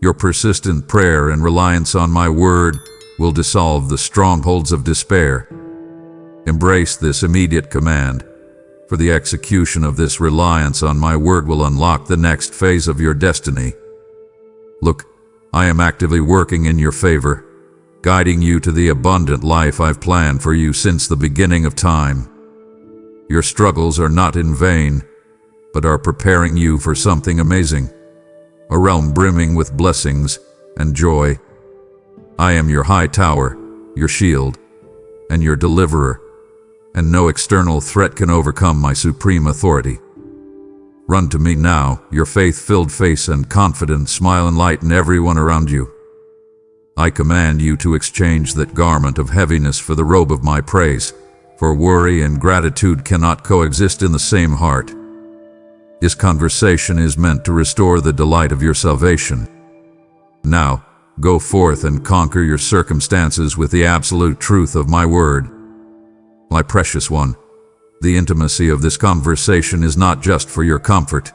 Speaker 1: Your persistent prayer and reliance on my word will dissolve the strongholds of despair. Embrace this immediate command, for the execution of this reliance on my word will unlock the next phase of your destiny. Look, I am actively working in your favor, guiding you to the abundant life I've planned for you since the beginning of time. Your struggles are not in vain, but are preparing you for something amazing, a realm brimming with blessings and joy. I am your high tower, your shield, and your deliverer, and no external threat can overcome my supreme authority. Run to me now, your faith-filled face and confident smile enlighten everyone around you. I command you to exchange that garment of heaviness for the robe of my praise, for worry and gratitude cannot coexist in the same heart. This conversation is meant to restore the delight of your salvation. Now, go forth and conquer your circumstances with the absolute truth of my word. My precious one, the intimacy of this conversation is not just for your comfort.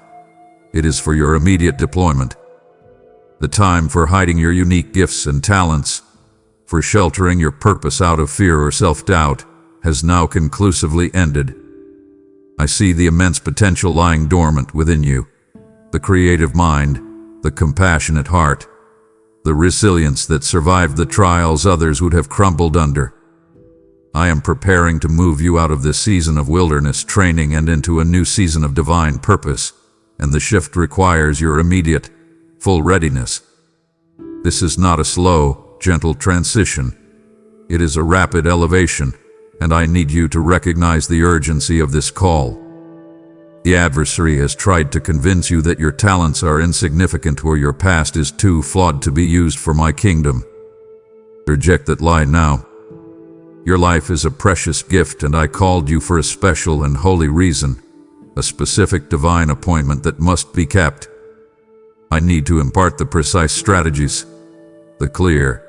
Speaker 1: It is for your immediate deployment. The time for hiding your unique gifts and talents, for sheltering your purpose out of fear or self-doubt, has now conclusively ended. I see the immense potential lying dormant within you, the creative mind, the compassionate heart, the resilience that survived the trials others would have crumbled under. I am preparing to move you out of this season of wilderness training and into a new season of divine purpose, and the shift requires your immediate, full readiness. This is not a slow, gentle transition. It is a rapid elevation, and I need you to recognize the urgency of this call. The adversary has tried to convince you that your talents are insignificant or your past is too flawed to be used for my kingdom. Reject that lie now. Your life is a precious gift, and I called you for a special and holy reason, a specific divine appointment that must be kept. I need to impart the precise strategies, the clear,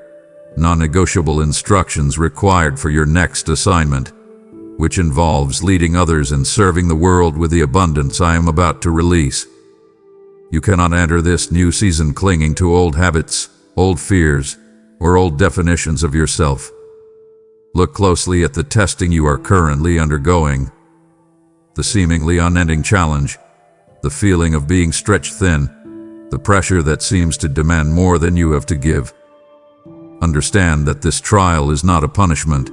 Speaker 1: non-negotiable instructions required for your next assignment, which involves leading others and serving the world with the abundance I am about to release. You cannot enter this new season clinging to old habits, old fears, or old definitions of yourself. Look closely at the testing you are currently undergoing, the seemingly unending challenge, the feeling of being stretched thin, the pressure that seems to demand more than you have to give. Understand that this trial is not a punishment,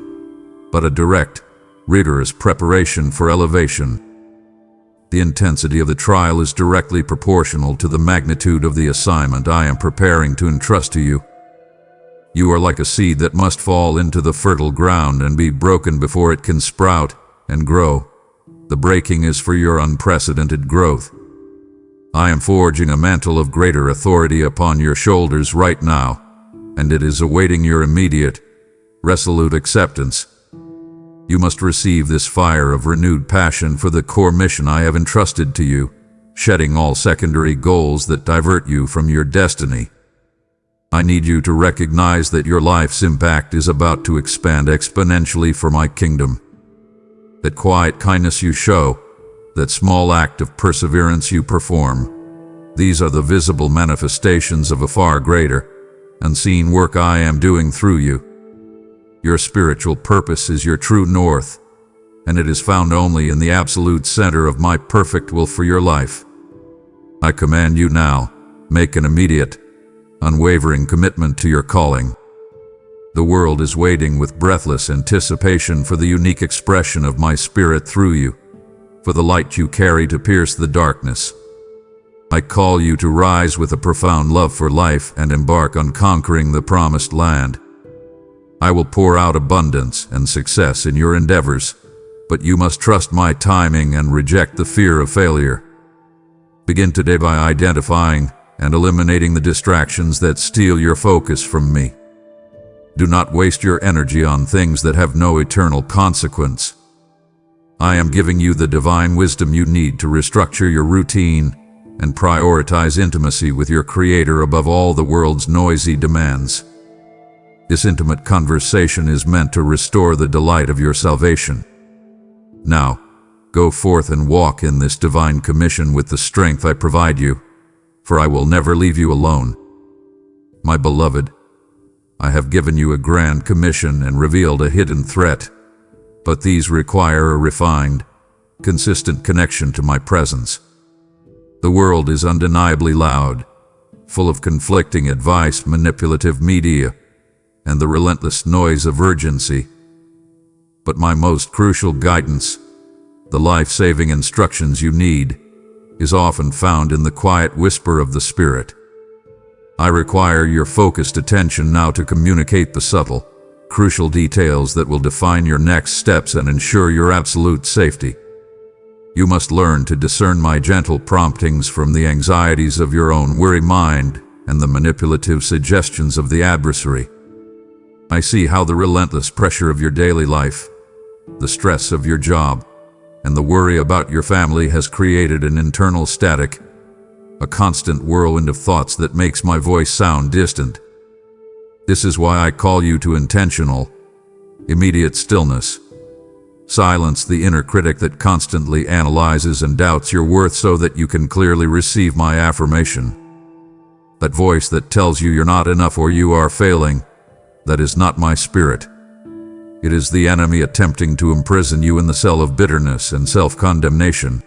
Speaker 1: but a direct, rigorous preparation for elevation. The intensity of the trial is directly proportional to the magnitude of the assignment I am preparing to entrust to you. You are like a seed that must fall into the fertile ground and be broken before it can sprout and grow. The breaking is for your unprecedented growth. I am forging a mantle of greater authority upon your shoulders right now, and it is awaiting your immediate, resolute acceptance. You must receive this fire of renewed passion for the core mission I have entrusted to you, shedding all secondary goals that divert you from your destiny. I need you to recognize that your life's impact is about to expand exponentially for my kingdom. That quiet kindness you show, that small act of perseverance you perform, these are the visible manifestations of a far greater, unseen work I am doing through you. Your spiritual purpose is your true north, and it is found only in the absolute center of my perfect will for your life. I command you now, make an immediate, unwavering commitment to your calling. The world is waiting with breathless anticipation for the unique expression of my spirit through you, for the light you carry to pierce the darkness. I call you to rise with a profound love for life and embark on conquering the promised land. I will pour out abundance and success in your endeavors, but you must trust my timing and reject the fear of failure. Begin today by identifying and eliminating the distractions that steal your focus from me. Do not waste your energy on things that have no eternal consequence. I am giving you the divine wisdom you need to restructure your routine and prioritize intimacy with your Creator above all the world's noisy demands. This intimate conversation is meant to restore the delight of your salvation. Now, go forth and walk in this divine commission with the strength I provide you, for I will never leave you alone. My beloved, I have given you a grand commission and revealed a hidden threat, but these require a refined, consistent connection to my presence. The world is undeniably loud, full of conflicting advice, manipulative media, and the relentless noise of urgency. But my most crucial guidance, the life-saving instructions you need, is often found in the quiet whisper of the Spirit. I require your focused attention now to communicate the subtle, crucial details that will define your next steps and ensure your absolute safety. You must learn to discern my gentle promptings from the anxieties of your own weary mind and the manipulative suggestions of the adversary. I see how the relentless pressure of your daily life, the stress of your job, and the worry about your family has created an internal static, a constant whirlwind of thoughts that makes my voice sound distant. This is why I call you to intentional, immediate stillness. Silence the inner critic that constantly analyzes and doubts your worth so that you can clearly receive my affirmation. That voice that tells you you're not enough or you are failing, that is not my spirit. It is the enemy attempting to imprison you in the cell of bitterness and self-condemnation.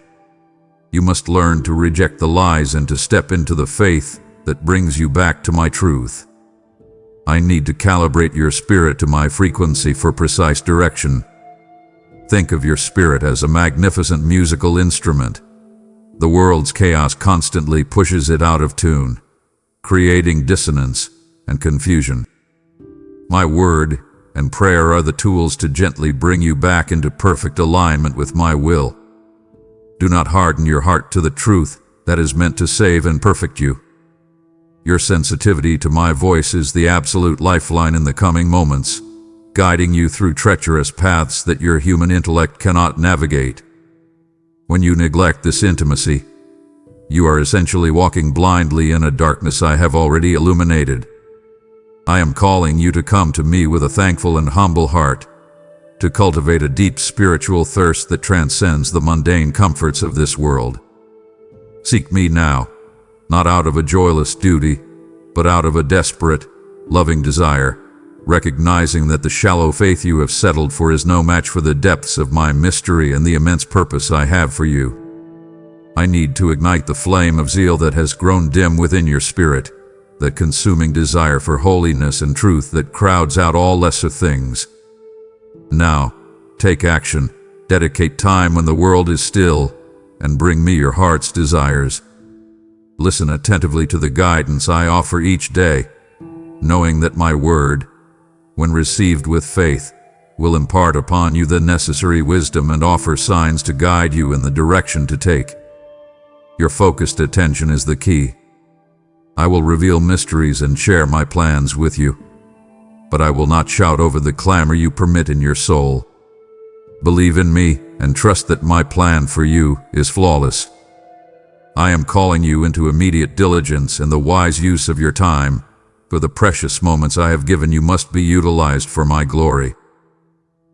Speaker 1: You must learn to reject the lies and to step into the faith that brings you back to my truth. I need to calibrate your spirit to my frequency for precise direction. Think of your spirit as a magnificent musical instrument. The world's chaos constantly pushes it out of tune, creating dissonance and confusion. My word and prayer are the tools to gently bring you back into perfect alignment with my will. Do not harden your heart to the truth that is meant to save and perfect you. Your sensitivity to my voice is the absolute lifeline in the coming moments, guiding you through treacherous paths that your human intellect cannot navigate. When you neglect this intimacy, you are essentially walking blindly in a darkness I have already illuminated. I am calling you to come to me with a thankful and humble heart, to cultivate a deep spiritual thirst that transcends the mundane comforts of this world. Seek me now, not out of a joyless duty, but out of a desperate, loving desire, recognizing that the shallow faith you have settled for is no match for the depths of my mystery and the immense purpose I have for you. I need to ignite the flame of zeal that has grown dim within your spirit, the consuming desire for holiness and truth that crowds out all lesser things. Now, take action, dedicate time when the world is still, and bring me your heart's desires. Listen attentively to the guidance I offer each day, knowing that my word, when received with faith, will impart upon you the necessary wisdom and offer signs to guide you in the direction to take. Your focused attention is the key. I will reveal mysteries and share my plans with you, but I will not shout over the clamor you permit in your soul. Believe in me and trust that my plan for you is flawless. I am calling you into immediate diligence and the wise use of your time, for the precious moments I have given you must be utilized for my glory.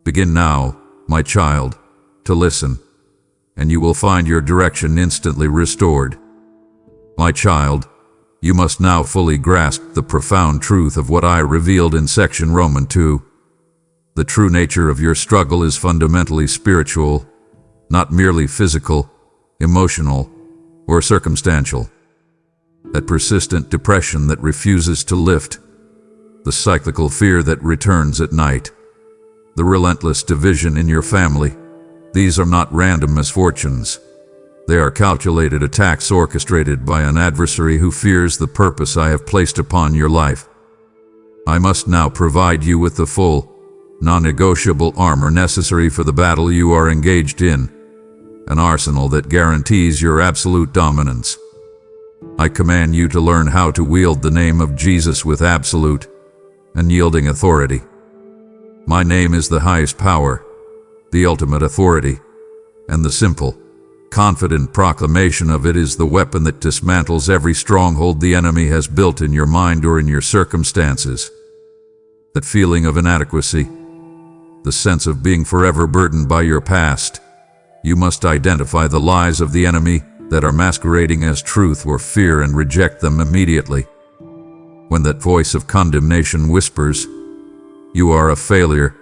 Speaker 1: Begin now, my child, to listen, and you will find your direction instantly restored. My child, you must now fully grasp the profound truth of what I revealed in section Roman 2. The true nature of your struggle is fundamentally spiritual, not merely physical, emotional, or circumstantial. That persistent depression that refuses to lift, the cyclical fear that returns at night, the relentless division in your family, these are not random misfortunes. They are calculated attacks orchestrated by an adversary who fears the purpose I have placed upon your life. I must now provide you with the full, non-negotiable armor necessary for the battle you are engaged in, an arsenal that guarantees your absolute dominance. I command you to learn how to wield the name of Jesus with absolute, unyielding authority. My name is the highest power, the ultimate authority, and the simple, confident proclamation of it is the weapon that dismantles every stronghold the enemy has built in your mind or in your circumstances. That feeling of inadequacy, the sense of being forever burdened by your past. You must identify the lies of the enemy that are masquerading as truth or fear and reject them immediately. When that voice of condemnation whispers, "You are a failure,"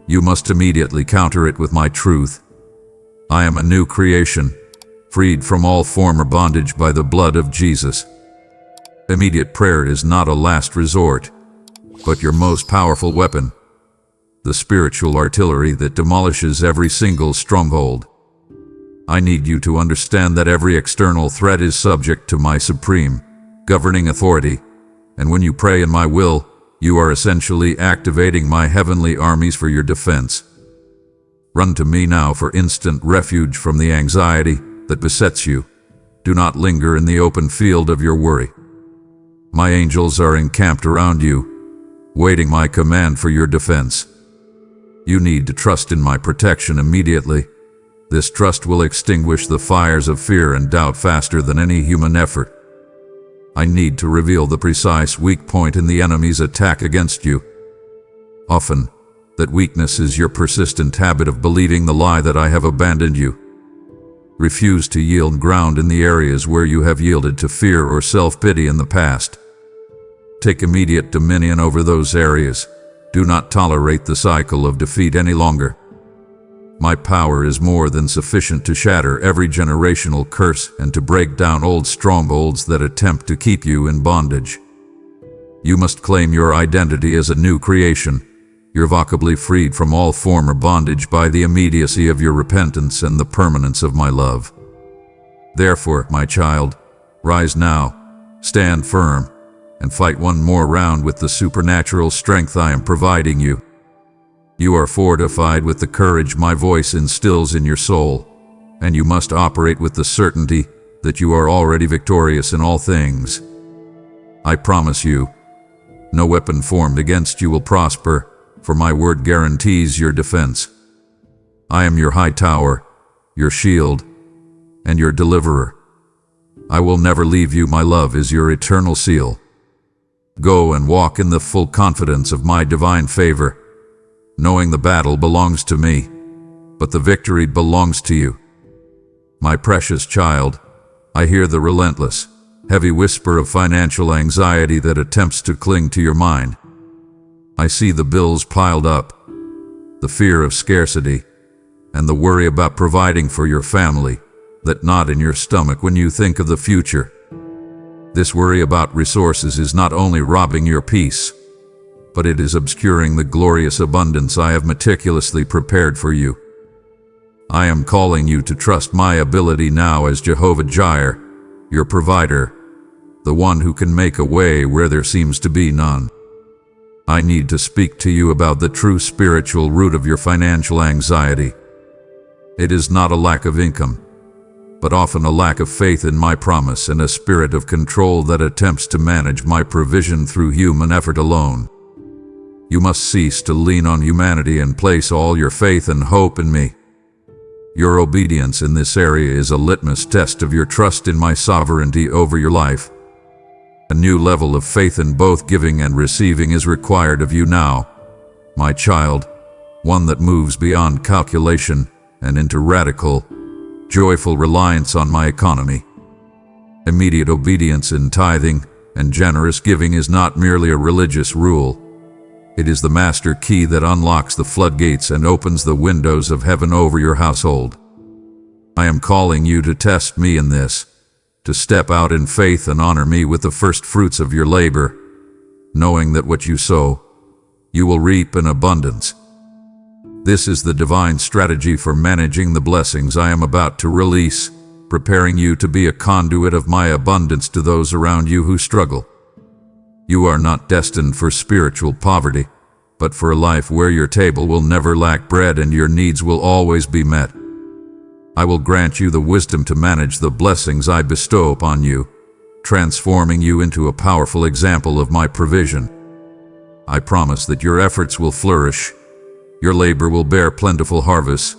Speaker 1: you must immediately counter it with my truth. I am a new creation, freed from all former bondage by the blood of Jesus. Immediate prayer is not a last resort, but your most powerful weapon, the spiritual artillery that demolishes every single stronghold. I need you to understand that every external threat is subject to my supreme, governing authority, and when you pray in my will, you are essentially activating my heavenly armies for your defense. Run to me now for instant refuge from the anxiety that besets you. Do not linger in the open field of your worry. My angels are encamped around you, waiting my command for your defense. You need to trust in my protection immediately. This trust will extinguish the fires of fear and doubt faster than any human effort. I need to reveal the precise weak point in the enemy's attack against you. Often, that weakness is your persistent habit of believing the lie that I have abandoned you. Refuse to yield ground in the areas where you have yielded to fear or self-pity in the past. Take immediate dominion over those areas. Do not tolerate the cycle of defeat any longer. My power is more than sufficient to shatter every generational curse and to break down old strongholds that attempt to keep you in bondage. You must claim your identity as a new creation, irrevocably freed from all former bondage by the immediacy of your repentance and the permanence of my love. Therefore, my child, rise now, stand firm, and fight one more round with the supernatural strength I am providing you. You are fortified with the courage my voice instills in your soul, and you must operate with the certainty that you are already victorious in all things. I promise you, no weapon formed against you will prosper, for my word guarantees your defense. I am your high tower, your shield, and your deliverer. I will never leave you. My love is your eternal seal. Go and walk in the full confidence of my divine favor, knowing the battle belongs to me, but the victory belongs to you. My precious child, I hear the relentless, heavy whisper of financial anxiety that attempts to cling to your mind. I see the bills piled up, the fear of scarcity, and the worry about providing for your family that knot in your stomach when you think of the future. This worry about resources is not only robbing your peace, but it is obscuring the glorious abundance I have meticulously prepared for you. I am calling you to trust my ability now as Jehovah Jireh, your provider, the one who can make a way where there seems to be none. I need to speak to you about the true spiritual root of your financial anxiety. It is not a lack of income, but often a lack of faith in my promise and a spirit of control that attempts to manage my provision through human effort alone. You must cease to lean on humanity and place all your faith and hope in me. Your obedience in this area is a litmus test of your trust in my sovereignty over your life. A new level of faith in both giving and receiving is required of you now, my child, one that moves beyond calculation and into radical, joyful reliance on my economy. Immediate obedience in tithing and generous giving is not merely a religious rule. It is the master key that unlocks the floodgates and opens the windows of heaven over your household. I am calling you to test me in this, to step out in faith and honor me with the first fruits of your labor, knowing that what you sow, you will reap in abundance. This is the divine strategy for managing the blessings I am about to release, preparing you to be a conduit of my abundance to those around you who struggle. You are not destined for spiritual poverty, but for a life where your table will never lack bread and your needs will always be met. I will grant you the wisdom to manage the blessings I bestow upon you, transforming you into a powerful example of my provision. I promise that your efforts will flourish, your labor will bear plentiful harvests,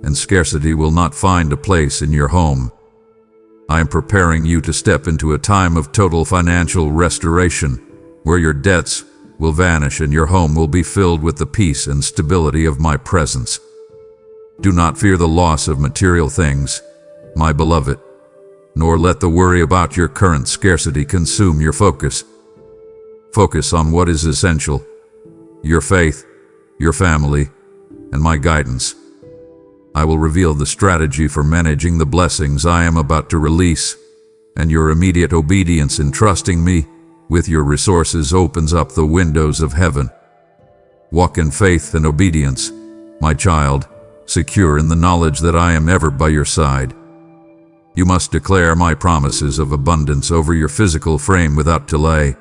Speaker 1: and scarcity will not find a place in your home. I am preparing you to step into a time of total financial restoration, where your debts, will vanish and your home will be filled with the peace and stability of my presence. Do not fear the loss of material things, my beloved, nor let the worry about your current scarcity consume your focus. Focus on what is essential: your faith, your family, and my guidance. I will reveal the strategy for managing the blessings I am about to release, and your immediate obedience in trusting me with your resources opens up the windows of heaven. Walk in faith and obedience, my child, secure in the knowledge that I am ever by your side. You must declare my promises of abundance over your physical frame without delay.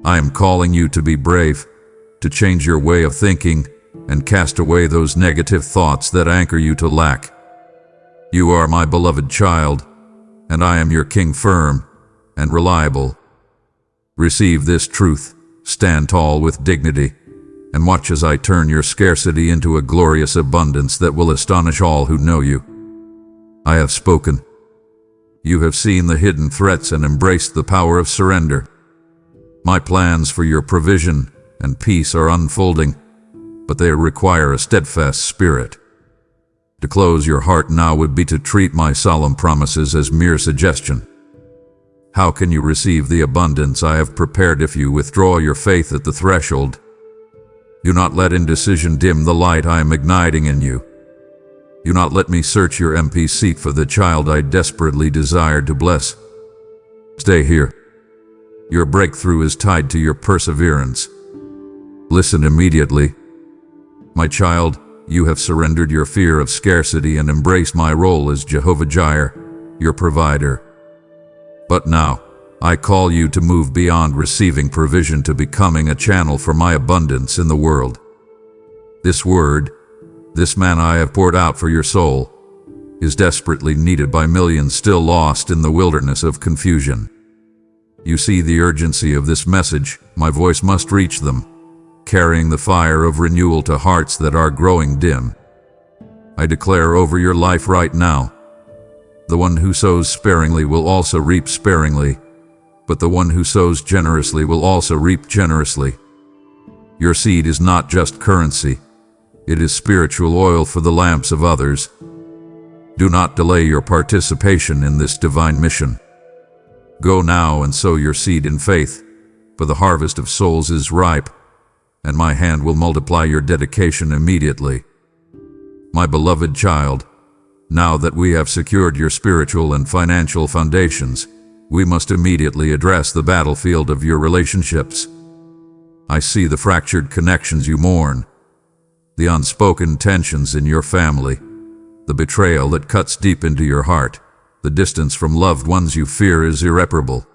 Speaker 1: I am calling you to be brave, to change your way of thinking, and cast away those negative thoughts that anchor you to lack. You are my beloved child, and I am your king, firm and reliable. Receive this truth, stand tall with dignity, and watch as I turn your scarcity into a glorious abundance that will astonish all who know you. I have spoken. You have seen the hidden threats and embraced the power of surrender. My plans for your provision and peace are unfolding, but they require a steadfast spirit. To close your heart now would be to treat my solemn promises as mere suggestion. How can you receive the abundance I have prepared if you withdraw your faith at the threshold? Do not let indecision dim the light I am igniting in you. Do not let me search your empty seat for the child I desperately desired to bless. Stay here. Your breakthrough is tied to your perseverance. Listen immediately. My child, you have surrendered your fear of scarcity and embraced my role as Jehovah Jireh, your provider. But now, I call you to move beyond receiving provision to becoming a channel for my abundance in the world. This word, this manna I have poured out for your soul, is desperately needed by millions still lost in the wilderness of confusion. You see the urgency of this message. My voice must reach them, carrying the fire of renewal to hearts that are growing dim. I declare over your life right now, the one who sows sparingly will also reap sparingly, but the one who sows generously will also reap generously. Your seed is not just currency, it is spiritual oil for the lamps of others. Do not delay your participation in this divine mission. Go now and sow your seed in faith, for the harvest of souls is ripe, and my hand will multiply your dedication immediately. My beloved child, now that we have secured your spiritual and financial foundations, we must immediately address the battlefield of your relationships. I see the fractured connections you mourn, the unspoken tensions in your family, the betrayal that cuts deep into your heart, the distance from loved ones you fear is irreparable.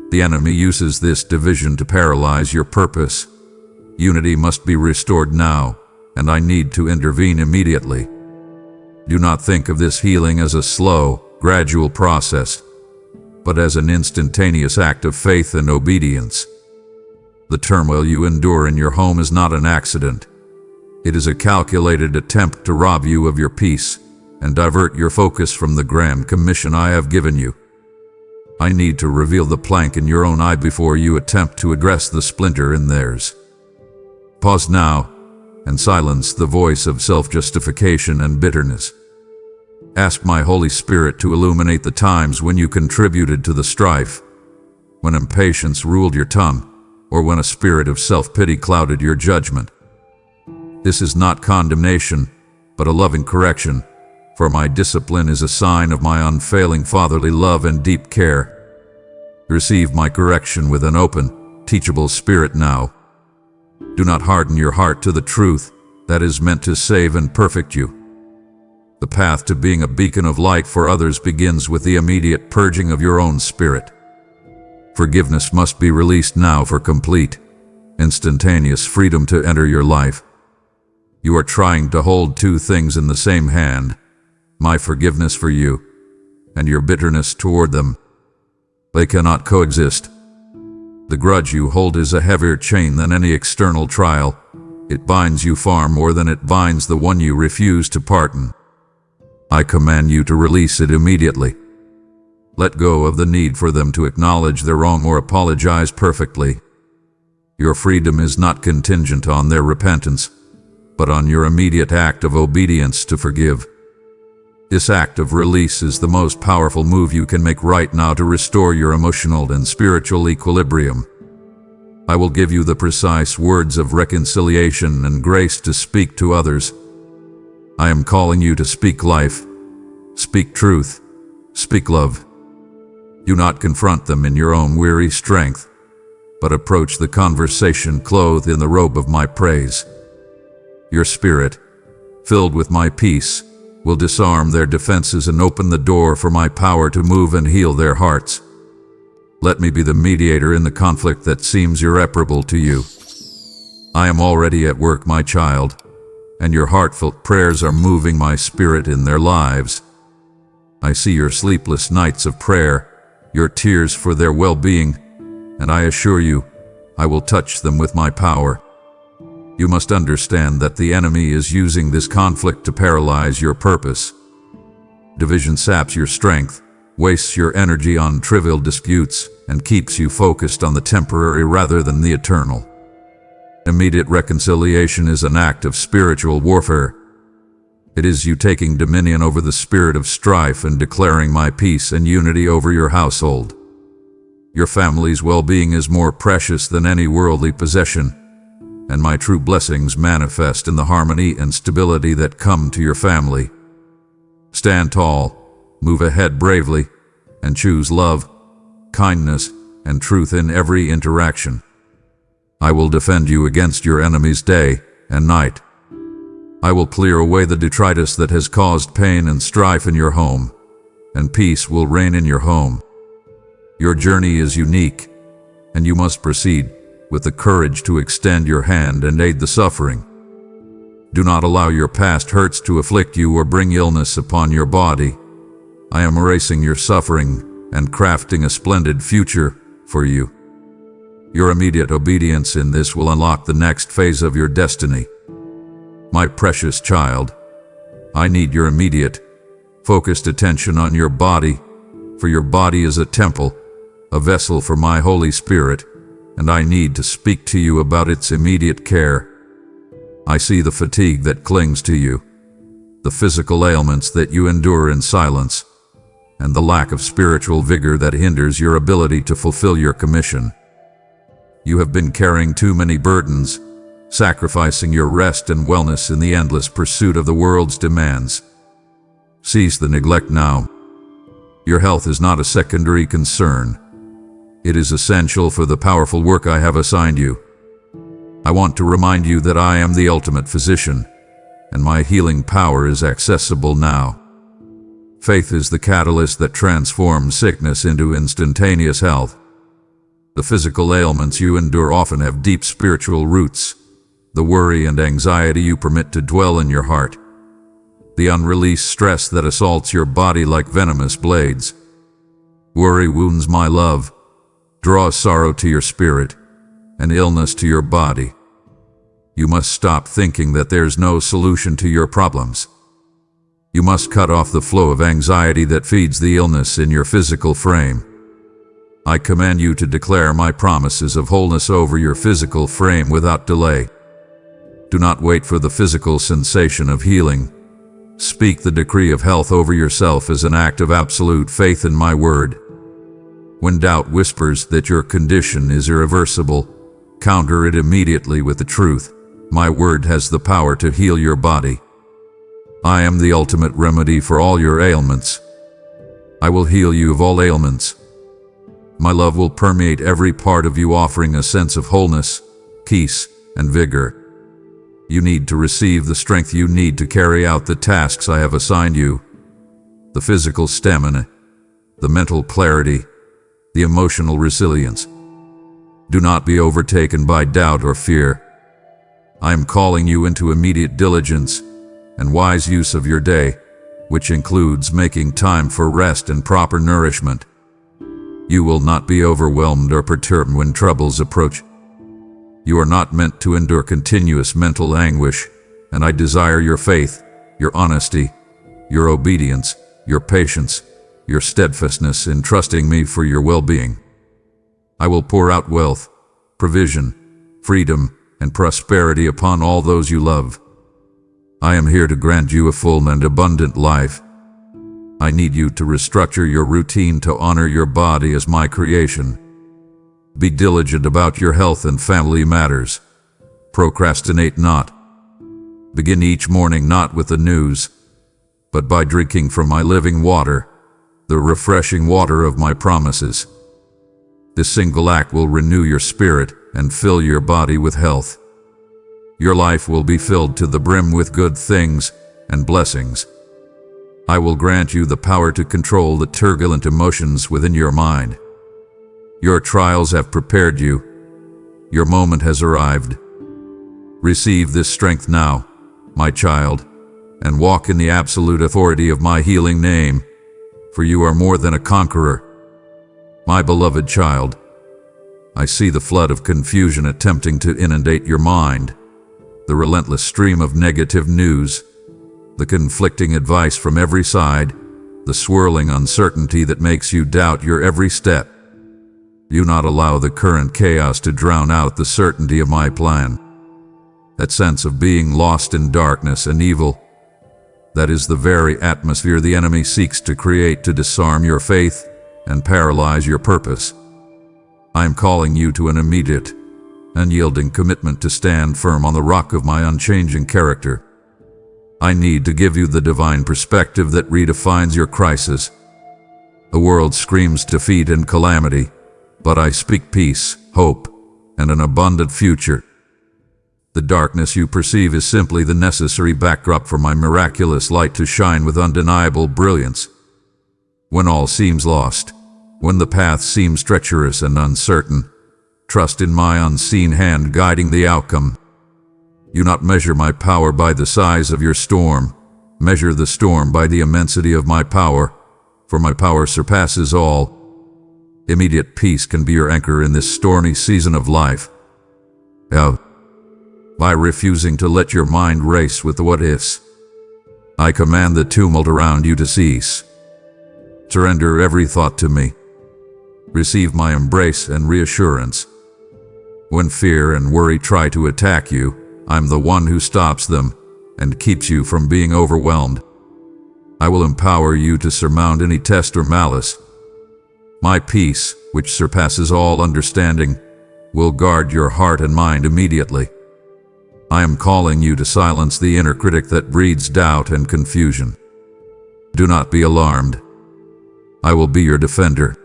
Speaker 1: The enemy uses this division to paralyze your purpose. Unity must be restored now, and I need to intervene immediately. Do not think of this healing as a slow, gradual process, but as an instantaneous act of faith and obedience. The turmoil you endure in your home is not an accident. It is a calculated attempt to rob you of your peace and divert your focus from the grand commission I have given you. I need to reveal the plank in your own eye before you attempt to address the splinter in theirs. Pause now and silence the voice of self-justification and bitterness. Ask my Holy Spirit to illuminate the times when you contributed to the strife, when impatience ruled your tongue, or when a spirit of self-pity clouded your judgment. This is not condemnation, but a loving correction, for my discipline is a sign of my unfailing fatherly love and deep care. Receive my correction with an open, teachable spirit now. Do not harden your heart to the truth that is meant to save and perfect you. The path to being a beacon of light for others begins with the immediate purging of your own spirit. Forgiveness must be released now for complete, instantaneous freedom to enter your life. You are trying to hold two things in the same hand, my forgiveness for you and your bitterness toward them. They cannot coexist. The grudge you hold is a heavier chain than any external trial. It binds you far more than it binds the one you refuse to pardon. I command you to release it immediately. Let go of the need for them to acknowledge their wrong or apologize perfectly. Your freedom is not contingent on their repentance, but on your immediate act of obedience to forgive. This act of release is the most powerful move you can make right now to restore your emotional and spiritual equilibrium. I will give you the precise words of reconciliation and grace to speak to others. I am calling you to speak life, speak truth, speak love. Do not confront them in your own weary strength, but approach the conversation clothed in the robe of my praise. Your spirit, filled with my peace, will disarm their defenses and open the door for my power to move and heal their hearts. Let me be the mediator in the conflict that seems irreparable to you. I am already at work, my child, and your heartfelt prayers are moving my spirit in their lives. I see your sleepless nights of prayer, your tears for their well-being, and I assure you, I will touch them with my power. You must understand that the enemy is using this conflict to paralyze your purpose. Division saps your strength, wastes your energy on trivial disputes, and keeps you focused on the temporary rather than the eternal. Immediate reconciliation is an act of spiritual warfare. It is you taking dominion over the spirit of strife and declaring my peace and unity over your household. Your family's well-being is more precious than any worldly possession, and my true blessings manifest in the harmony and stability that come to your family. Stand tall, move ahead bravely, and choose love, kindness, and truth in every interaction. I will defend you against your enemies day and night. I will clear away the detritus that has caused pain and strife in your home, and peace will reign in your home. Your journey is unique, and you must proceed with the courage to extend your hand and aid the suffering. Do not allow your past hurts to afflict you or bring illness upon your body. I am erasing your suffering and crafting a splendid future for you. Your immediate obedience in this will unlock the next phase of your destiny. My precious child, I need your immediate, focused attention on your body, for your body is a temple, a vessel for my Holy Spirit, and I need to speak to you about its immediate care. I see the fatigue that clings to you, the physical ailments that you endure in silence, and the lack of spiritual vigor that hinders your ability to fulfill your commission. You have been carrying too many burdens, sacrificing your rest and wellness in the endless pursuit of the world's demands. Cease the neglect now. Your health is not a secondary concern. It is essential for the powerful work I have assigned you. I want to remind you that I am the ultimate physician, and my healing power is accessible now. Faith is the catalyst that transforms sickness into instantaneous health. The physical ailments you endure often have deep spiritual roots, the worry and anxiety you permit to dwell in your heart, the unreleased stress that assaults your body like venomous blades. Worry wounds my love, draws sorrow to your spirit, and illness to your body. You must stop thinking that there's no solution to your problems. You must cut off the flow of anxiety that feeds the illness in your physical frame. I command you to declare my promises of wholeness over your physical frame without delay. Do not wait for the physical sensation of healing. Speak the decree of health over yourself as an act of absolute faith in my word. When doubt whispers that your condition is irreversible, counter it immediately with the truth. My word has the power to heal your body. I am the ultimate remedy for all your ailments. I will heal you of all ailments. My love will permeate every part of you, offering a sense of wholeness, peace, and vigor. You need to receive the strength you need to carry out the tasks I have assigned you. The physical stamina, the mental clarity, the emotional resilience. Do not be overtaken by doubt or fear. I am calling you into immediate diligence and wise use of your day, which includes making time for rest and proper nourishment. You will not be overwhelmed or perturbed when troubles approach. You are not meant to endure continuous mental anguish, and I desire your faith, your honesty, your obedience, your patience, your steadfastness in trusting me for your well-being. I will pour out wealth, provision, freedom, and prosperity upon all those you love. I am here to grant you a full and abundant life. I need you to restructure your routine to honor your body as my creation. Be diligent about your health and family matters. Procrastinate not. Begin each morning not with the news, but by drinking from my living water, the refreshing water of my promises. This single act will renew your spirit and fill your body with health. Your life will be filled to the brim with good things and blessings. I will grant you the power to control the turbulent emotions within your mind. Your trials have prepared you. Your moment has arrived. Receive this strength now, my child, and walk in the absolute authority of my healing name, for you are more than a conqueror. My beloved child, I see the flood of confusion attempting to inundate your mind, the relentless stream of negative news, the conflicting advice from every side, the swirling uncertainty that makes you doubt your every step. Do not allow the current chaos to drown out the certainty of my plan. That sense of being lost in darkness and evil, that is the very atmosphere the enemy seeks to create to disarm your faith and paralyze your purpose. I am calling you to an immediate, unyielding commitment to stand firm on the rock of my unchanging character. I need to give you the divine perspective that redefines your crisis. The world screams defeat and calamity, but I speak peace, hope, and an abundant future. The darkness you perceive is simply the necessary backdrop for my miraculous light to shine with undeniable brilliance. When all seems lost, when the path seems treacherous and uncertain, trust in my unseen hand guiding the outcome. Do not measure my power by the size of your storm. Measure the storm by the immensity of my power, for my power surpasses all. Immediate peace can be your anchor in this stormy season of life. By refusing to let your mind race with the what-ifs, I command the tumult around you to cease. Surrender every thought to me. Receive my embrace and reassurance. When fear and worry try to attack you, I'm the one who stops them and keeps you from being overwhelmed. I will empower you to surmount any test or malice. My peace, which surpasses all understanding, will guard your heart and mind immediately. I am calling you to silence the inner critic that breeds doubt and confusion. Do not be alarmed. I will be your defender.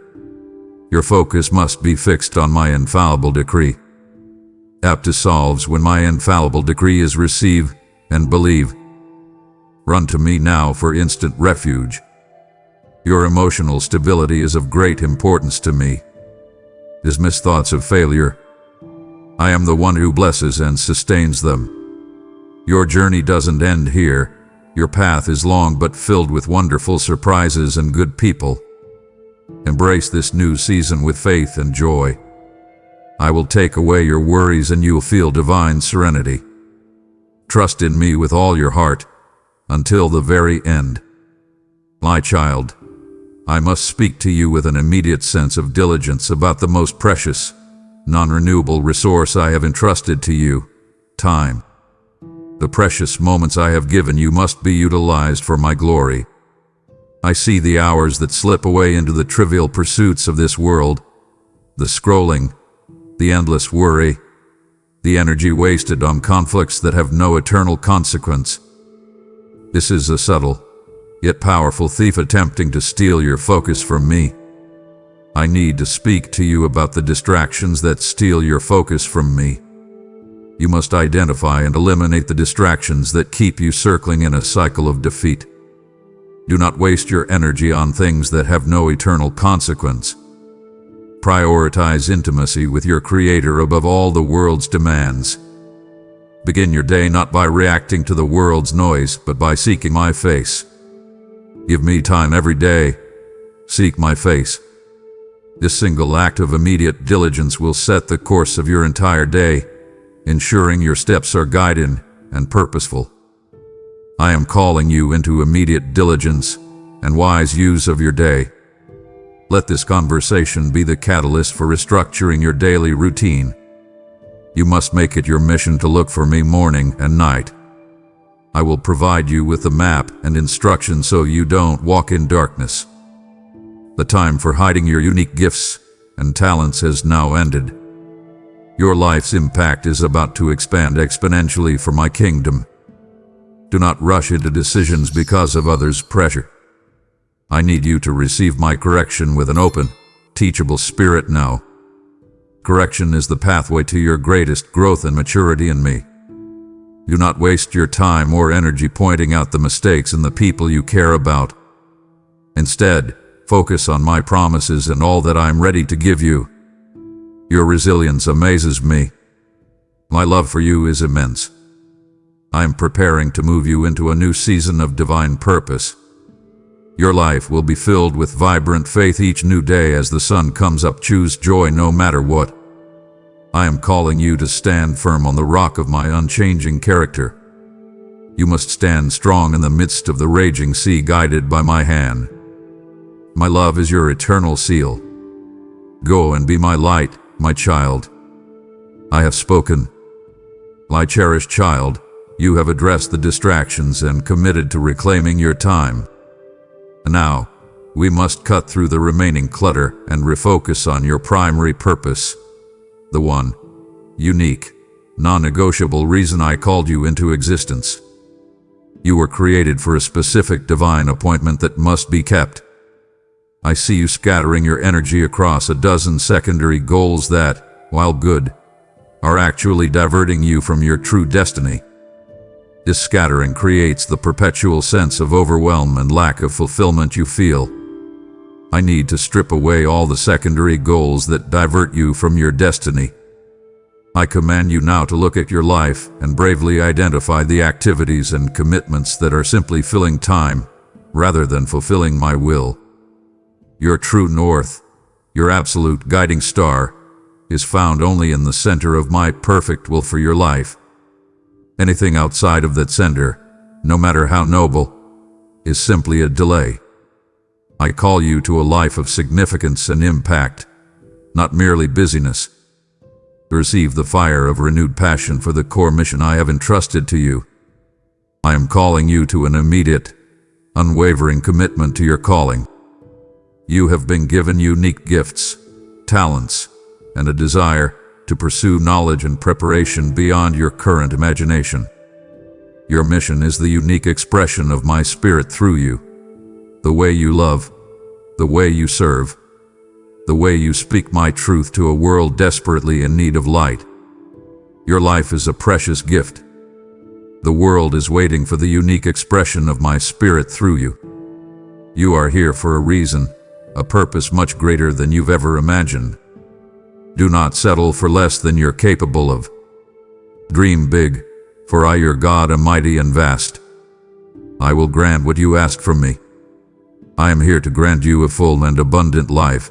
Speaker 1: Your focus must be fixed on my infallible decree. Apt dissolves when my infallible decree is receive and believe. Run to me now for instant refuge. Your emotional stability is of great importance to me. Dismiss thoughts of failure. I am the one who blesses and sustains them. Your journey doesn't end here. Your path is long but filled with wonderful surprises and good people. Embrace this new season with faith and joy. I will take away your worries and you will feel divine serenity. Trust in me with all your heart, until the very end. My child, I must speak to you with an immediate sense of diligence about the most precious, non-renewable resource I have entrusted to you, time. The precious moments I have given you must be utilized for my glory. I see the hours that slip away into the trivial pursuits of this world, the scrolling, the endless worry, the energy wasted on conflicts that have no eternal consequence. This is a subtle, yet powerful thief attempting to steal your focus from me. I need to speak to you about the distractions that steal your focus from me. You must identify and eliminate the distractions that keep you circling in a cycle of defeat. Do not waste your energy on things that have no eternal consequence. Prioritize intimacy with your Creator above all the world's demands. Begin your day not by reacting to the world's noise, but by seeking my face. Give me time every day. Seek my face. This single act of immediate diligence will set the course of your entire day, ensuring your steps are guided and purposeful. I am calling you into immediate diligence and wise use of your day. Let this conversation be the catalyst for restructuring your daily routine. You must make it your mission to look for me morning and night. I will provide you with a map and instructions so you don't walk in darkness. The time for hiding your unique gifts and talents has now ended. Your life's impact is about to expand exponentially for my kingdom. Do not rush into decisions because of others' pressure. I need you to receive my correction with an open, teachable spirit now. Correction is the pathway to your greatest growth and maturity in me. Do not waste your time or energy pointing out the mistakes in the people you care about. Instead, focus on my promises and all that I am ready to give you. Your resilience amazes me. My love for you is immense. I am preparing to move you into a new season of divine purpose. Your life will be filled with vibrant faith each new day as the sun comes up. Choose joy no matter what. I am calling you to stand firm on the rock of my unchanging character. You must stand strong in the midst of the raging sea, guided by my hand. My love is your eternal seal. Go and be my light, my child. I have spoken. My cherished child, you have addressed the distractions and committed to reclaiming your time. Now, we must cut through the remaining clutter and refocus on your primary purpose. The one, unique, non-negotiable reason I called you into existence. You were created for a specific divine appointment that must be kept. I see you scattering your energy across a dozen secondary goals that, while good, are actually diverting you from your true destiny. This scattering creates the perpetual sense of overwhelm and lack of fulfillment you feel. I need to strip away all the secondary goals that divert you from your destiny. I command you now to look at your life and bravely identify the activities and commitments that are simply filling time, rather than fulfilling my will. Your true north, your absolute guiding star, is found only in the center of my perfect will for your life. Anything outside of that center, no matter how noble, is simply a delay. I call you to a life of significance and impact, not merely busyness. Receive the fire of renewed passion for the core mission I have entrusted to you. I am calling you to an immediate, unwavering commitment to your calling. You have been given unique gifts, talents, and a desire to pursue knowledge and preparation beyond your current imagination. Your mission is the unique expression of my spirit through you. The way you love, the way you serve, the way you speak my truth to a world desperately in need of light. Your life is a precious gift. The world is waiting for the unique expression of my spirit through you. You are here for a reason, a purpose much greater than you've ever imagined. Do not settle for less than you're capable of. Dream big, for I, your God, am mighty and vast. I will grant what you ask from me. I am here to grant you a full and abundant life.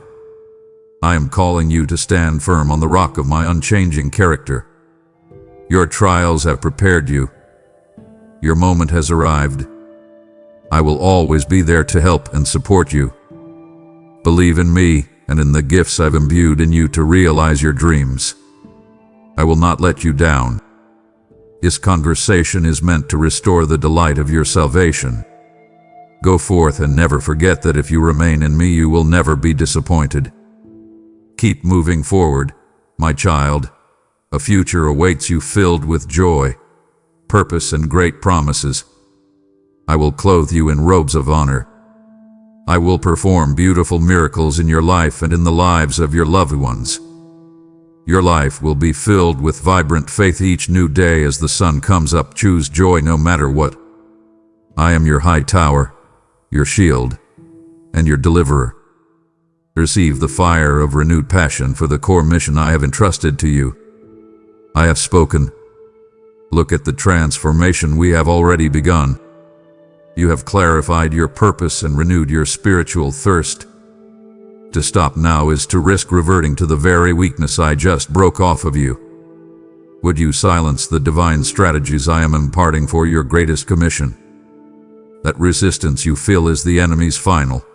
Speaker 1: I am calling you to stand firm on the rock of my unchanging character. Your trials have prepared you. Your moment has arrived. I will always be there to help and support you. Believe in me and in the gifts I've imbued in you to realize your dreams. I will not let you down. This conversation is meant to restore the delight of your salvation. Go forth and never forget that if you remain in me, you will never be disappointed. Keep moving forward, my child. A future awaits you filled with joy, purpose, and great promises. I will clothe you in robes of honor. I will perform beautiful miracles in your life and in the lives of your loved ones. Your life will be filled with vibrant faith each new day as the sun comes up. Choose joy no matter what. I am your high tower, your shield, and your deliverer. Receive the fire of renewed passion for the core mission I have entrusted to you. I have spoken. Look at the transformation we have already begun. You have clarified your purpose and renewed your spiritual thirst. To stop now is to risk reverting to the very weakness I just broke off of you. Would you silence the divine strategies I am imparting for your greatest commission? That resistance you feel is the enemy's final,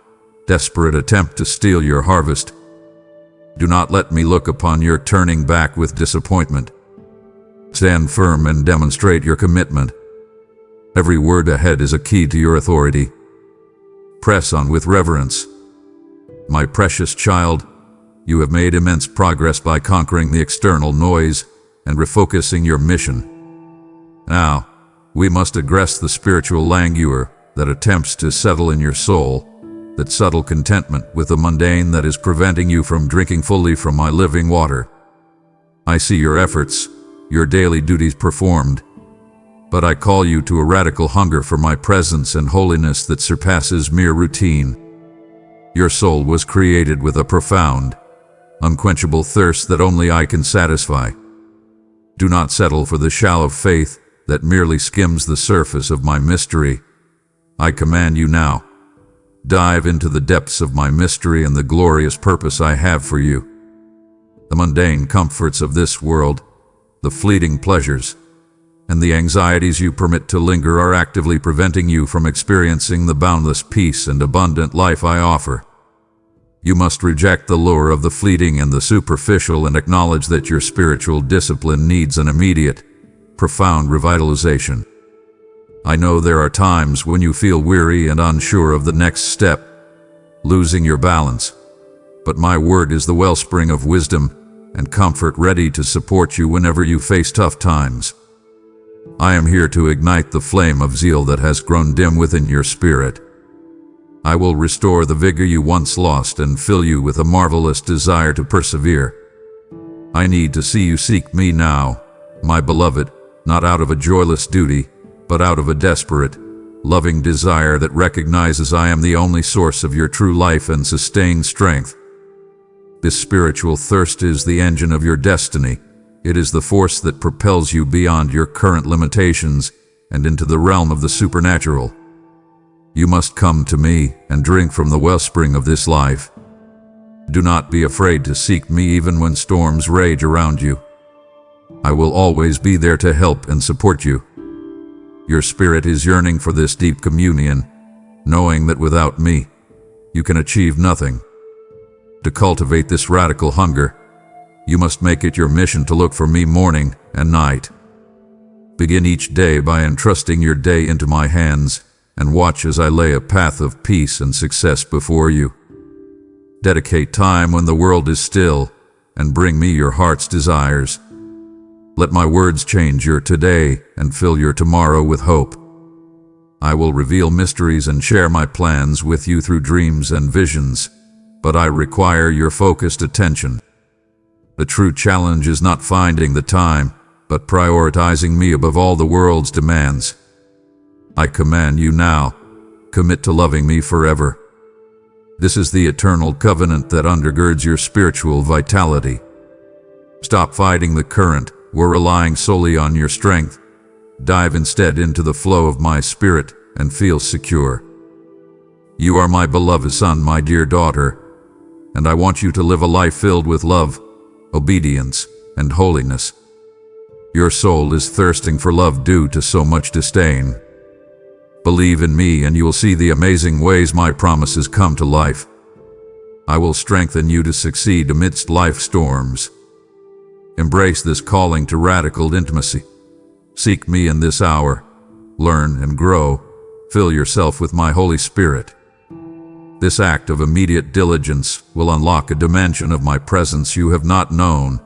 Speaker 1: desperate attempt to steal your harvest. Do not let me look upon your turning back with disappointment. Stand firm and demonstrate your commitment. Every word ahead is a key to your authority. Press on with reverence. My precious child, you have made immense progress by conquering the external noise and refocusing your mission. Now, we must address the spiritual languor that attempts to settle in your soul, that subtle contentment with the mundane that is preventing you from drinking fully from my living water. I see your efforts, your daily duties performed, but I call you to a radical hunger for my presence and holiness that surpasses mere routine. Your soul was created with a profound, unquenchable thirst that only I can satisfy. Do not settle for the shallow faith that merely skims the surface of my mystery. I command you now, dive into the depths of my mystery and the glorious purpose I have for you. The mundane comforts of this world, the fleeting pleasures, and the anxieties you permit to linger are actively preventing you from experiencing the boundless peace and abundant life I offer. You must reject the lure of the fleeting and the superficial and acknowledge that your spiritual discipline needs an immediate, profound revitalization. I know there are times when you feel weary and unsure of the next step, losing your balance, but my word is the wellspring of wisdom and comfort ready to support you whenever you face tough times. I am here to ignite the flame of zeal that has grown dim within your spirit. I will restore the vigor you once lost and fill you with a marvelous desire to persevere. I need to see you seek me now, my beloved, not out of a joyless duty, but out of a desperate, loving desire that recognizes I am the only source of your true life and sustained strength. This spiritual thirst is the engine of your destiny. It is the force that propels you beyond your current limitations and into the realm of the supernatural. You must come to me and drink from the wellspring of this life. Do not be afraid to seek me even when storms rage around you. I will always be there to help and support you. Your spirit is yearning for this deep communion, knowing that without me, you can achieve nothing. To cultivate this radical hunger, you must make it your mission to look for me morning and night. Begin each day by entrusting your day into my hands and watch as I lay a path of peace and success before you. Dedicate time when the world is still and bring me your heart's desires. Let my words change your today and fill your tomorrow with hope. I will reveal mysteries and share my plans with you through dreams and visions, but I require your focused attention. The true challenge is not finding the time, but prioritizing me above all the world's demands. I command you now, commit to loving me forever. This is the eternal covenant that undergirds your spiritual vitality. Stop fighting the current or relying solely on your strength. Dive instead into the flow of my spirit and feel secure. You are my beloved son, my dear daughter, and I want you to live a life filled with love, obedience, and holiness. Your soul is thirsting for love due to so much disdain. Believe in me and you will see the amazing ways my promises come to life. I will strengthen you to succeed amidst life storms. Embrace this calling to radical intimacy. Seek me in this hour. Learn and grow. Fill yourself with my Holy Spirit. This act of immediate diligence will unlock a dimension of my presence you have not known,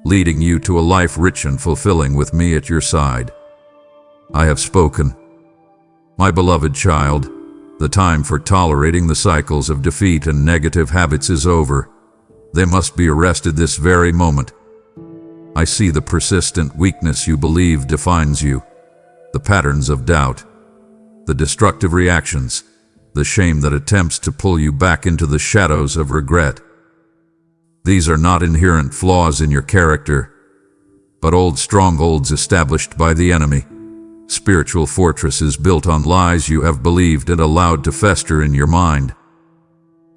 Speaker 1: leading you to a life rich and fulfilling with me at your side. I have spoken. My beloved child, the time for tolerating the cycles of defeat and negative habits is over. They must be arrested this very moment. I see the persistent weakness you believe defines you, the patterns of doubt, the destructive reactions, the shame that attempts to pull you back into the shadows of regret. These are not inherent flaws in your character, but old strongholds established by the enemy, spiritual fortresses built on lies you have believed and allowed to fester in your mind.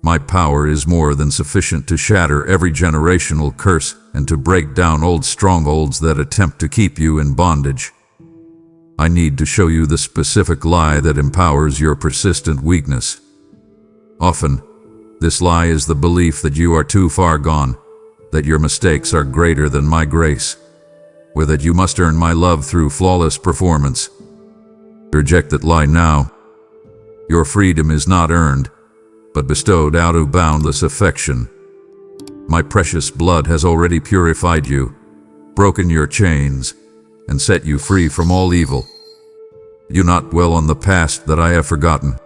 Speaker 1: My power is more than sufficient to shatter every generational curse and to break down old strongholds that attempt to keep you in bondage. I need to show you the specific lie that empowers your persistent weakness. Often, this lie is the belief that you are too far gone, that your mistakes are greater than my grace. or that you must earn my love through flawless performance. Reject that lie now. Your freedom is not earned, but bestowed out of boundless affection. My precious blood has already purified you, broken your chains, and set you free from all evil. Do not dwell on the past that I have forgotten.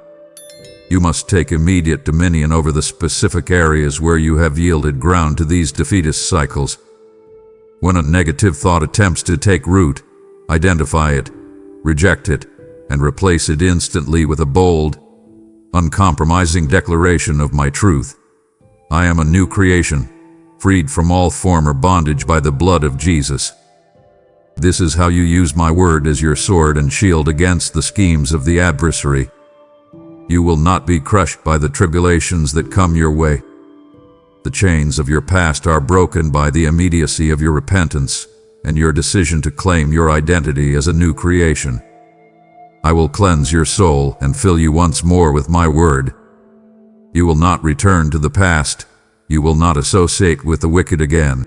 Speaker 1: You must take immediate dominion over the specific areas where you have yielded ground to these defeatist cycles. When a negative thought attempts to take root, identify it, reject it, and replace it instantly with a bold, uncompromising declaration of my truth. I am a new creation, freed from all former bondage by the blood of Jesus. This is how you use my word as your sword and shield against the schemes of the adversary. You will not be crushed by the tribulations that come your way. The chains of your past are broken by the immediacy of your repentance and your decision to claim your identity as a new creation. I will cleanse your soul and fill you once more with my word. You will not return to the past. You will not associate with the wicked again.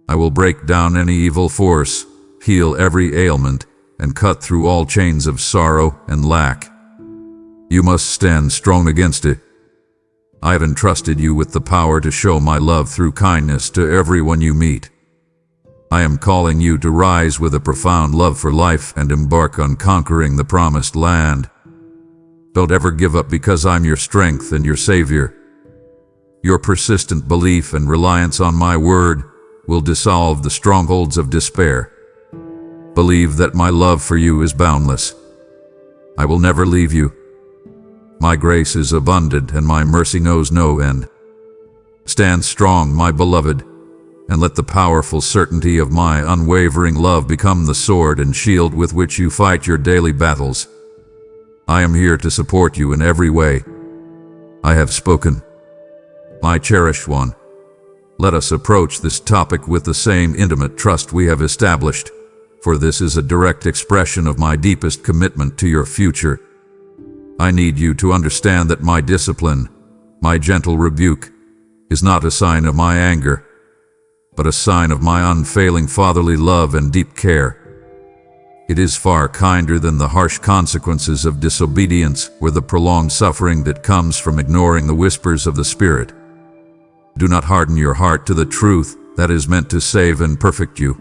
Speaker 1: I will break down any evil force, heal every ailment, and cut through all chains of sorrow and lack. You must stand strong against it. I have entrusted you with the power to show my love through kindness to everyone you meet. I am calling you to rise with a profound love for life and embark on conquering the promised land. Don't ever give up, because I'm your strength and your savior. Your persistent belief and reliance on my word will dissolve the strongholds of despair. Believe that my love for you is boundless. I will never leave you. My grace is abundant and my mercy knows no end. Stand strong, my beloved, and let the powerful certainty of my unwavering love become the sword and shield with which you fight your daily battles. I am here to support you in every way. I have spoken. My cherished one, let us approach this topic with the same intimate trust we have established, for this is a direct expression of my deepest commitment to your future. I need you to understand that my discipline, my gentle rebuke, is not a sign of my anger, but a sign of my unfailing fatherly love and deep care. It is far kinder than the harsh consequences of disobedience or the prolonged suffering that comes from ignoring the whispers of the Spirit. Do not harden your heart to the truth that is meant to save and perfect you.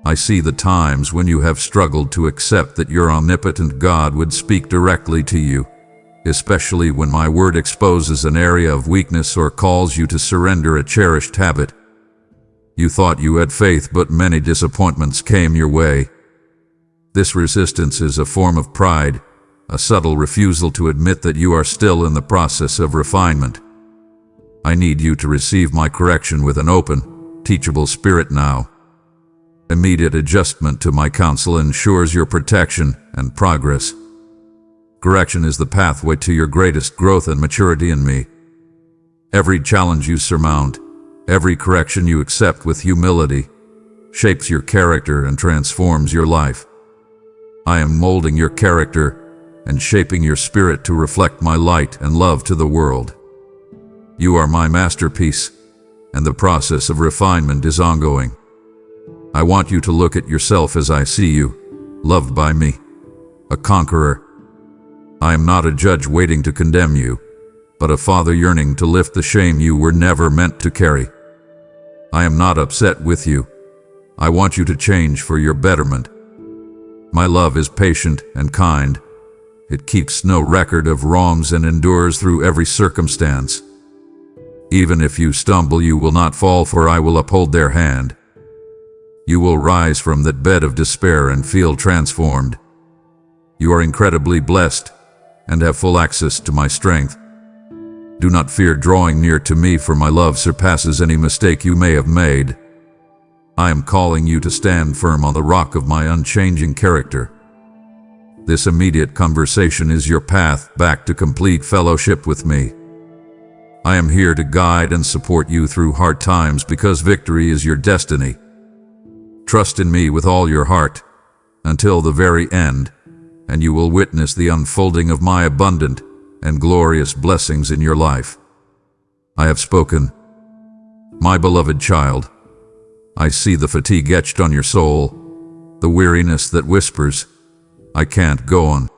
Speaker 1: I see the times when you have struggled to accept that your omnipotent God would speak directly to you, especially when my word exposes an area of weakness or calls you to surrender a cherished habit. You thought you had faith, but many disappointments came your way. This resistance is a form of pride, a subtle refusal to admit that you are still in the process of refinement. I need you to receive my correction with an open, teachable spirit now. Immediate adjustment to my counsel ensures your protection and progress. Correction is the pathway to your greatest growth and maturity in me. Every challenge you surmount, every correction you accept with humility, shapes your character and transforms your life. I am molding your character and shaping your spirit to reflect my light and love to the world. You are my masterpiece, and the process of refinement is ongoing. I want you to look at yourself as I see you, loved by me, a conqueror. I am not a judge waiting to condemn you, but a father yearning to lift the shame you were never meant to carry. I am not upset with you. I want you to change for your betterment. My love is patient and kind. It keeps no record of wrongs and endures through every circumstance. Even if you stumble, you will not fall, for I will uphold their hand. You will rise from that bed of despair and feel transformed. You are incredibly blessed and have full access to my strength. Do not fear drawing near to me, for my love surpasses any mistake you may have made. I am calling you to stand firm on the rock of my unchanging character. This immediate conversation is your path back to complete fellowship with me. I am here to guide and support you through hard times, because victory is your destiny. Trust in me with all your heart until the very end, and you will witness the unfolding of my abundant and glorious blessings in your life. I have spoken. My beloved child, I see the fatigue etched on your soul, the weariness that whispers, "I can't go on."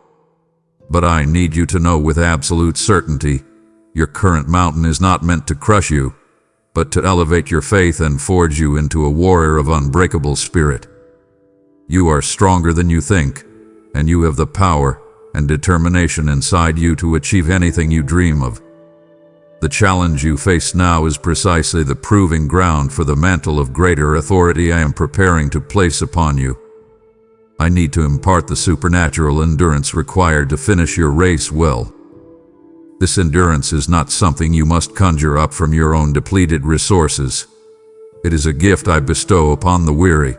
Speaker 1: But I need you to know with absolute certainty, your current mountain is not meant to crush you, but to elevate your faith and forge you into a warrior of unbreakable spirit. You are stronger than you think, and you have the power and determination inside you to achieve anything you dream of. The challenge you face now is precisely the proving ground for the mantle of greater authority I am preparing to place upon you. I need to impart the supernatural endurance required to finish your race well. This endurance is not something you must conjure up from your own depleted resources. It is a gift I bestow upon the weary.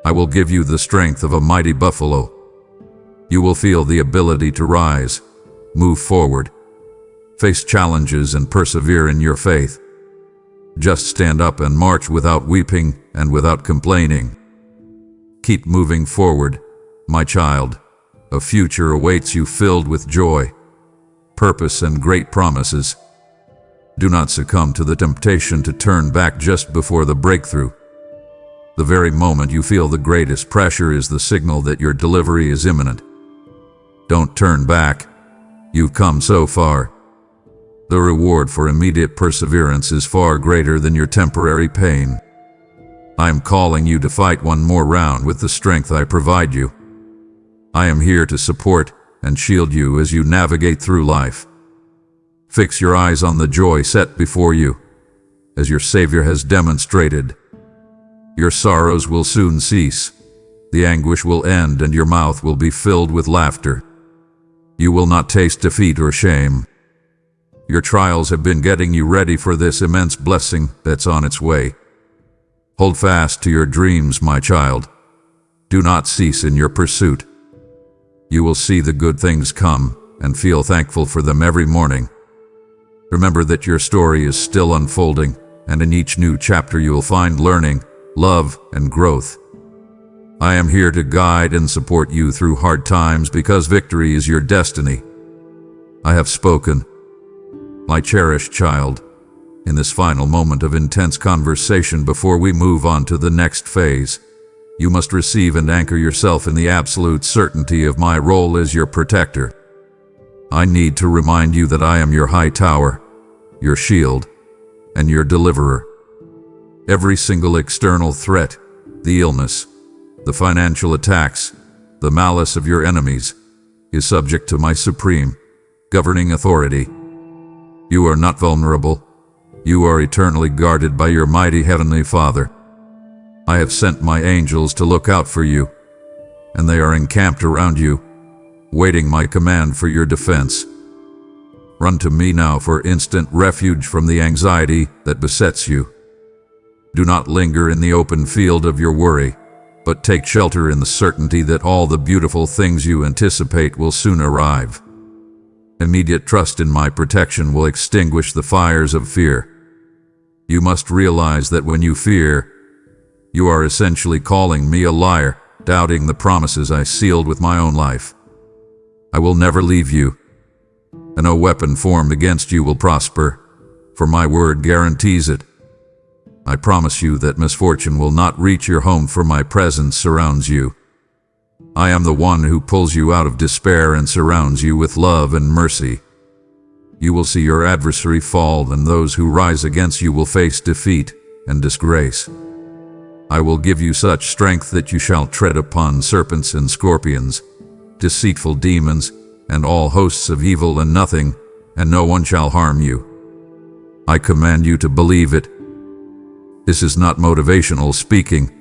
Speaker 1: I will give you the strength of a mighty buffalo. You will feel the ability to rise, move forward, face challenges and persevere in your faith. Just stand up and march without weeping and without complaining. Keep moving forward, my child. A future awaits you filled with joy, purpose, and great promises. Do not succumb to the temptation to turn back just before the breakthrough. The very moment you feel the greatest pressure is the signal that your delivery is imminent. Don't turn back. You've come so far. The reward for immediate perseverance is far greater than your temporary pain. I am calling you to fight one more round with the strength I provide you. I am here to support and shield you as you navigate through life. Fix your eyes on the joy set before you, as your Savior has demonstrated. Your sorrows will soon cease, the anguish will end, and your mouth will be filled with laughter. You will not taste defeat or shame. Your trials have been getting you ready for this immense blessing that's on its way. Hold fast to your dreams, my child. Do not cease in your pursuit. You will see the good things come and feel thankful for them every morning. Remember that your story is still unfolding, and in each new chapter you will find learning, love, and growth. I am here to guide and support you through hard times because victory is your destiny. I have spoken. My cherished child, in this final moment of intense conversation before we move on to the next phase, you must receive and anchor yourself in the absolute certainty of my role as your protector. I need to remind you that I am your high tower, your shield, and your deliverer. Every single external threat, the illness, the financial attacks, the malice of your enemies, is subject to my supreme, governing authority. You are not vulnerable. You are eternally guarded by your mighty Heavenly Father. I have sent my angels to look out for you, and they are encamped around you, waiting my command for your defense. Run to me now for instant refuge from the anxiety that besets you. Do not linger in the open field of your worry, but take shelter in the certainty that all the beautiful things you anticipate will soon arrive. Immediate trust in my protection will extinguish the fires of fear. You must realize that when you fear, you are essentially calling me a liar, doubting the promises I sealed with my own life. I will never leave you, and no weapon formed against you will prosper, for my word guarantees it. I promise you that misfortune will not reach your home, for my presence surrounds you. I am the one who pulls you out of despair and surrounds you with love and mercy. You will see your adversary fall, and those who rise against you will face defeat and disgrace. I will give you such strength that you shall tread upon serpents and scorpions, deceitful demons, and all hosts of evil, and nothing, and no one shall harm you. I command you to believe it. This is not motivational speaking.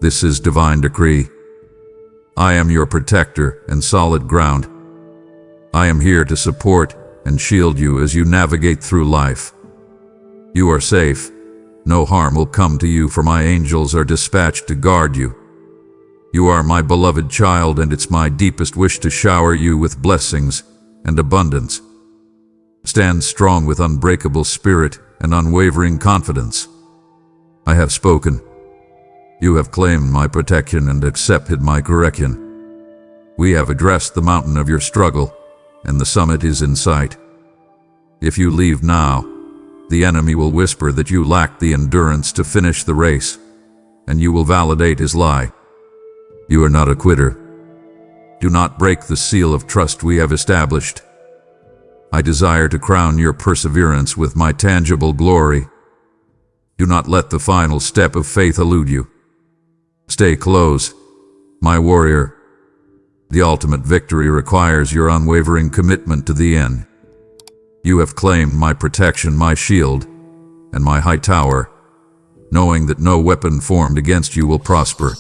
Speaker 1: This is divine decree. I am your protector and solid ground. I am here to support and shield you as you navigate through life. You are safe. No harm will come to you, for my angels are dispatched to guard you. You are my beloved child, and it's my deepest wish to shower you with blessings and abundance. Stand strong with unbreakable spirit and unwavering confidence. I have spoken. You have claimed my protection and accepted my correction. We have addressed the mountain of your struggle, and the summit is in sight. If you leave now, the enemy will whisper that you lack the endurance to finish the race, and you will validate his lie. You are not a quitter. Do not break the seal of trust we have established. I desire to crown your perseverance with my tangible glory. Do not let the final step of faith elude you. Stay close, my warrior. The ultimate victory requires your unwavering commitment to the end. You have claimed my protection, my shield, and my high tower, knowing that no weapon formed against you will prosper.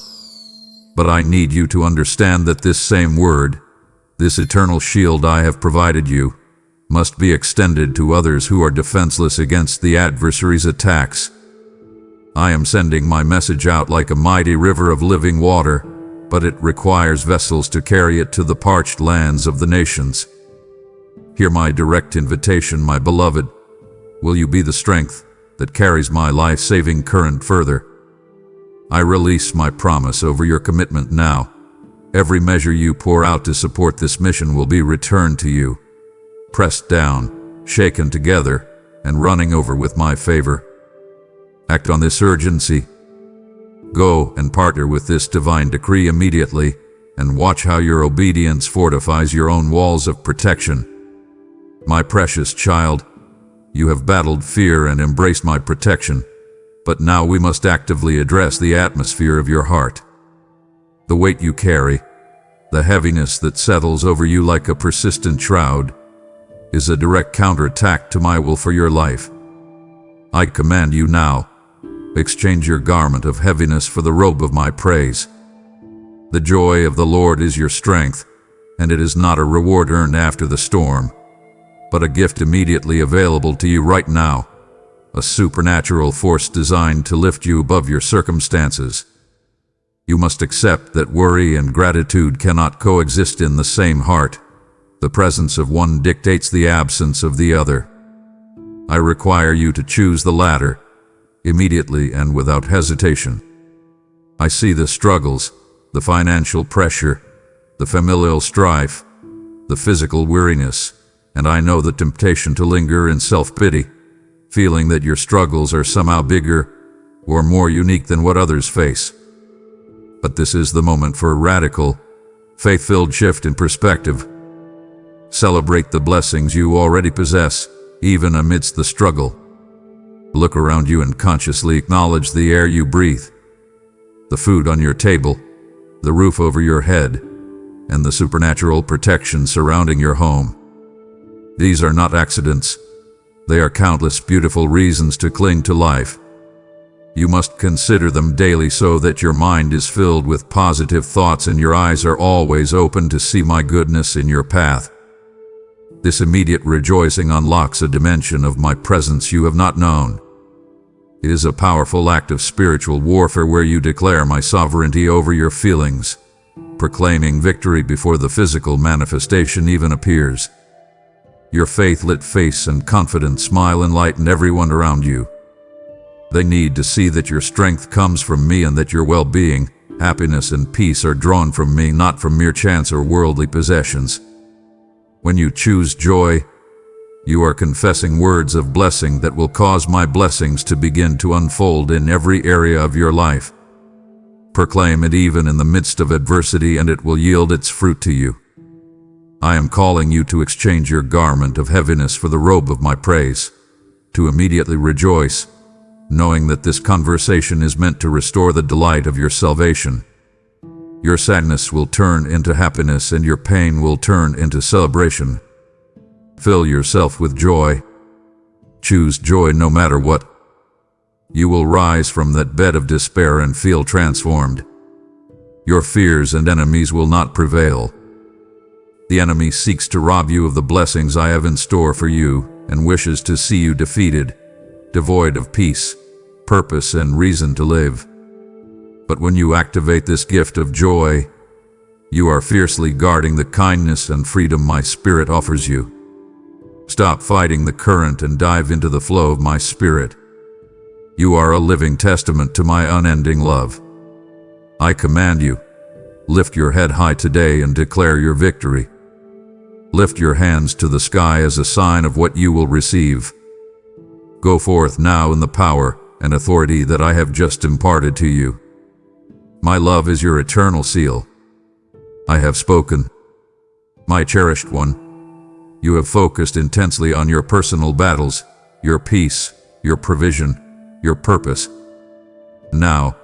Speaker 1: But I need you to understand that this same word, this eternal shield I have provided you, must be extended to others who are defenseless against the adversary's attacks. I am sending my message out like a mighty river of living water, but it requires vessels to carry it to the parched lands of the nations. Hear my direct invitation, my beloved. Will you be the strength that carries my life-saving current further? I release my promise over your commitment now. Every measure you pour out to support this mission will be returned to you, pressed down, shaken together, and running over with my favor. Act on this urgency. Go and partner with this divine decree immediately, and watch how your obedience fortifies your own walls of protection. My precious child, you have battled fear and embraced my protection, but now we must actively address the atmosphere of your heart. The weight you carry, the heaviness that settles over you like a persistent shroud, is a direct counterattack to my will for your life. I command you now, exchange your garment of heaviness for the robe of my praise. The joy of the Lord is your strength, and it is not a reward earned after the storm, but a gift immediately available to you right now, a supernatural force designed to lift you above your circumstances. You must accept that worry and gratitude cannot coexist in the same heart. The presence of one dictates the absence of the other. I require you to choose the latter, immediately and without hesitation. I see the struggles, the financial pressure, the familial strife, the physical weariness, and I know the temptation to linger in self-pity, feeling that your struggles are somehow bigger or more unique than what others face. But this is the moment for a radical, faith-filled shift in perspective. Celebrate the blessings you already possess, even amidst the struggle. Look around you and consciously acknowledge the air you breathe, the food on your table, the roof over your head, and the supernatural protection surrounding your home. These are not accidents. They are countless beautiful reasons to cling to life. You must consider them daily so that your mind is filled with positive thoughts and your eyes are always open to see my goodness in your path. This immediate rejoicing unlocks a dimension of my presence you have not known. It is a powerful act of spiritual warfare where you declare my sovereignty over your feelings, proclaiming victory before the physical manifestation even appears. Your faith-lit face and confident smile enlighten everyone around you. They need to see that your strength comes from me and that your well-being, happiness, and peace are drawn from me, not from mere chance or worldly possessions. When you choose joy, you are confessing words of blessing that will cause my blessings to begin to unfold in every area of your life. Proclaim it even in the midst of adversity, and it will yield its fruit to you. I am calling you to exchange your garment of heaviness for the robe of my praise, to immediately rejoice, knowing that this conversation is meant to restore the delight of your salvation. Your sadness will turn into happiness and your pain will turn into celebration. Fill yourself with joy. Choose joy no matter what. You will rise from that bed of despair and feel transformed. Your fears and enemies will not prevail. The enemy seeks to rob you of the blessings I have in store for you and wishes to see you defeated, devoid of peace, purpose, and reason to live. But when you activate this gift of joy, you are fiercely guarding the kindness and freedom my spirit offers you. Stop fighting the current and dive into the flow of my spirit. You are a living testament to my unending love. I command you, lift your head high today and declare your victory. Lift your hands to the sky as a sign of what you will receive. Go forth now in the power and authority that I have just imparted to you. My love is your eternal seal. I have spoken. My cherished one, you have focused intensely on your personal battles, your peace, your provision, your purpose. Now,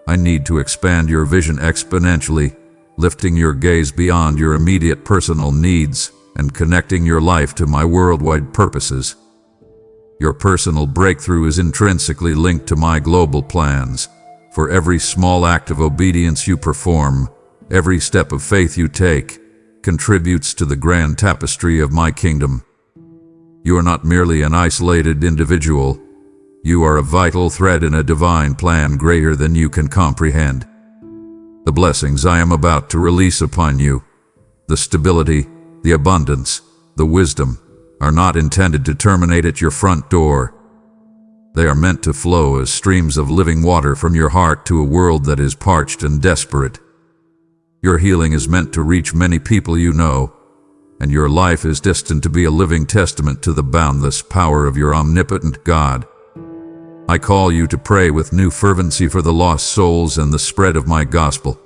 Speaker 1: I need to expand your vision exponentially, lifting your gaze beyond your immediate personal needs and connecting your life to my worldwide purposes. Your personal breakthrough is intrinsically linked to my global plans. For every small act of obedience you perform, every step of faith you take, contributes to the grand tapestry of my kingdom. You are not merely an isolated individual. You are a vital thread in a divine plan greater than you can comprehend. The blessings I am about to release upon you, the stability, the abundance, the wisdom, are not intended to terminate at your front door. They are meant to flow as streams of living water from your heart to a world that is parched and desperate. Your healing is meant to reach many people you know, and your life is destined to be a living testament to the boundless power of your omnipotent God. I call you to pray with new fervency for the lost souls and the spread of my gospel.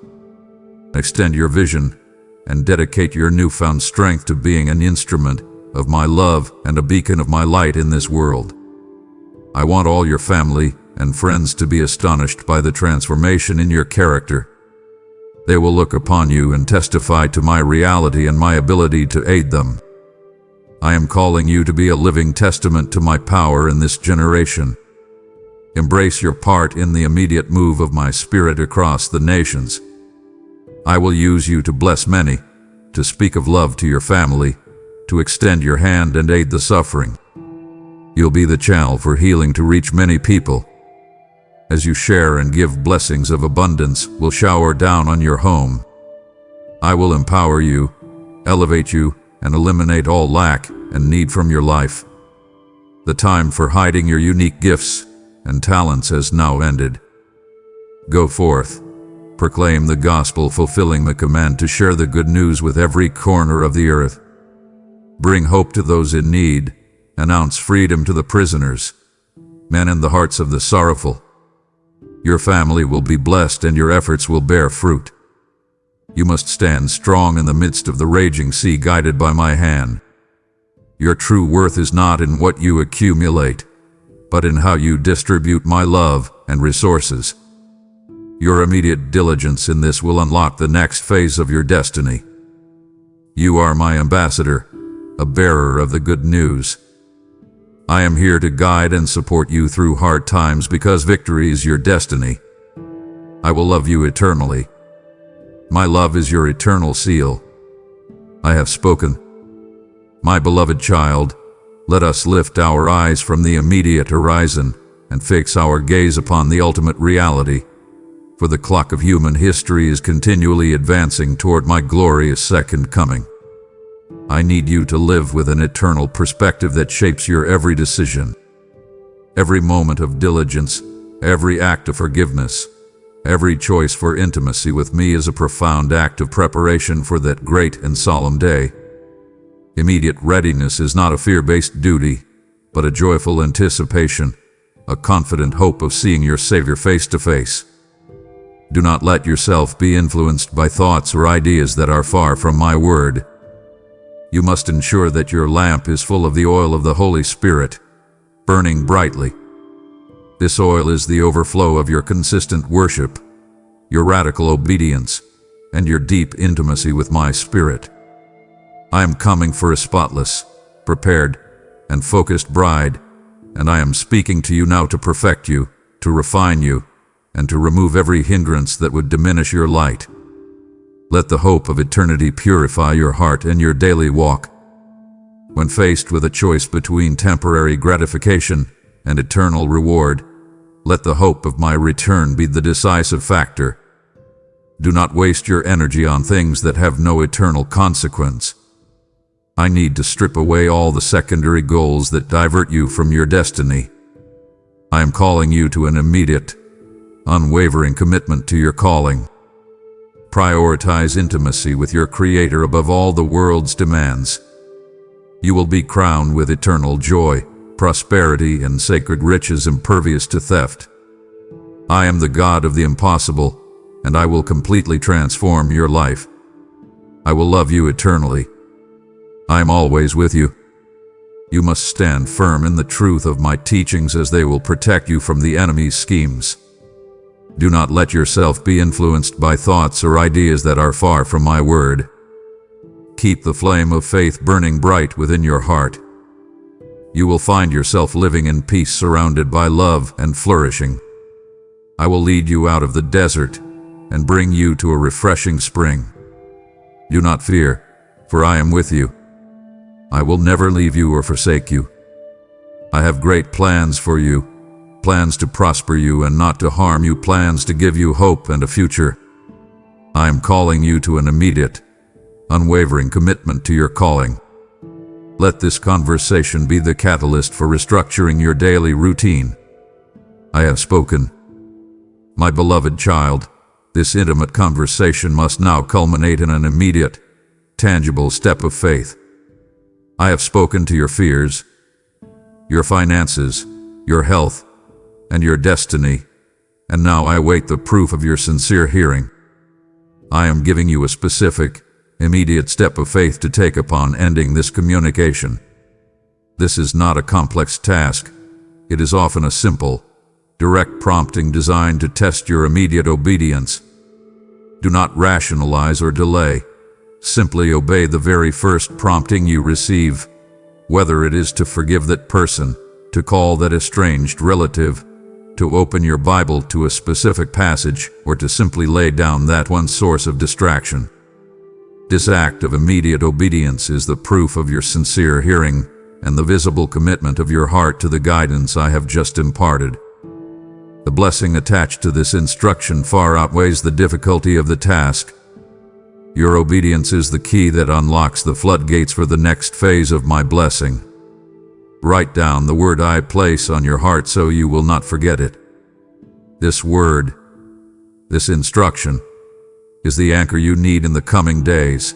Speaker 1: Extend your vision and dedicate your newfound strength to being an instrument of my love and a beacon of my light in this world. I want all your family and friends to be astonished by the transformation in your character. They will look upon you and testify to my reality and my ability to aid them. I am calling you to be a living testament to my power in this generation. Embrace your part in the immediate move of my Spirit across the nations. I will use you to bless many, to speak of love to your family, to extend your hand and aid the suffering. You'll be the channel for healing to reach many people. As you share and give, blessings of abundance will shower down on your home. I will empower you, elevate you, and eliminate all lack and need from your life. The time for hiding your unique gifts and talents has now ended. Go forth, proclaim the gospel, fulfilling the command to share the good news with every corner of the earth. Bring hope to those in need, announce freedom to the prisoners, mend the hearts of the sorrowful. Your family will be blessed and your efforts will bear fruit. You must stand strong in the midst of the raging sea, guided by my hand. Your true worth is not in what you accumulate, but in how you distribute my love and resources. Your immediate diligence in this will unlock the next phase of your destiny. You are my ambassador, a bearer of the good news. I am here to guide and support you through hard times because victory is your destiny. I will love you eternally. My love is your eternal seal. I have spoken. My beloved child, let us lift our eyes from the immediate horizon and fix our gaze upon the ultimate reality, for the clock of human history is continually advancing toward my glorious second coming. I need you to live with an eternal perspective that shapes your every decision. Every moment of diligence, every act of forgiveness, every choice for intimacy with me is a profound act of preparation for that great and solemn day. Immediate readiness is not a fear-based duty, but a joyful anticipation, a confident hope of seeing your Savior face to face. Do not let yourself be influenced by thoughts or ideas that are far from my word. You must ensure that your lamp is full of the oil of the Holy Spirit, burning brightly. This oil is the overflow of your consistent worship, your radical obedience, and your deep intimacy with my Spirit. I am coming for a spotless, prepared, and focused bride, and I am speaking to you now to perfect you, to refine you, and to remove every hindrance that would diminish your light. Let the hope of eternity purify your heart and your daily walk. When faced with a choice between temporary gratification and eternal reward, let the hope of my return be the decisive factor. Do not waste your energy on things that have no eternal consequence. I need to strip away all the secondary goals that divert you from your destiny. I am calling you to an immediate, unwavering commitment to your calling. Prioritize intimacy with your Creator above all the world's demands. You will be crowned with eternal joy, prosperity, and sacred riches impervious to theft. I am the God of the impossible, and I will completely transform your life. I will love you eternally. I am always with you. You must stand firm in the truth of my teachings, as they will protect you from the enemy's schemes. Do not let yourself be influenced by thoughts or ideas that are far from my word. Keep the flame of faith burning bright within your heart. You will find yourself living in peace, surrounded by love and flourishing. I will lead you out of the desert and bring you to a refreshing spring. Do not fear, for I am with you. I will never leave you or forsake you. I have great plans for you, plans to prosper you and not to harm you, plans to give you hope and a future. I am calling you to an immediate, unwavering commitment to your calling. Let this conversation be the catalyst for restructuring your daily routine. I have spoken. My beloved child, this intimate conversation must now culminate in an immediate, tangible step of faith. I have spoken to your fears, your finances, your health, and your destiny, and now I await the proof of your sincere hearing. I am giving you a specific, immediate step of faith to take upon ending this communication. This is not a complex task. It is often a simple, direct prompting designed to test your immediate obedience. Do not rationalize or delay. Simply obey the very first prompting you receive, whether it is to forgive that person, to call that estranged relative, to open your Bible to a specific passage, or to simply lay down that one source of distraction. This act of immediate obedience is the proof of your sincere hearing and the visible commitment of your heart to the guidance I have just imparted. The blessing attached to this instruction far outweighs the difficulty of the task. Your obedience is the key that unlocks the floodgates for the next phase of my blessing. Write down the word I place on your heart so you will not forget it. This word, this instruction, is the anchor you need in the coming days.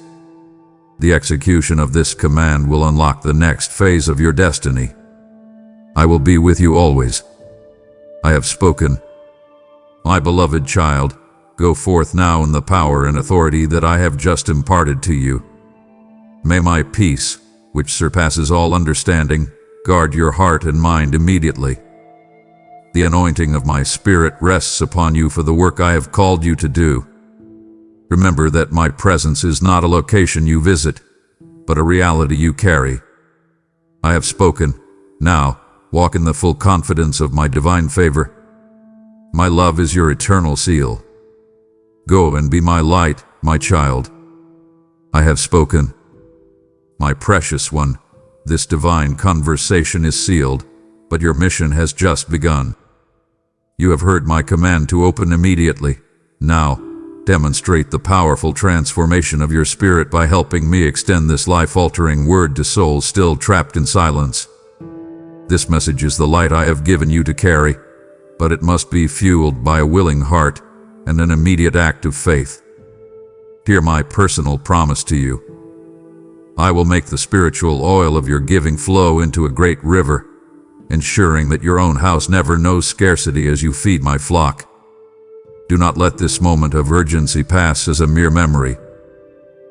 Speaker 1: The execution of this command will unlock the next phase of your destiny. I will be with you always. I have spoken. My beloved child, go forth now in the power and authority that I have just imparted to you. May my peace, which surpasses all understanding, guard your heart and mind immediately. The anointing of my Spirit rests upon you for the work I have called you to do. Remember that my presence is not a location you visit, but a reality you carry. I have spoken. Now, walk in the full confidence of my divine favor. My love is your eternal seal. Go and be my light, my child. I have spoken. My precious one, this divine conversation is sealed, but your mission has just begun. You have heard my command to open immediately. Now, demonstrate the powerful transformation of your spirit by helping me extend this life-altering word to souls still trapped in silence. This message is the light I have given you to carry, but it must be fueled by a willing heart and an immediate act of faith. Hear my personal promise to you. I will make the spiritual oil of your giving flow into a great river, ensuring that your own house never knows scarcity as you feed my flock. Do not let this moment of urgency pass as a mere memory.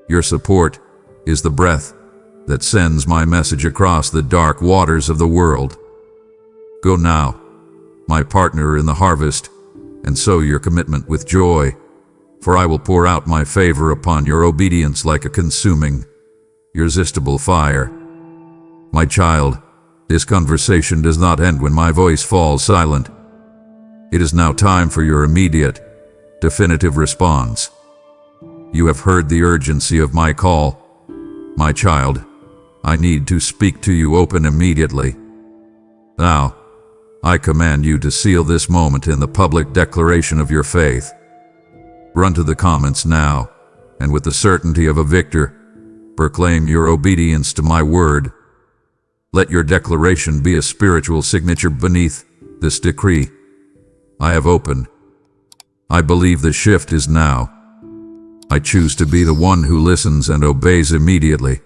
Speaker 1: Your support is the breath that sends my message across the dark waters of the world. Go now, my partner in the harvest, and sow your commitment with joy, for I will pour out my favor upon your obedience like a consuming, irresistible fire. My child, this conversation does not end when my voice falls silent. It is now time for your immediate, definitive response. You have heard the urgency of my call. My child, I need to speak to you open immediately. Now, I command you to seal this moment in the public declaration of your faith. Run to the comments now, and with the certainty of a victor, proclaim your obedience to my word. Let your declaration be a spiritual signature beneath this decree. I have opened. I believe the shift is now. I choose to be the one who listens and obeys immediately.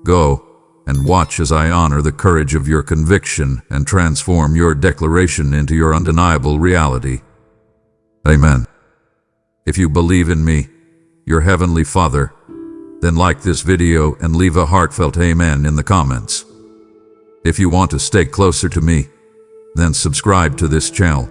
Speaker 1: Go and watch as I honor the courage of your conviction and transform your declaration into your undeniable reality. Amen. If you believe in me, your Heavenly Father, then like this video and leave a heartfelt amen in the comments. If you want to stay closer to me, then subscribe to this channel.